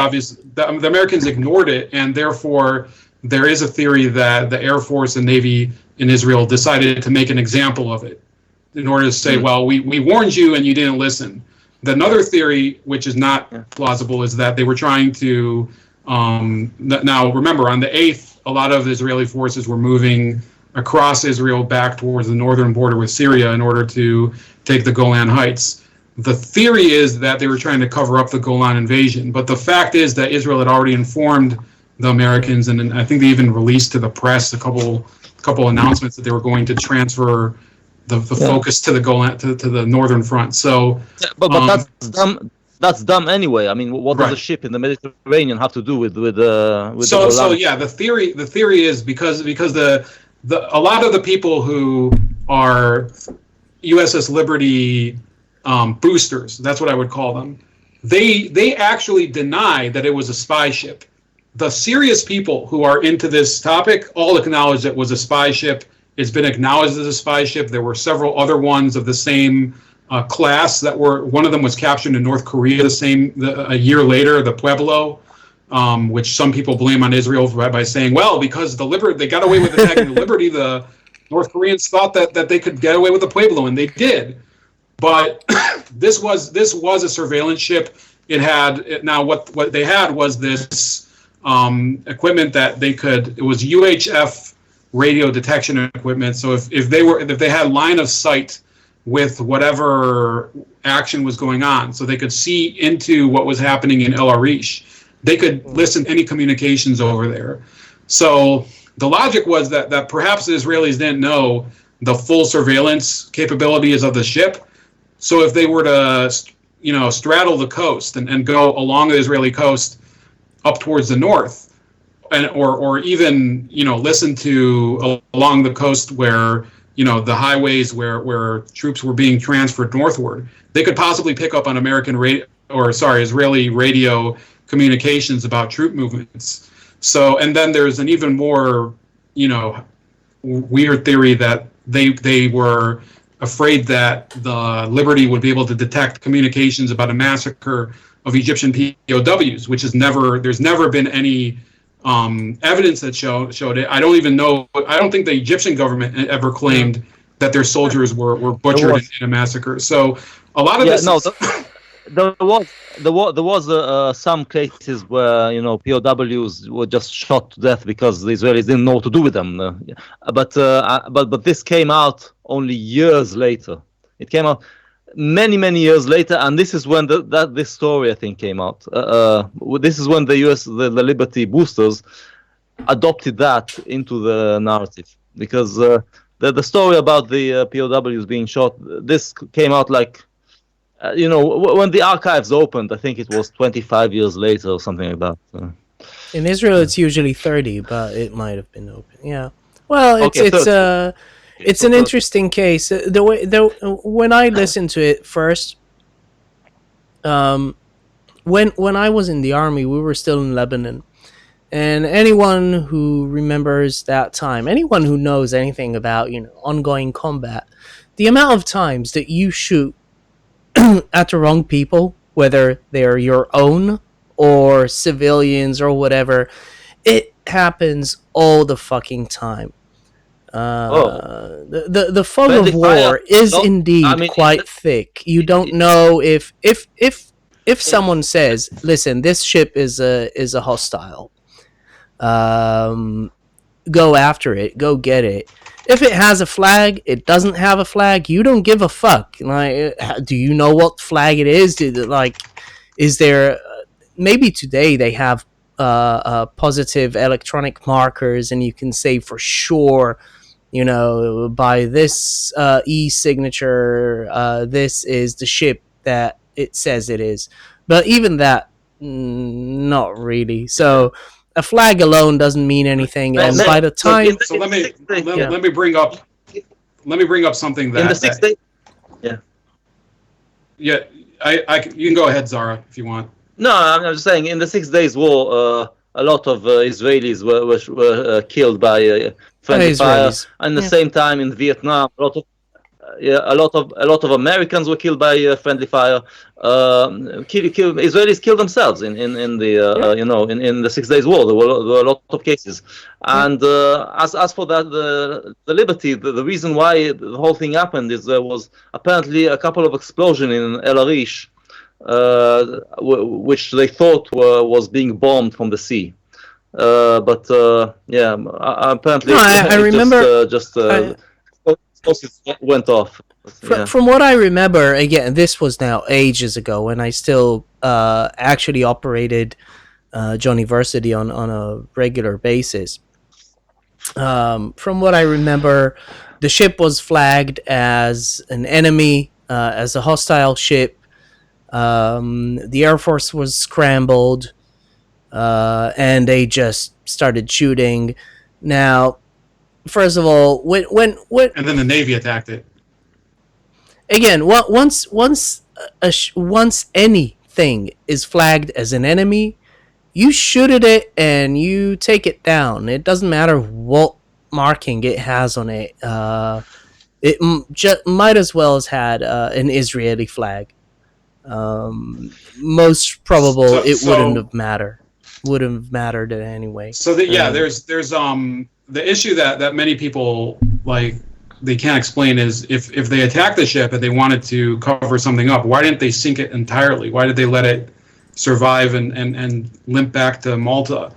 the Americans ignored it, and therefore there is a theory that the Air Force and Navy in Israel decided to make an example of it in order to say, well, we warned you and you didn't listen. Another theory, which is not plausible, is that they were trying to now remember, on the 8th, a lot of the Israeli forces were moving across Israel back towards the northern border with Syria in order to take the Golan Heights. The theory is that they were trying to cover up the Golan invasion, but the fact is that Israel had already informed the Americans, and I think they even released to the press a couple announcements that they were going to transfer the focus to the Golan to the northern front. So, but that's dumb. That's dumb anyway. I mean, what does a ship in the Mediterranean have to do with the Golan? So yeah, the theory is because a lot of the people who are USS Liberty boosters, that's what I would call them, they actually deny that it was a spy ship. The serious people who are into this topic all acknowledge that it was a spy ship. It's been acknowledged as a spy ship. There were several other ones of the same class that one of them was captured in North Korea a year later, the Pueblo, which some people blame on Israel by saying, well, because they got away with attacking the Liberty, the North Koreans thought that they could get away with the Pueblo, and they did. But this was a surveillance ship. What they had was this equipment that it was UHF radio detection equipment. So if they had line of sight with whatever action was going on, so they could see into what was happening in El Arish, they could listen to any communications over there. So the logic was that perhaps the Israelis didn't know the full surveillance capabilities of the ship. So if they were to, straddle the coast and go along the Israeli coast up towards the north, or even, listen to along the coast where, the highways where troops were being transferred northward, they could possibly pick up on Israeli radio communications about troop movements. So, and then there's an even more, weird theory that they were afraid that the Liberty would be able to detect communications about a massacre of Egyptian POWs, which there's never been any evidence that showed it. I don't think the Egyptian government ever claimed that their soldiers were butchered in a massacre. So a lot of this there was some cases where POWs were just shot to death because the Israelis didn't know what to do with them. But this came out only years later. It came out many years later, and this is when this story I think came out. This is when the the Liberty boosters adopted that into the narrative, because the story about the POWs being shot, this came out like. When the archives opened, I think it was 25 years later or something like that. In Israel, it's usually 30, but it might have been open. Yeah. Well, it's an interesting case. When I listened to it first, when I was in the army, we were still in Lebanon, and anyone who remembers that time, anyone who knows anything about ongoing combat, the amount of times that you shoot at the wrong people, whether they're your own or civilians or whatever, it happens all the fucking time. The fog of war is indeed quite thick. You don't know if someone says, "Listen, this ship is a hostile. Go after it. Go get it." If it has a flag, it doesn't have a flag, you don't give a fuck. Like, do you know what flag it is? Is there... maybe today they have positive electronic markers, and you can say for sure, by this e-signature, this is the ship that it says it is. But even that, not really. So... a flag alone doesn't mean anything, and by the time. So let me bring up something that. In the 6 days. Yeah. Yeah, you can go ahead, Zara, if you want. No, I'm just saying. In the 6 Days War, a lot of Israelis were killed by friendly fire, and at the same time in Vietnam, a lot of Americans were killed by friendly fire. Israelis killed themselves in the 6 Days War. There were a lot of cases, and as for that, the Liberty, the reason why the whole thing happened is there was apparently a couple of explosions in El Arish, which they thought was being bombed from the sea. Apparently, I remember explosives went off. From what I remember, again, this was now ages ago when I still actually operated John University on a regular basis. From what I remember, the ship was flagged as an enemy, as a hostile ship. The Air Force was scrambled, and they just started shooting. Now, first of all, when and then the Navy attacked it. Again, once anything is flagged as an enemy, you shoot at it and you take it down. It doesn't matter what marking it has on it. It might as well have had an Israeli flag. Most probable wouldn't have mattered. Wouldn't have mattered anyway. So there's the issue that many people they can't explain is if they attacked the ship and they wanted to cover something up, why didn't they sink it entirely? Why did they let it survive and limp back to Malta?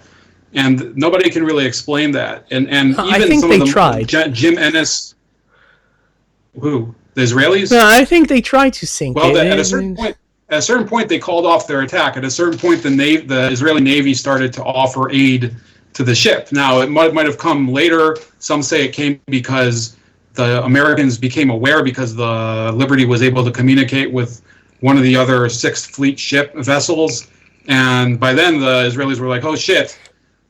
And nobody can really explain that. And even I think some of them tried. Jim Ennis, who? The Israelis? No, I think they tried to sink it. At a certain point, they called off their attack. At a certain point, the Israeli Navy started to offer aid to the ship. Now, it might have come later. Some say it came because the Americans became aware because the Liberty was able to communicate with one of the other Sixth Fleet ship vessels, and by then the Israelis were like, "Oh shit,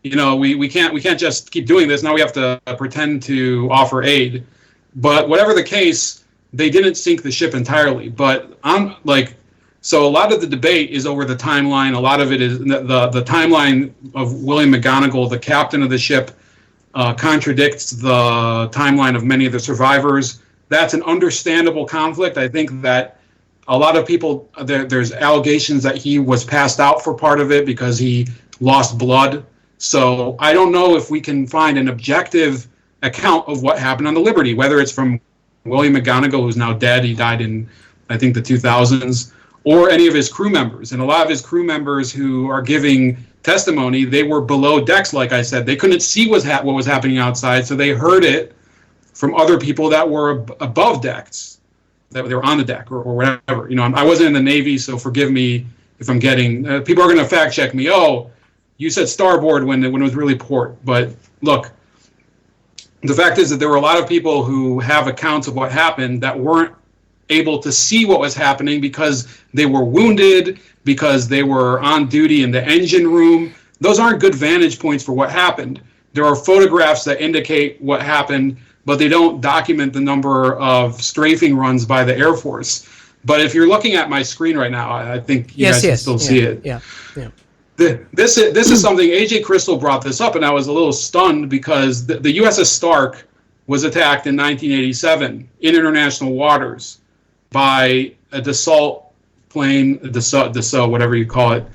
we can't just keep doing this. Now we have to pretend to offer aid." But whatever the case, they didn't sink the ship entirely. But so a lot of the debate is over the timeline. A lot of it is the timeline of William McGonigal, the captain of the ship, contradicts the timeline of many of the survivors. That's an understandable conflict. I think that a lot of people, there's allegations that he was passed out for part of it because he lost blood. So I don't know if we can find an objective account of what happened on the Liberty, whether it's from William McGonigal, who's now dead. He died in, I think, the 2000s, or any of his crew members. And a lot of his crew members who are giving testimony, they were below decks, like I said. They couldn't see what was happening outside, so they heard it from other people that were above decks, that they were on the deck or whatever. You know, I wasn't in the Navy, so forgive me if I'm getting... people are going to fact check me. Oh, you said starboard when it was really port. But look, the fact is that there were a lot of people who have accounts of what happened that weren't able to see what was happening because they were wounded, because they were on duty in the engine room. Those aren't good vantage points for what happened. There are photographs that indicate what happened, but they don't document the number of strafing runs by the Air Force. But if you're looking at my screen right now, I think you guys can still see it. Yeah. This is something, AJ Crystal brought this up, and I was a little stunned because the USS Stark was attacked in 1987 in international waters by a Dassault plane, Dassault, whatever you call it,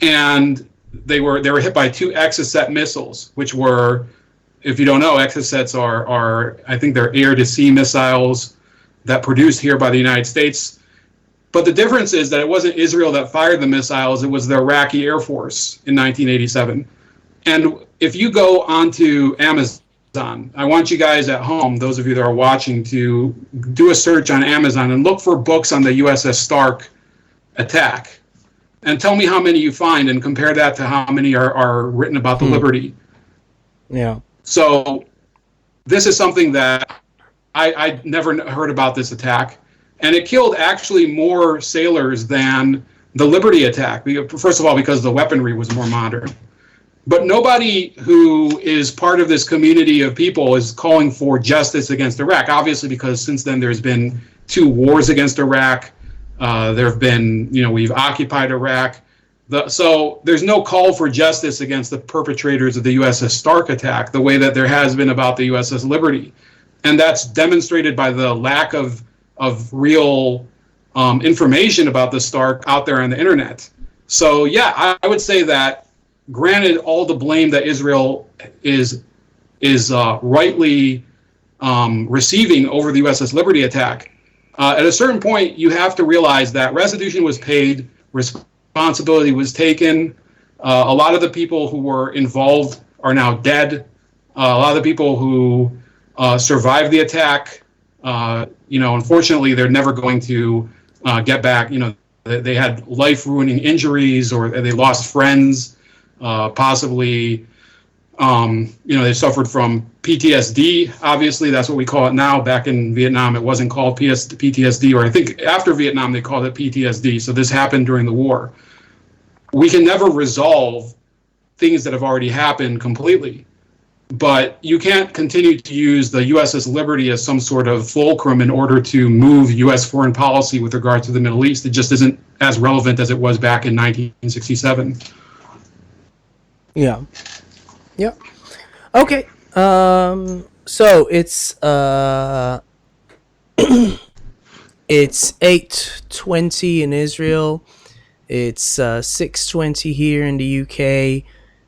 and they were hit by 2 Exocet missiles, which were, if you don't know, Exocets are I think they're air-to-sea missiles that produced here by the United States. But the difference is that it wasn't Israel that fired the missiles; it was the Iraqi Air Force in 1987. And if you go onto Amazon, I want you guys at home, those of you that are watching, to do a search on Amazon and look for books on the USS Stark attack. And tell me how many you find and compare that to how many are written about the Liberty. Yeah. So this is something that I never heard about this attack. And it killed actually more sailors than the Liberty attack. First of all, because the weaponry was more modern. But nobody who is part of this community of people is calling for justice against Iraq, obviously, because since then there's been 2 wars against Iraq. There have been, we've occupied Iraq. So there's no call for justice against the perpetrators of the USS Stark attack the way that there has been about the USS Liberty. And that's demonstrated by the lack of real information about the Stark out there on the internet. So, yeah, I would say that, granted all the blame that Israel is rightly receiving over the USS Liberty attack, at a certain point you have to realize that restitution was paid, responsibility was taken. A lot of the people who were involved are now dead. A lot of the people who survived the attack, unfortunately, they're never going to get back. They had life-ruining injuries, or they lost friends. Possibly, they suffered from PTSD. Obviously, that's what we call it now. Back in Vietnam, it wasn't called PTSD, or I think after Vietnam, they called it PTSD. So this happened during the war. We can never resolve things that have already happened completely. But you can't continue to use the USS Liberty as some sort of fulcrum in order to move U.S. foreign policy with regard to the Middle East. It just isn't as relevant as it was back in 1967. Yeah. Okay. So it's it's 8:20 in Israel. It's 6:20 here in the UK,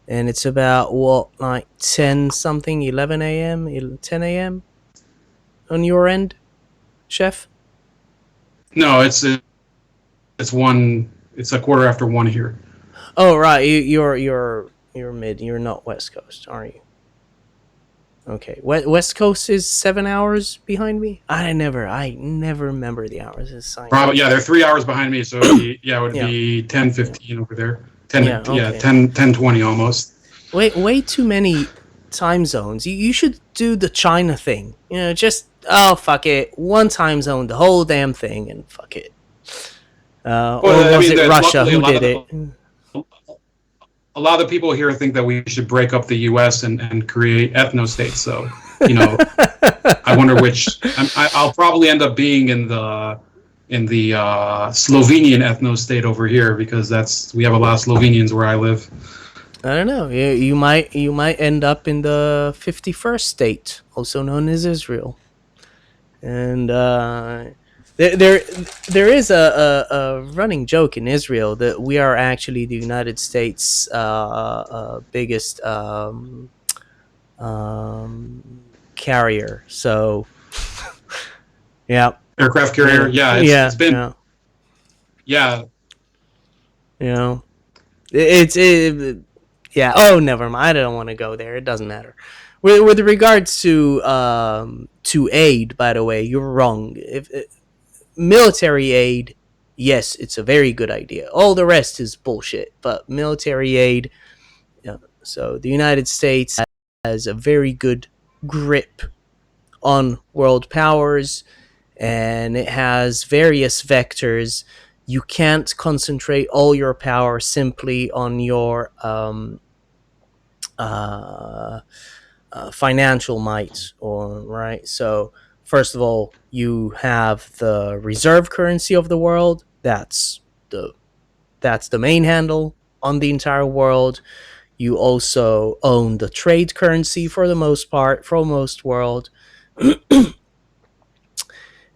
and it's about 11 a.m., 10 a.m. on your end, Chef? No, it's 1. It's a quarter after 1 here. Oh right, you're mid. You're not West Coast, are you? Okay, West Coast is 7 hours behind me. I never remember the hours. It's probably, yeah, they're 3 hours behind me. So it would be 10:15 over there. 10:20 almost. Way too many time zones. You should do the China thing. Just fuck it, one time zone, the whole damn thing, and fuck it. Or was it Russia who did it? A lot of people here think that we should break up the U.S. and create ethno-states. So, I wonder which. I'll probably end up being in the Slovenian ethno-state over here, because we have a lot of Slovenians where I live. I don't know. You might end up in the 51st state, also known as Israel. And there is a running joke in Israel that we are actually the United States' biggest carrier. So, yeah, aircraft carrier. Yeah, it's been. Yeah. You know, yeah. Oh, never mind. I don't want to go there. It doesn't matter. With regards to aid, by the way, you're wrong. If military aid, yes, it's a very good idea. All the rest is bullshit. But military aid, so the United States has a very good grip on world powers, and it has various vectors. You can't concentrate all your power simply on your financial might, right? So first of all, you have the reserve currency of the world. That's the main handle on the entire world. You also own the trade currency for the most part, for most world.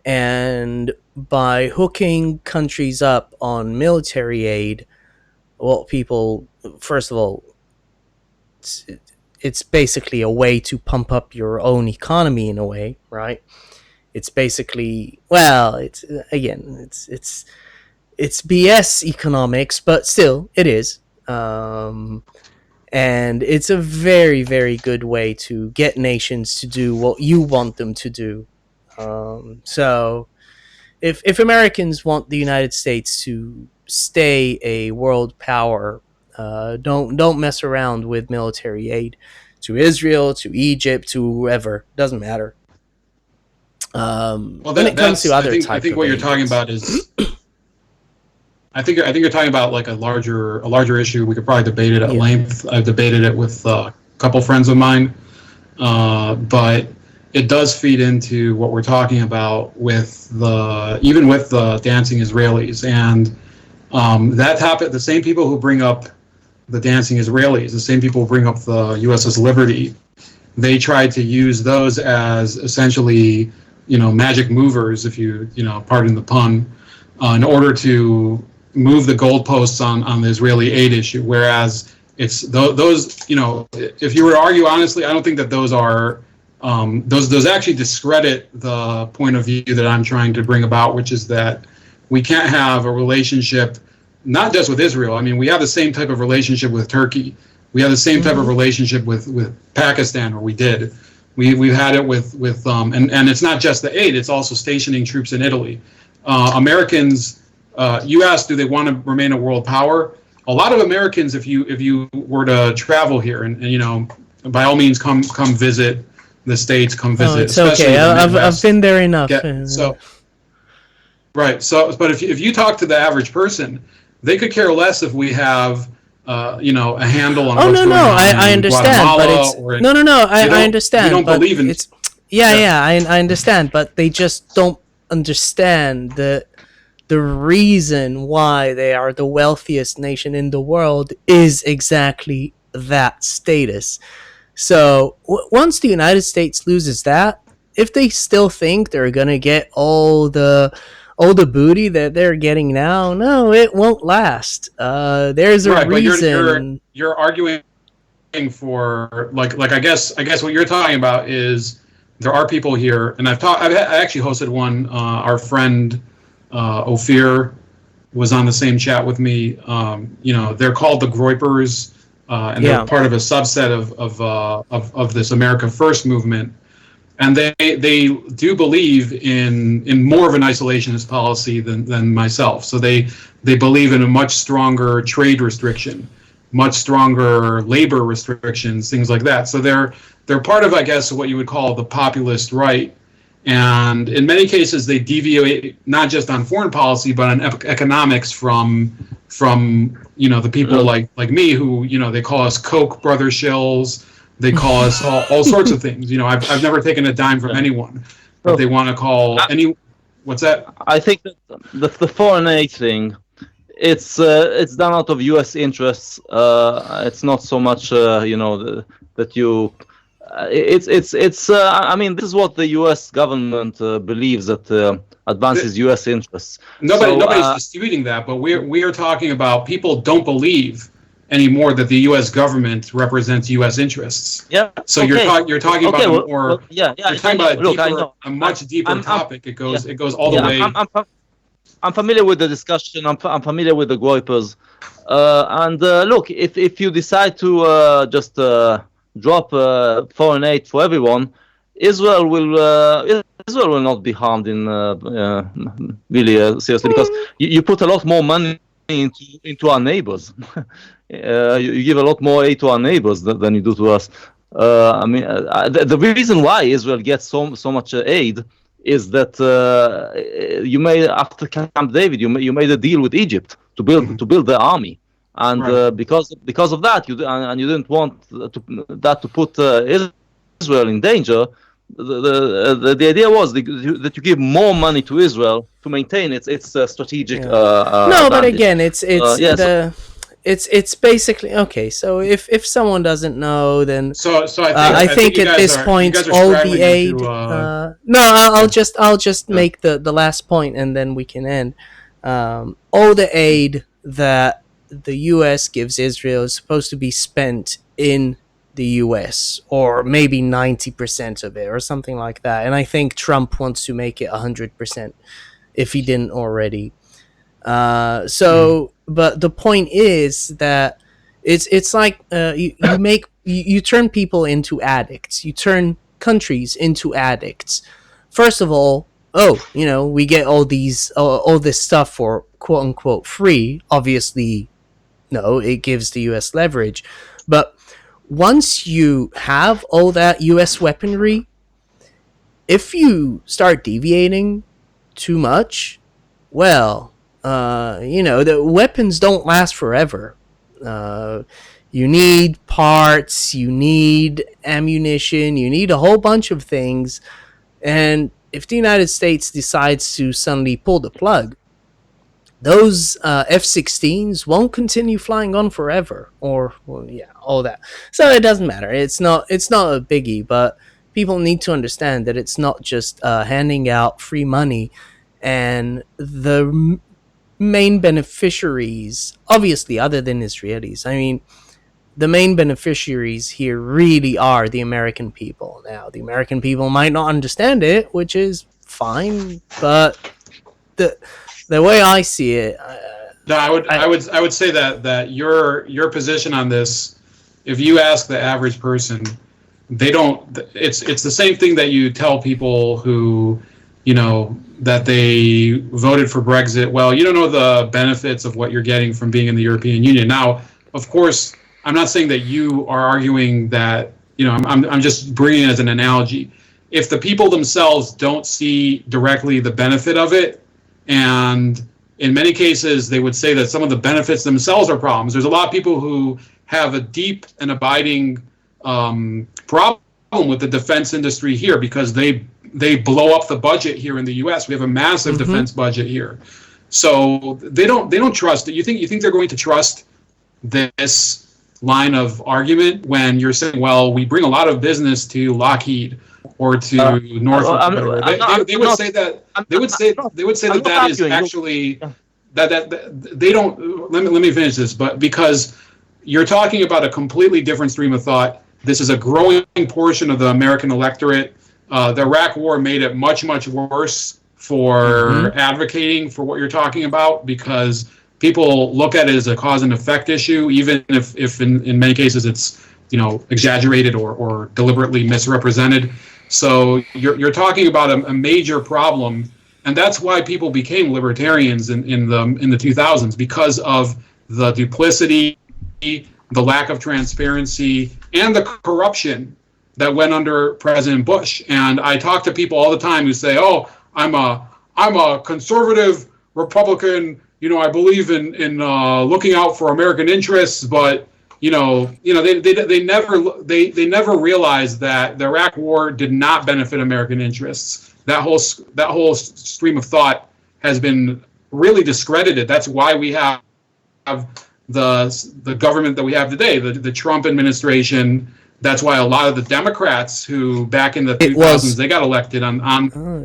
And by hooking countries up on military aid, well, people, first of all, it's basically a way to pump up your own economy in a way, right? It's basically, well, it's BS economics, but still, it is. And it's a very, very good way to get nations to do what you want them to do. So if Americans want the United States to stay a world power, don't mess around with military aid to Israel, to Egypt, to whoever. Doesn't matter. When it comes to other types, I think what you're talking about is, I think you're talking about like a larger issue. We could probably debate it at length. I've debated it with a couple friends of mine, but it does feed into what we're talking about with the dancing Israelis, and that topic. The same people who bring up the dancing Israelis, the same people who bring up the Uss Liberty, they tried to use those as essentially, magic movers, if you pardon the pun, in order to move the goalposts on the Israeli aid issue. Whereas it's those, if you were to argue honestly, I don't think that those are. Those actually discredit the point of view that I'm trying to bring about, which is that we can't have a relationship, not just with Israel. I mean, we have the same type of relationship with Turkey. We have the same type of relationship with Pakistan, or we did. We've had it with and it's not just the aid; it's also stationing troops in Italy. Americans, you asked, do they want to remain a world power? A lot of Americans, if you were to travel here, and by all means come visit the States, come visit. It's okay. I've been there enough. Right. So, but if you talk to the average person, they could care less if we have, a handle on. I understand, but it's I understand. We don't believe in. I understand, but they just don't understand the reason why they are the wealthiest nation in the world is exactly that status. So once the United States loses that, if they still think they're gonna get all the booty that they're getting now, no, it won't last. There's a reason. But you're arguing for like I guess what you're talking about is there are people here, and I actually hosted one. Our friend Ophir was on the same chat with me. They're called the Groypers. And they're part of a subset of this America First movement, and they do believe in more of an isolationist policy than myself. So they believe in a much stronger trade restriction, much stronger labor restrictions, things like that. So they're part of, I guess, what you would call the populist right. And in many cases, they deviate not just on foreign policy, but on economics from the people like me who, they call us Koch brother shills. They call us all sorts of things. I've never taken a dime from anyone, but they want to call any. What's that? I think that the foreign aid thing, it's done out of U.S. interests. It's not so much that you. I mean, this is what the U.S. government believes that advances U.S. interests. Nobody's disputing that, but we are talking about people don't believe anymore that the U.S. government represents U.S. interests. Yeah. So you're talking about a much deeper topic. It goes all the way. I'm familiar with the discussion. I'm familiar with the Groypers. And look, if you decide to just drop foreign aid for everyone, Israel will not be harmed in really seriously, because you put a lot more money into our neighbors. You give a lot more aid to our neighbors than you do to us. I mean, the reason why Israel gets so much aid is that you made, after Camp David, you made a deal with Egypt to build the army, and because of that, you didn't want that to put Israel in danger. The idea was that you give more money to Israel to maintain its strategic. No, but again, it's yes. it's basically okay. So if someone doesn't know, then So I think at this point all the aid. I'll just make the last point and then we can end. All the aid that the U.S. gives Israel is supposed to be spent in the U.S. or maybe 90% of it or something like that. And I think Trump wants to make it 100% if he didn't already. But the point is that it's like you turn people into addicts. You turn countries into addicts. First of all, we get all this stuff for quote unquote free. Obviously, no, it gives the U.S. leverage. But once you have all that U.S. weaponry, if you start deviating too much, well, the weapons don't last forever. You need parts, you need ammunition, you need a whole bunch of things. And if the United States decides to suddenly pull the plug, those F-16s won't continue flying on forever, all that. So it doesn't matter. It's not a biggie, but people need to understand that it's not just handing out free money, and the main beneficiaries, obviously, other than Israelis, I mean, the main beneficiaries here really are the American people. Now, the American people might not understand it, which is fine, but the way I see it, no, I would say that your position on this, if you ask the average person, they don't. It's the same thing that you tell people who, that they voted for Brexit. Well, you don't know the benefits of what you're getting from being in the European Union. Now, of course, I'm not saying that you are arguing that. I'm just bringing it as an analogy. If the people themselves don't see directly the benefit of it, and in many cases they would say that some of the benefits themselves are problems. There's a lot of people who have a deep and abiding problem with the defense industry here because they blow up the budget here in the U.S. We have a massive defense budget here, so they don't trust it. You think they're going to trust this line of argument when you're saying, well, we bring a lot of business to Lockheed or to Northrop? They would say that that is actually that they don't. Let me finish this, but because you're talking about a completely different stream of thought. This is a growing portion of the American electorate. The Iraq War made it much, much worse for advocating for what you're talking about, because people look at it as a cause and effect issue, even if in many cases it's exaggerated or deliberately misrepresented. So you're talking about a major problem, and that's why people became libertarians in the 2000s, because of the duplicity, the lack of transparency, and the corruption that went under President Bush. And I talk to people all the time who say, "Oh, I'm a conservative Republican. I believe in looking out for American interests," but they never realized that the Iraq War did not benefit American interests. That whole stream of thought has been really discredited. That's why we have the government that we have today, the Trump administration. That's why a lot of the Democrats who back in the 2000s they got elected on.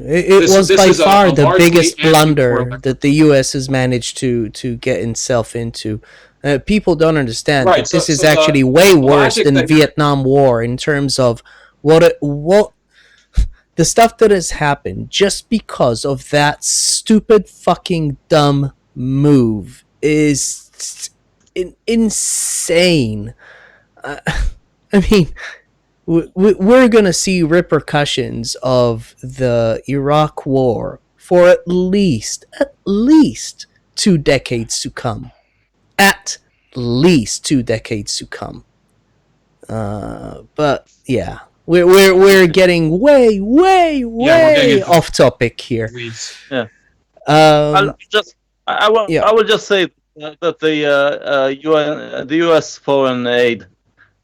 It was by far the biggest blunder that the U.S. has managed to get itself into. People don't understand that this is actually way worse than the Vietnam War in terms of what the stuff that has happened just because of that stupid fucking dumb move is insane. I mean, we're going to see repercussions of the Iraq War for at least 2 decades to come. At least 2 decades to come. But yeah, we're getting way off topic here. Yeah. I will just say that the U.S. foreign aid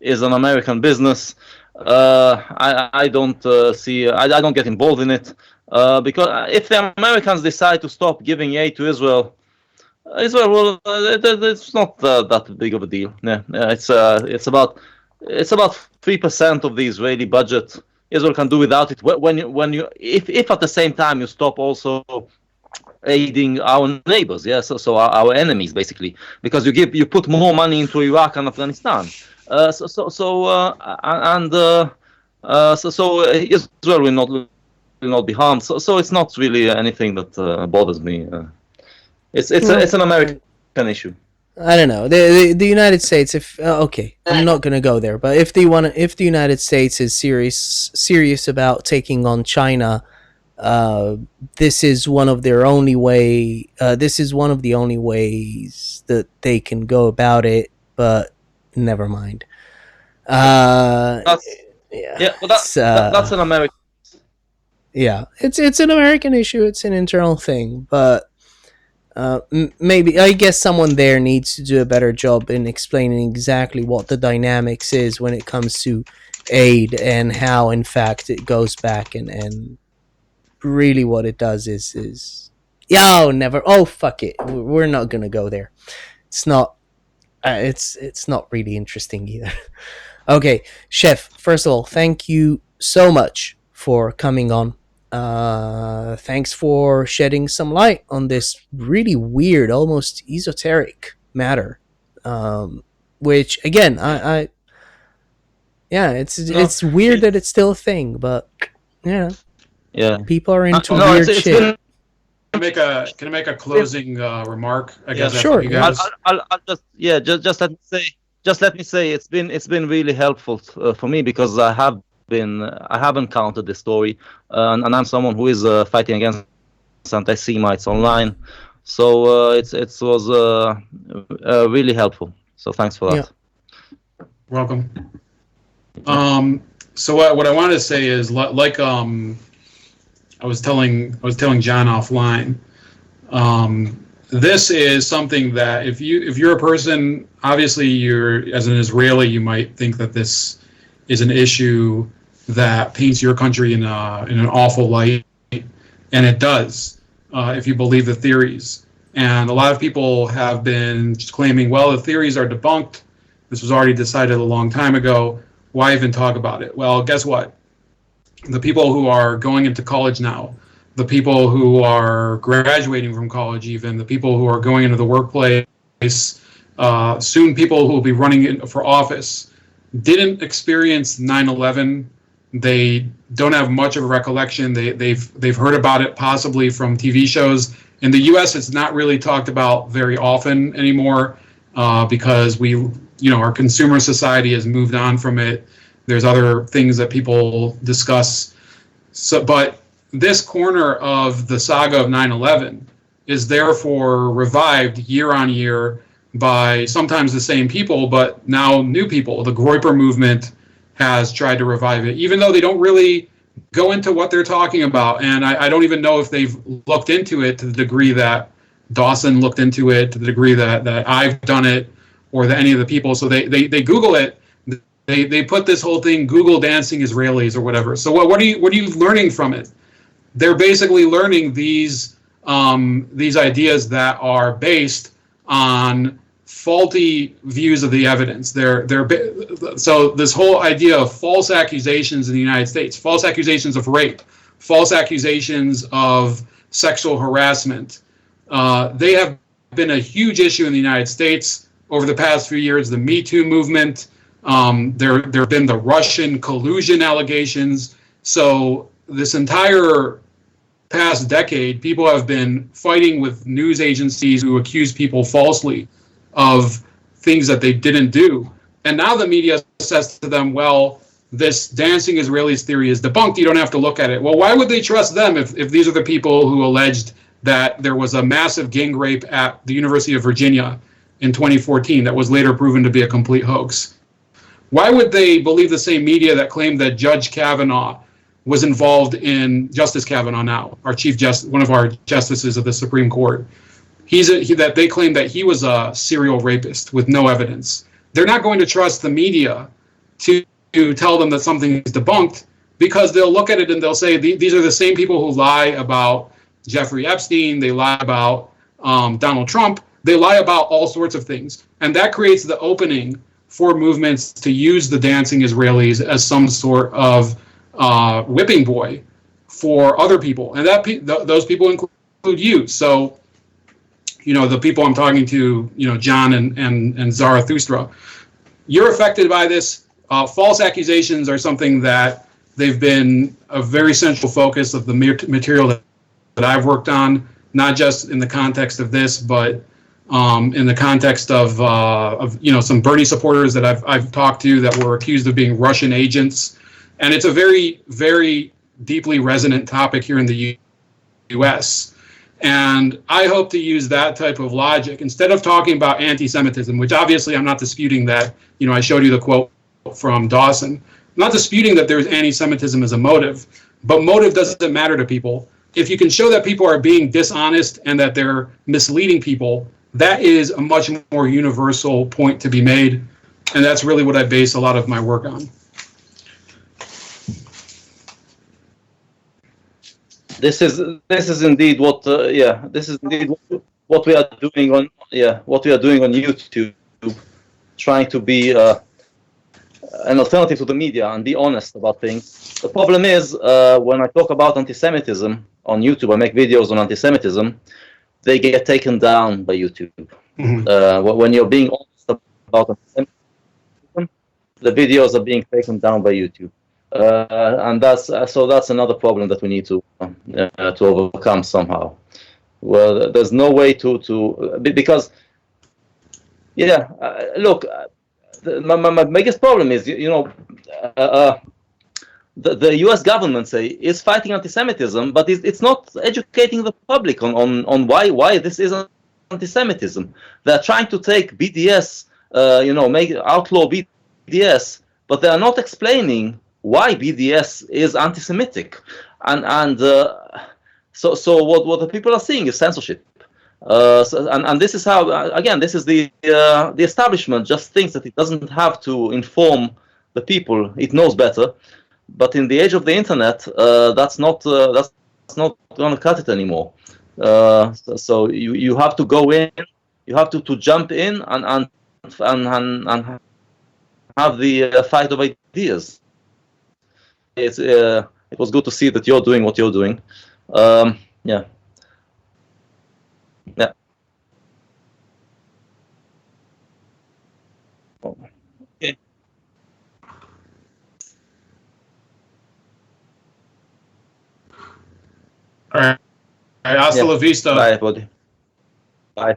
is an American business. I don't get involved in it because if the Americans decide to stop giving aid to Israel will it's not that big of a deal. Yeah, it's about 3% of the Israeli budget. Israel can do without it. If at the same time you stop also aiding our neighbors, so our enemies basically, because you put more money into Iraq and Afghanistan. So Israel will not be harmed. So it's not really anything that bothers me. It's an American issue. I don't know. The United States, okay, I'm not gonna go there. But if the United States is serious about taking on China, this is one of the only ways that they can go about it. But never mind. That's an American. Yeah, it's an American issue. It's an internal thing, but. Maybe I guess someone there needs to do a better job in explaining exactly what the dynamics is when it comes to aid and how in fact it goes back and really what it does is fuck it, we're not gonna go there. It's not it's not really interesting either. Okay, Chef, first of all, thank you so much for coming on. Thanks for shedding some light on this really weird, almost esoteric matter. Which again, it's weird that it's still a thing, but yeah, people are into weird shit. Can I make a closing remark? I guess sure. You guys? I'll just let me say it's been really helpful for me because I have encountered this story, and I'm someone who is fighting against anti-Semites online, so it was really helpful. So thanks for that. Yeah. Welcome. So what I wanted to say is like I was telling John offline. This is something that if you're a person, obviously as an Israeli, you might think that this is an issue that paints your country in an awful light, and it does, if you believe the theories. And a lot of people have been just claiming, well, the theories are debunked. This was already decided a long time ago. Why even talk about it? Well, guess what? The people who are going into college now, the people who are graduating from college even, the people who are going into the workplace, soon people who will be running for office, didn't experience 9/11. They don't have much of a recollection. They've heard about it possibly from TV shows. In the U.S., it's not really talked about very often anymore because our consumer society has moved on from it. There's other things that people discuss. So, but this corner of the saga of 9/11 is therefore revived year on year by sometimes the same people, but now new people. The Groyper movement has tried to revive it, even though they don't really go into what they're talking about. And I don't even know if they've looked into it to the degree that Dawson looked into it, to the degree that I've done it, or that any of the people. So they Google it. They put this whole thing, Google dancing Israelis or whatever. So what are you learning from it? They're basically learning these ideas that are based on faulty views of the evidence. So this whole idea of false accusations in the United States, false accusations of rape, false accusations of sexual harassment, they have been a huge issue in the United States over the past few years. The Me Too movement, there have been the Russian collusion allegations. So this entire past decade, people have been fighting with news agencies who accuse people falsely of things that they didn't do. And now the media says to them, well, this dancing Israelis theory is debunked. You don't have to look at it. Well, why would they trust them if these are the people who alleged that there was a massive gang rape at the University of Virginia in 2014 that was later proven to be a complete hoax? Why would they believe the same media that claimed that Judge Kavanaugh was involved in, Justice Kavanaugh now, our Chief Justice, one of our justices of the Supreme Court, that they claim that he was a serial rapist with no evidence? They're not going to trust the media to tell them that something is debunked, because they'll look at it and they'll say, these are the same people who lie about Jeffrey Epstein, they lie about Donald Trump, they lie about all sorts of things. And that creates the opening for movements to use the dancing Israelis as some sort of whipping boy for other people. And those people include you. So, the people I'm talking to, John and Zarathustra, you're affected by this. False accusations are something that they've been a very central focus of the material that I've worked on, not just in the context of this, but in the context of some Bernie supporters that I've talked to that were accused of being Russian agents. And it's a very, very deeply resonant topic here in the U.S. And I hope to use that type of logic instead of talking about anti-Semitism, which obviously I'm not disputing that, I showed you the quote from Dawson. I'm not disputing that there's anti-Semitism as a motive, but motive doesn't matter to people. If you can show that people are being dishonest and that they're misleading people, that is a much more universal point to be made. And that's really what I base a lot of my work on. This is indeed what this is indeed what we are doing on YouTube, trying to be an alternative to the media and be honest about things. The problem is when I talk about anti-Semitism on YouTube, I make videos on anti-Semitism, they get taken down by YouTube. Mm-hmm. When you're being honest about anti-Semitism, the videos are being taken down by YouTube. And that's another problem that we need to overcome somehow. Well, there's no way because look, my biggest problem is the U.S. government is fighting anti-Semitism, but it's not educating the public on why this is anti-Semitism. They're trying to take BDS, outlaw BDS, but they are not explaining why BDS is anti-Semitic, and so what the people are seeing is censorship, and this is how again this is the establishment just thinks that it doesn't have to inform the people, it knows better, but in the age of the internet, that's not going to cut it anymore. So you have to go in, you have to jump in and have the fight of ideas. It was good to see that you're doing what you're doing. Yeah. Okay. All right. Hasta la vista. Bye, buddy. Bye.